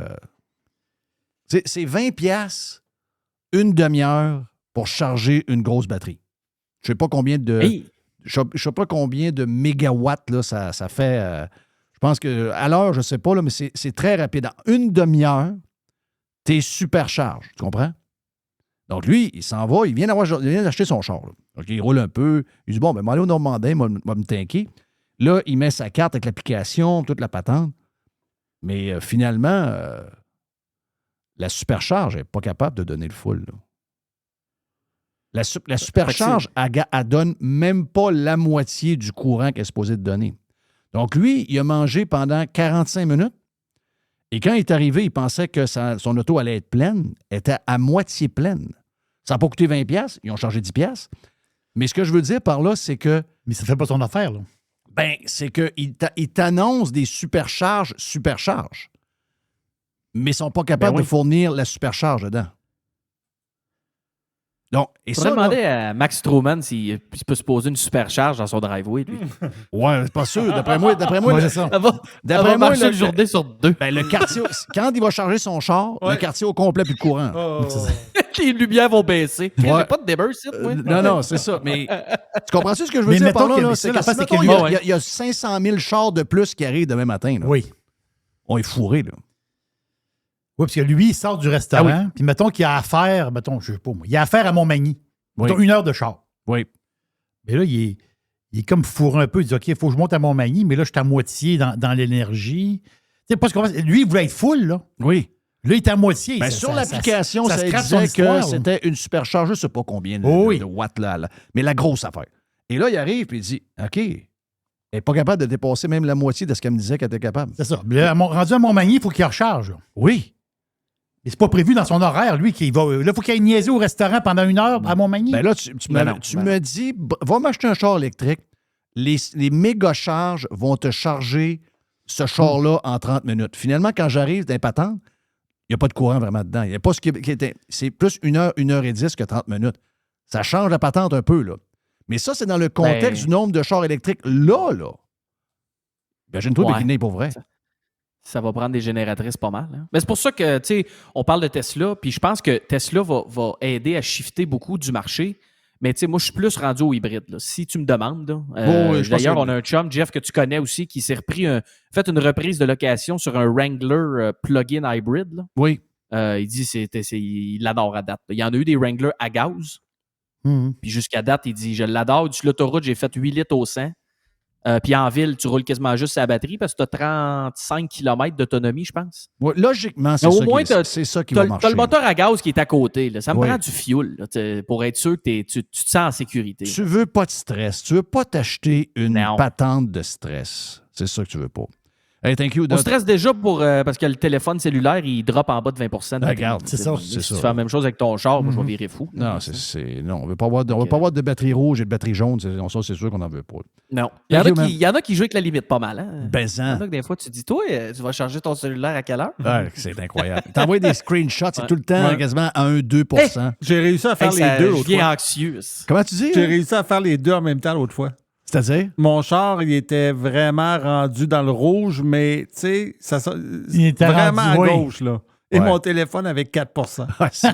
c'est 20$ une demi-heure pour charger une grosse batterie. Je ne sais pas combien de... Hey. Je sais pas combien de mégawatts là, ça fait... je pense qu'à l'heure, je ne sais pas, là, mais c'est très rapide. En une demi-heure, tu es supercharge. Tu comprends? Donc, lui, il s'en va. Il vient d'acheter son char. Là. Donc, il roule un peu. Il dit, bon, ben, m'aller au Normandin, va me tanker. Là, il met sa carte avec l'application, toute la patente. Mais finalement, la supercharge n'est pas capable de donner le full. Là. La supercharge, elle donne même pas la moitié du courant qu'elle est supposée de donner. Donc, lui, il a mangé pendant 45 minutes. Et quand il est arrivé, il pensait que son auto allait être pleine. Elle était à moitié pleine. Ça n'a pas coûté 20$. Ils ont chargé 10$. Mais ce que je veux dire par là, c'est que... Mais ça ne fait pas son affaire, là. Ben, c'est qu'il t'annonce des supercharges. Mais ils ne sont pas capables de fournir la supercharge dedans. Donc, et ça, demander à Max Truman s'il peut se poser une supercharge dans son driveway, lui. Ouais, c'est pas sûr. D'après moi, c'est ça. D'après moi, une journée sur deux. Ben, le quartier, quand il va charger son char, le quartier au complet plus de courant. Les lumières vont baisser. Il n'y a pas de dimmer, non, c'est ça. Mais tu comprends-tu ce que je veux dire par là? C'est qu'il y a 500 000 chars de plus qui arrivent demain matin. Là. Oui. On est fourrés, là. Oui, parce que lui, il sort du restaurant, puis mettons qu'il a affaire, je sais pas moi, il a affaire à Montmagny. Mettons 1 heure de char. Oui. Mais là, il est comme fourré un peu. Il dit, OK, il faut que je monte à Montmagny, mais là, je suis à moitié dans l'énergie. Tu sais, pas ce qu'on va... Lui, il voulait être full, là. Oui. Là, il est à moitié. Ben, sur l'application, ça disait que c'était une supercharge, je ne sais pas combien de watts, là. Mais la grosse affaire. Et là, il arrive, puis il dit, OK, elle n'est pas capable de dépasser même la moitié de ce qu'elle me disait qu'elle était capable. C'est ça. Là, rendu à Montmagny, il faut qu'il recharge. Là. Oui. Mais c'est pas prévu dans son horaire, lui, qu'il va. Là, il faut qu'il aille niaiser au restaurant pendant 1 heure à Montmagny. Ben là, tu me dis, va m'acheter un char électrique. Les méga charges vont te charger ce char-là en 30 minutes. Finalement, quand j'arrive dans les patentes, il n'y a pas de courant vraiment dedans. Il y a pas ce qui était. C'est plus 1h10 que 30 minutes. Ça change la patente un peu, là. Mais ça, c'est dans le contexte du nombre de chars électriques. Là. Imagine-toi deviner pour vrai. Ça va prendre des génératrices pas mal. Hein? Mais c'est pour ça que, tu sais, on parle de Tesla, puis je pense que Tesla va aider à shifter beaucoup du marché. Mais tu sais, moi, je suis plus rendu au hybride. Là. Si tu me demandes, d'ailleurs, on a un chum, Jeff, que tu connais aussi, qui s'est fait une reprise de location sur un Wrangler plug-in hybrid. Là. Oui. Il dit il l'adore à date. Il y en a eu des Wrangler à gaz. Puis jusqu'à date, il dit, je l'adore. Sur l'autoroute, j'ai fait 8 litres au 100. Puis en ville, tu roules quasiment juste sur la batterie parce que tu as 35 km d'autonomie, je pense. Ouais, logiquement, c'est ça qui va marcher. Tu as le moteur à gaz qui est à côté. Là. Ça me prend du fuel là, pour être sûr que tu te sens en sécurité. Tu veux pas de stress. Tu veux pas t'acheter une patente de stress. C'est ça que tu veux pas. Hey, thank you. On stresse déjà parce que le téléphone cellulaire, il drop en bas de 20 de regarde, c'est ça. Si tu fais la même chose avec ton char, moi, je vais virer fou. Non, non, on ne veut pas avoir de batterie rouge et de batterie jaune. Ça, c'est sûr qu'on n'en veut pas. Non. Il y en a qui jouent avec la limite pas mal. Hein? Ben, il y en a que des fois, tu dis, toi, tu vas charger ton cellulaire à quelle heure? Ouais, c'est incroyable. T'envoies des screenshots, c'est tout le temps quasiment à 1-2 hey, j'ai réussi à faire les deux l'autre fois. Je viens anxieux. Comment tu dis? J'ai réussi à faire les deux en même temps l'autre fois. C'est-à-dire? Mon char, il était vraiment rendu dans le rouge, mais tu sais, il était vraiment rendu, à gauche, là. Et mon téléphone avec 4%. C'est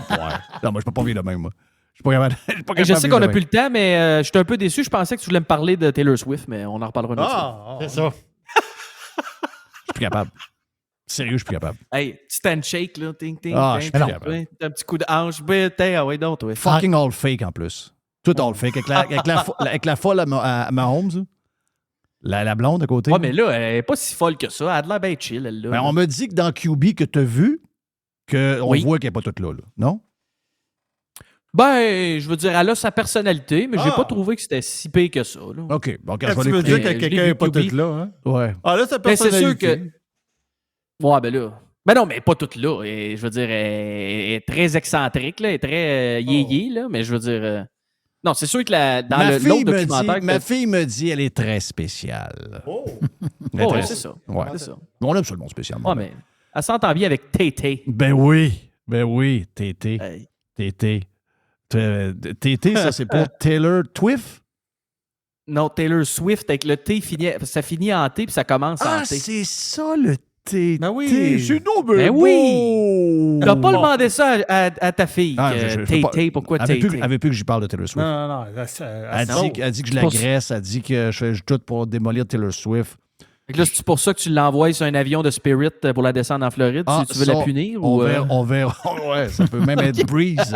non, moi, je peux pas vivre de même, moi. Je suis pas capable. Je sais qu'on n'a plus le temps, mais je suis un peu déçu. Je pensais que tu voulais me parler de Taylor Swift, mais on en reparlera une autre fois. C'est ça. Je suis plus capable. Sérieux, je suis plus capable. Hey, petit handshake, là. Ting, ting, je suis plus capable. Un petit coup de hanche. Ah ouais, donc, toi. Fucking all fake, en plus. Tout all fake. Avec la folle à Mahomes, la blonde à côté. Ouais, mais là, elle n'est pas si folle que ça. Elle a de l'air bien chill, elle, là. Ben, on me dit que dans QB que tu as vu, qu'on voit qu'elle n'est pas toute là, non? Ben, je veux dire, elle a sa personnalité, mais j'ai pas trouvé que c'était si pire que ça. Là. OK. Bon, tu veux dire que quelqu'un n'est pas toute là, hein? Ouais. Ah, là, sa Mais personnalité. c'est sûr que... Ouais, ben là... Ben non, mais pas toute là. Et, je veux dire, elle est très excentrique, là, elle est très yéyé, là, mais je veux dire... Non, c'est sûr que dans l'autre documentaire... Ma fille me dit qu'elle est très spéciale. Oh! Ouais, c'est ça. Ouais. C'est ça. On aime ça le monde spécial. Ouais, mais elle s'entend bien avec Tété. Ben oui, Tété. Hey. Tété. Tété, ça, c'est pour Taylor Swift? Non, Taylor Swift, avec le T, ça finit en T, puis ça commence en T. Ah, c'est ça, le T. Ben oui. C'est ben oui. Tu n'as pas demandé ça à ta fille. Tété, pourquoi Tété? Elle veut plus que j'y parle de Taylor Swift. Non. Elle dit que je l'agresse, elle dit que je fais tout pour démolir Taylor Swift. Là, c'est pour ça que tu l'envoies sur un avion de Spirit pour la descendre en Floride, si tu veux la punir? On verra. Ouais, ça peut même être Breeze.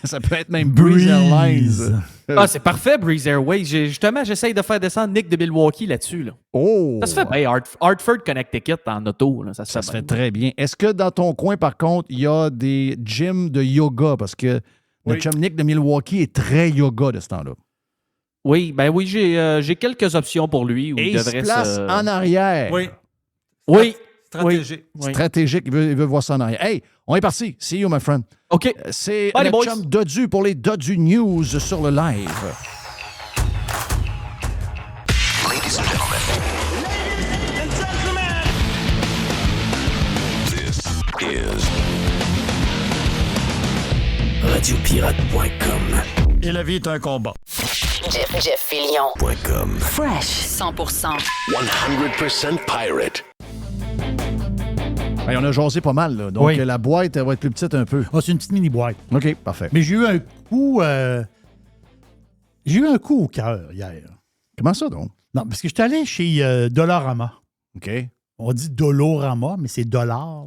Ça peut être même Breeze Airlines. Ah, c'est parfait, Breeze Airways. Justement, j'essaye de faire descendre Nick de Milwaukee là-dessus. Là. Oh! Ça se fait bien. Hartford, Connecticut, en auto. Là, ça se fait très bien. Est-ce que dans ton coin, par contre, il y a des gyms de yoga? Parce que notre chum Nick de Milwaukee est très yoga de ce temps-là. Oui, j'ai quelques options pour lui. Où et il devrait se place en arrière. Oui. Stratégique. Stratégique, il veut voir ça en arrière. Hey, on est parti. See you, my friend. OK. C'est notre chum Dodu pour les Dodu News sur le live. Ladies and gentlemen. This is radiopirate.com. Et la vie est un combat. Jeff Fillion. .com. Fresh. 100%. 100% pirate. Hey, on a jasé pas mal, là. Donc la boîte elle va être plus petite un peu. Oh, c'est une petite mini-boîte. OK, parfait. Mais j'ai eu un coup... j'ai eu un coup au cœur hier. Comment ça, donc? Non, parce que je suis allé chez Dollarama. OK. On dit Dollarama, mais c'est dollar.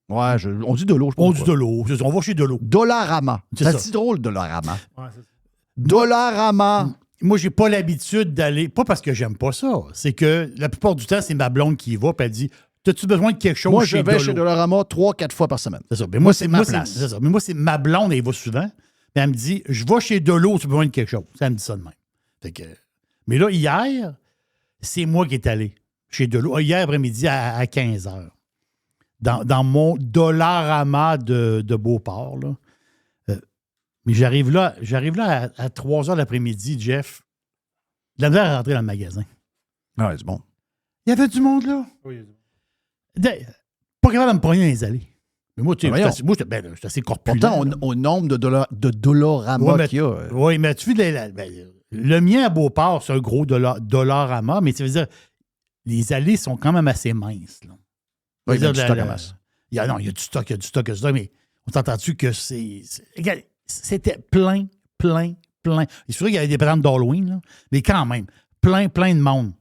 Ouais, on dit de l'eau, je pense. On dit de l'eau. On va chez de l'eau. Dollarama. C'est drôle, Dollarama. Ouais, c'est ça. Dollarama. Moi, j'ai pas l'habitude d'aller... Pas parce que j'aime pas ça. C'est que la plupart du temps, c'est ma blonde qui y va, puis elle dit... As-tu besoin de quelque chose moi, je vais chez Dollarama 3-4 fois par semaine. C'est ça. Mais moi, c'est ma place. C'est ça. Mais moi, c'est ma blonde, elle y va souvent. Mais elle me dit, je vais chez Delo, tu as besoin de quelque chose. Ça me dit ça de même. Fait que... Mais là, hier, c'est moi qui est allé chez Delo. Hier après-midi à 15h. Dans mon Dollarama de Beauport. Là. Mais j'arrive là à 3h l'après-midi, Jeff. De la misère à rentrer dans le magasin. Ah, c'est bon. Il y avait du monde là. Oui, il y a du monde. Pas capable de me prendre dans les allées. Mais moi, tu sais, je suis assez corpulent. Pourtant, au nombre de Dollarama qu'il y a. Oui, mais tu vois, le mien à Beauport, c'est un gros Dollarama, mais tu veux dire, les allées sont quand même assez minces. Là. Oui, il y a du stock à masse. Il y a du stock, mais on t'entend-tu que c'était plein. C'est sûr qu'il y avait des brandes d'Halloween, là, mais quand même, plein de monde.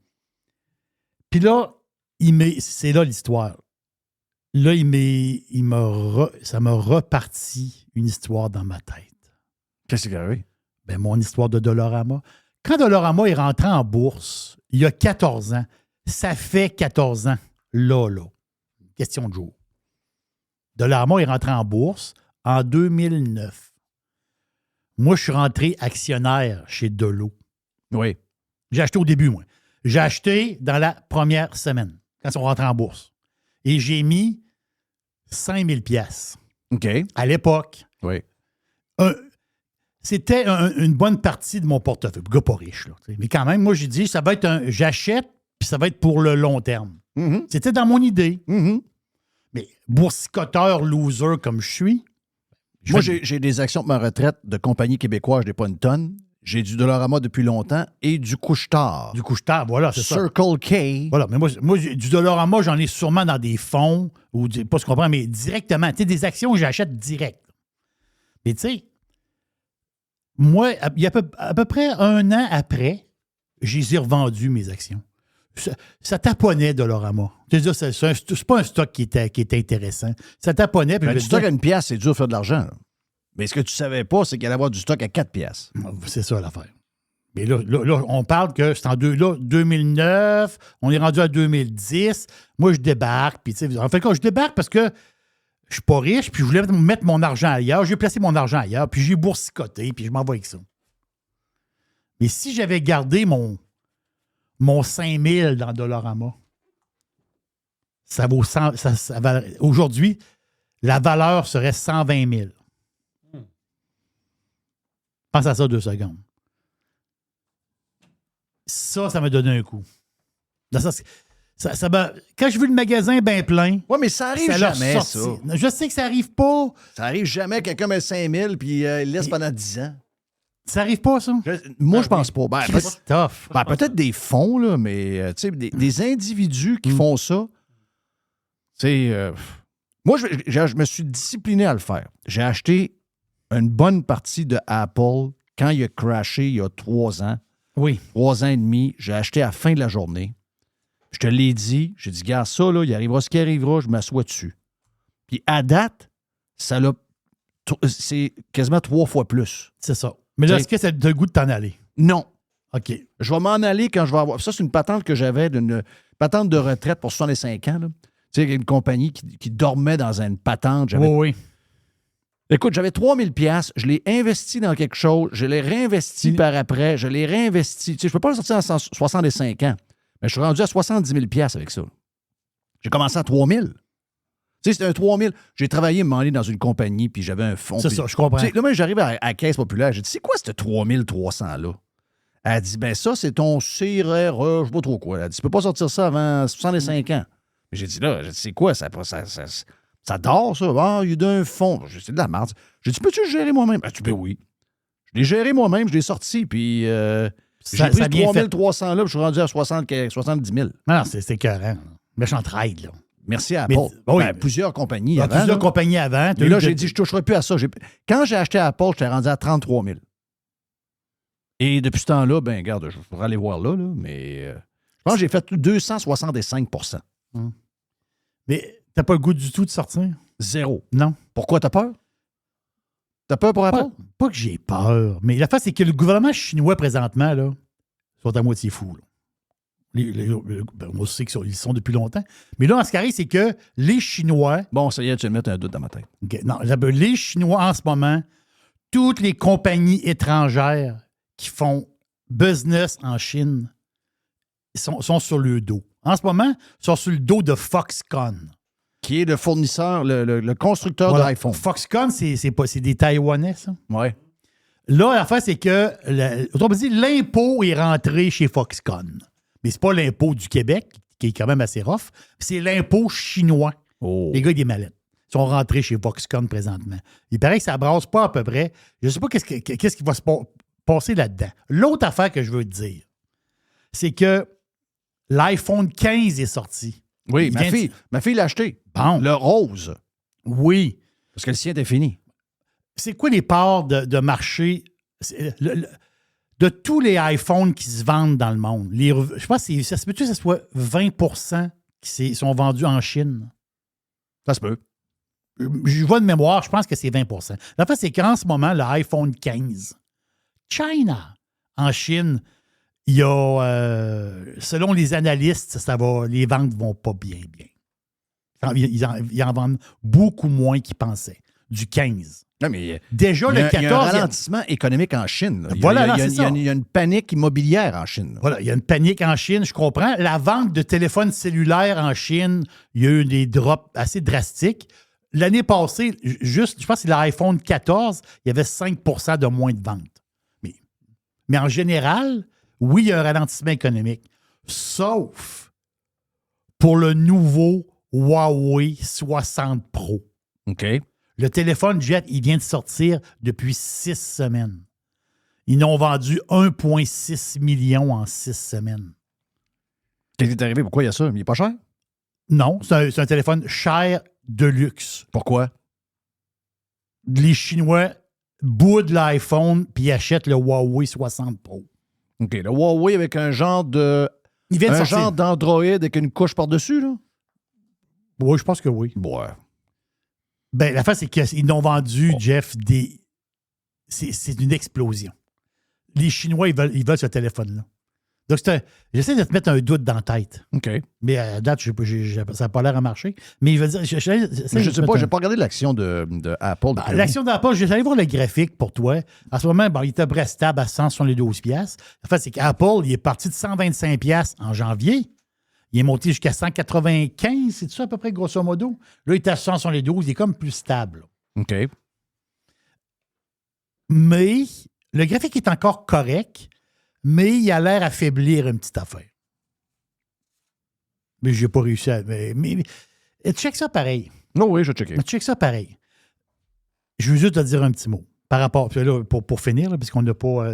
Puis là, c'est là l'histoire. Là, ça m'a reparti une histoire dans ma tête. Qu'est-ce qui est arrivé? Ben, mon histoire de Dollarama. Quand Dollarama est rentré en bourse, il y a 14 ans, ça fait 14 ans, là. Question de jour. Dollarama est rentré en bourse en 2009. Moi, je suis rentré actionnaire chez Delo. Oui. J'ai acheté au début, moi. J'ai acheté dans la première semaine. quand ils sont rentrés en bourse. Et j'ai mis 5 000 piastres. OK. À l'époque. Oui. C'était une bonne partie de mon portefeuille. Gars pas riche, là. Mais quand même, moi, j'ai dit, ça va être j'achète, puis ça va être pour le long terme. Mm-hmm. C'était dans mon idée. Mm-hmm. Mais boursicoteur, loser comme je suis. Moi, j'ai des actions de ma retraite de compagnies québécoises, je n'ai pas une tonne. J'ai du Dollarama depuis longtemps et du Couche-Tard. Du Couche-Tard, voilà, c'est ça. Circle K. Voilà, mais moi du Dollarama, j'en ai sûrement dans des fonds, ou pas ce qu'on comprend, mais directement. Tu sais, des actions que j'achète direct. Mais tu sais, moi, il y a à peu près 1 an après, j'ai revendu mes actions. Ça taponnait Dollarama. C'est-à-dire, c'est pas un stock qui était intéressant. Ça taponnait. Du stock à 1 piastre, c'est dur de faire de l'argent. Là. Mais ce que tu savais pas, c'est qu'il allait avoir du stock à 4 piastres. C'est ça l'affaire. Mais là, on parle que c'est en 2009, on est rendu à 2010. Moi, je débarque. Puis, en fait, quand je débarque parce que je suis pas riche, puis je voulais mettre mon argent ailleurs. J'ai placé mon argent ailleurs, puis j'ai boursicoté, puis je m'en vais avec ça. Mais si j'avais gardé mon 5 000 dans Dollarama, ça vaut 100, aujourd'hui, la valeur serait 120 000. Pense à ça 2 secondes. Ça m'a donné un coup. Quand je vu le magasin bien plein... Oui, mais ça arrive jamais, ça. Je sais que ça arrive pas. Ça arrive jamais, quelqu'un met 5 000 puis il laisse pendant 10 ans. Ça arrive pas, ça? Moi, je pense pas. Christophe. Peut-être des fonds, là, mais des individus qui font ça. Moi, je me suis discipliné à le faire. J'ai acheté une bonne partie de Apple quand il a crashé il y a 3 ans. Oui. 3 ans et demi. J'ai acheté à la fin de la journée. Je te l'ai dit. J'ai dit, gars, ça, là, il arrivera ce qui arrivera, je m'assois dessus. Puis à date, c'est quasiment 3 fois plus. C'est ça. Mais là, est-ce que ça te donne le goût de t'en aller? Non. OK. Je vais m'en aller quand je vais avoir... Ça, c'est une patente que j'avais, une patente de retraite pour 65 ans. Là. Tu sais, une compagnie qui dormait dans une patente. Oui. Écoute, j'avais 3 000 $, je l'ai investi dans quelque chose, je l'ai réinvesti par après, je l'ai réinvesti. Tu sais, je ne peux pas le sortir à 65 ans, mais je suis rendu à 70 000 $ avec ça. J'ai commencé à 3 000. Tu sais, c'était un 3 000. J'ai travaillé, m'en aller dans une compagnie, puis j'avais un fonds. C'est ça, je comprends. Tu sais, là, moi, j'arrive à la Caisse populaire, j'ai dit, c'est quoi ce 3 300-là? Elle dit, ben ça, c'est ton CRE, je sais pas trop quoi. Elle dit, tu peux pas sortir ça avant 65 ans. Mais j'ai dit, là, c'est quoi? Ça dort, ça. Ah, il y a d'un fonds. C'est de la merde. J'ai dit, peux-tu le gérer moi-même? Elle dit, ben oui. Je l'ai géré moi-même, je l'ai sorti, puis j'ai pris ce 3 300 là, puis je suis rendu à 70 000. Non, c'est écœurant. Méchant trade, là. Merci à Apple. Plusieurs compagnies avant. Plusieurs compagnies avant. Mais là, j'ai dit, je ne toucherai plus à ça. Quand j'ai acheté Apple, j'étais rendu à 33 000. Et depuis ce temps-là, ben regarde, je pourrais aller voir là, mais je pense que j'ai fait 265 %. Mais t'as pas le goût du tout de sortir? 0. Non. Pourquoi t'as peur? T'as peur pour Apple? Pas que j'ai peur. Mais la face, c'est que le gouvernement chinois, présentement, là, sont à moitié fous. On sait qu'ils sont depuis longtemps. Mais là, en ce qui arrive, c'est que les Chinois... Bon, ça y est, tu vas mettre un doute dans ma tête. Okay, non, les Chinois, en ce moment, toutes les compagnies étrangères qui font business en Chine sont sur le dos. En ce moment, ils sont sur le dos de Foxconn. Qui est le fournisseur, le constructeur d'iPhone. Foxconn, c'est des Taïwanais, ça? Oui. Là, l'affaire, c'est que l'impôt est rentré chez Foxconn. Mais c'est pas l'impôt du Québec, qui est quand même assez rough. C'est l'impôt chinois. Oh. Les gars, des mallettes. Ils sont rentrés chez Foxconn présentement. Il paraît que ça brasse pas à peu près. Je ne sais pas qu'est-ce qui va se passer là-dedans. L'autre affaire que je veux te dire, c'est que l'iPhone 15 est sorti. Oui, ma fille l'a acheté. Bon. Le rose. Oui. Parce que le sien était fini. C'est quoi les parts de marché de tous les iPhones qui se vendent dans le monde? Je pense que ça se peut-tu que ce soit 20 % qui sont vendus en Chine? Ça se peut. Je vois de mémoire, je pense que c'est 20 %. La fait, c'est qu'en ce moment, l'iPhone 15, China, en Chine, il y a, selon les analystes, les ventes ne vont pas bien. Ils en vendent beaucoup moins qu'ils pensaient. Du 15. Non, mais déjà, le 14... Il y a un ralentissement économique en Chine. Voilà, il y a une panique immobilière en Chine. Voilà, il y a une panique en Chine, je comprends. La vente de téléphones cellulaires en Chine, il y a eu des drops assez drastiques. L'année passée, juste, je pense que c'est l'iPhone 14, il y avait 5 % de moins de ventes. Mais en général, oui, il y a un ralentissement économique. Sauf pour le nouveau Huawei 60 Pro. OK. Le téléphone Jet, il vient de sortir depuis 6 semaines. Ils n'ont vendu 1,6 million en 6 semaines. Qu'est-ce qui est arrivé? Pourquoi il y a ça? Il n'est pas cher? Non, c'est un téléphone cher de luxe. Pourquoi? Les Chinois boudent l'iPhone puis achètent le Huawei 60 Pro. OK. Le Huawei avec un genre de... Il vient de sortir. Genre d'Android avec une couche par-dessus, là? Oui, je pense que oui. Ouais. Ben, l'affaire, c'est qu'ils n'ont vendu, Jeff, des... C'est une explosion. Les Chinois, ils veulent ce téléphone-là. Donc, j'essaie de te mettre un doute dans la tête. OK. Mais à date, ça n'a pas l'air à marcher. Mais je veux dire... Je ne sais pas, je n'ai pas regardé l'action de Apple. L'action d'Apple, je vais aller voir le graphique pour toi. En ce moment, il était presque stable à 172$. En fait, c'est qu'Apple, il est parti de 125$ en janvier. Il est monté jusqu'à 195$, c'est ça à peu près, grosso modo? Là, il est à 172$, il est comme plus stable. OK. Mais le graphique est encore correct, mais il a l'air à faiblir une petite affaire. Mais je n'ai pas réussi à... Mais check ça pareil. Non, oui, je vais checker. Check ça pareil. Je veux juste te dire un petit mot par rapport... Là, pour finir, là, puisqu'on n'a pas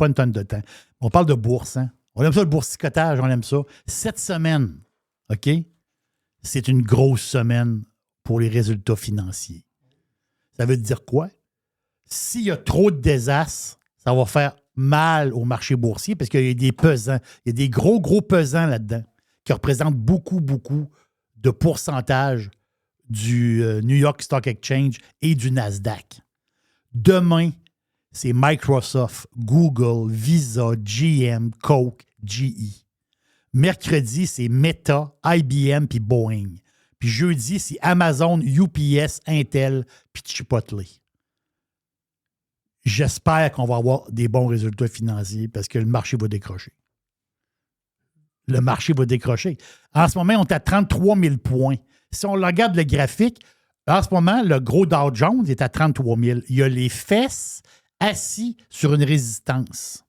une tonne de temps. On parle de bourse, hein? On aime ça, le boursicotage, on aime ça. Cette semaine, OK, c'est une grosse semaine pour les résultats financiers. Ça veut dire quoi? S'il y a trop de désastres, ça va faire mal au marché boursier parce qu'il y a des pesants. Il y a des gros pesants là-dedans qui représentent beaucoup de pourcentage du New York Stock Exchange et du Nasdaq. Demain, c'est Microsoft, Google, Visa, GM, Coke, GE. Mercredi, c'est Meta, IBM puis Boeing. Puis jeudi, c'est Amazon, UPS, Intel puis Chipotle. J'espère qu'on va avoir des bons résultats financiers parce que le marché va décrocher. Le marché va décrocher. En ce moment, on est à 33 000 points. Si on regarde le graphique, en ce moment, le gros Dow Jones est à 33 000. Il y a les fesses assis sur une résistance.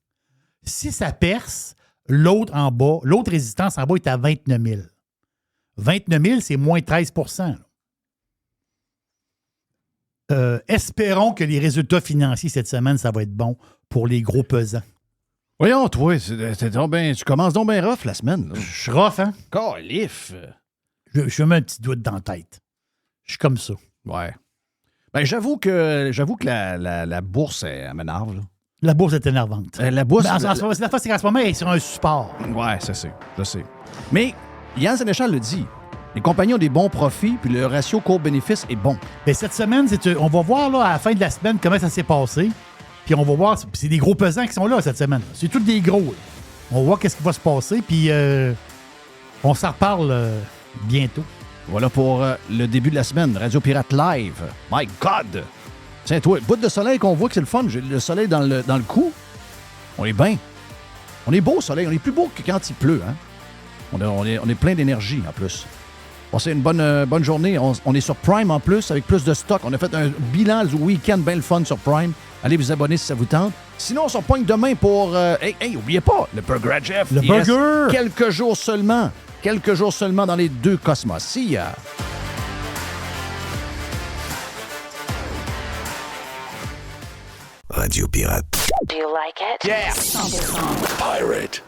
Si ça perce, l'autre résistance en bas est à 29 000. 29 000, c'est moins 13 %. Espérons que les résultats financiers cette semaine, ça va être bon pour les gros pesants. Voyons, toi, tu commences donc bien rough la semaine. Là. Je suis rough, hein? Calif! Je me mets un petit doute dans la tête. Je suis comme ça. Ouais. Ben, j'avoue que la bourse, elle m'énerve. Là. La bourse est énervante. La bourse... La fois, c'est qu'en ce moment, elle est sur un support. Ouais, je sais. Mais Yann Sénéchal le dit. Les compagnies ont des bons profits, puis le ratio court-bénéfice est bon. Bien, cette semaine, on va voir là, à la fin de la semaine comment ça s'est passé. Puis on va voir, c'est des gros pesants qui sont là cette semaine. C'est tous des gros. Là. On va voir qu'est-ce qui va se passer, puis on s'en reparle bientôt. Voilà pour le début de la semaine. Radio Pirate Live. My God! Tiens, toi, bout de soleil qu'on voit que c'est le fun. J'ai le soleil dans le cou. On est bien. On est beau au soleil. On est plus beau que quand il pleut. Hein? On est plein d'énergie en plus. Bon, c'est une bonne journée. On est sur Prime en plus, avec plus de stock. On a fait un bilan du week-end bien le fun sur Prime. Allez vous abonner si ça vous tente. Sinon, on se pointe demain pour... oubliez pas, le Burger à Jeff. Le burger! Reste quelques jours seulement dans les deux cosmos. See ya! Radio Pirate. Do you like it? Yeah! 100% Pirate.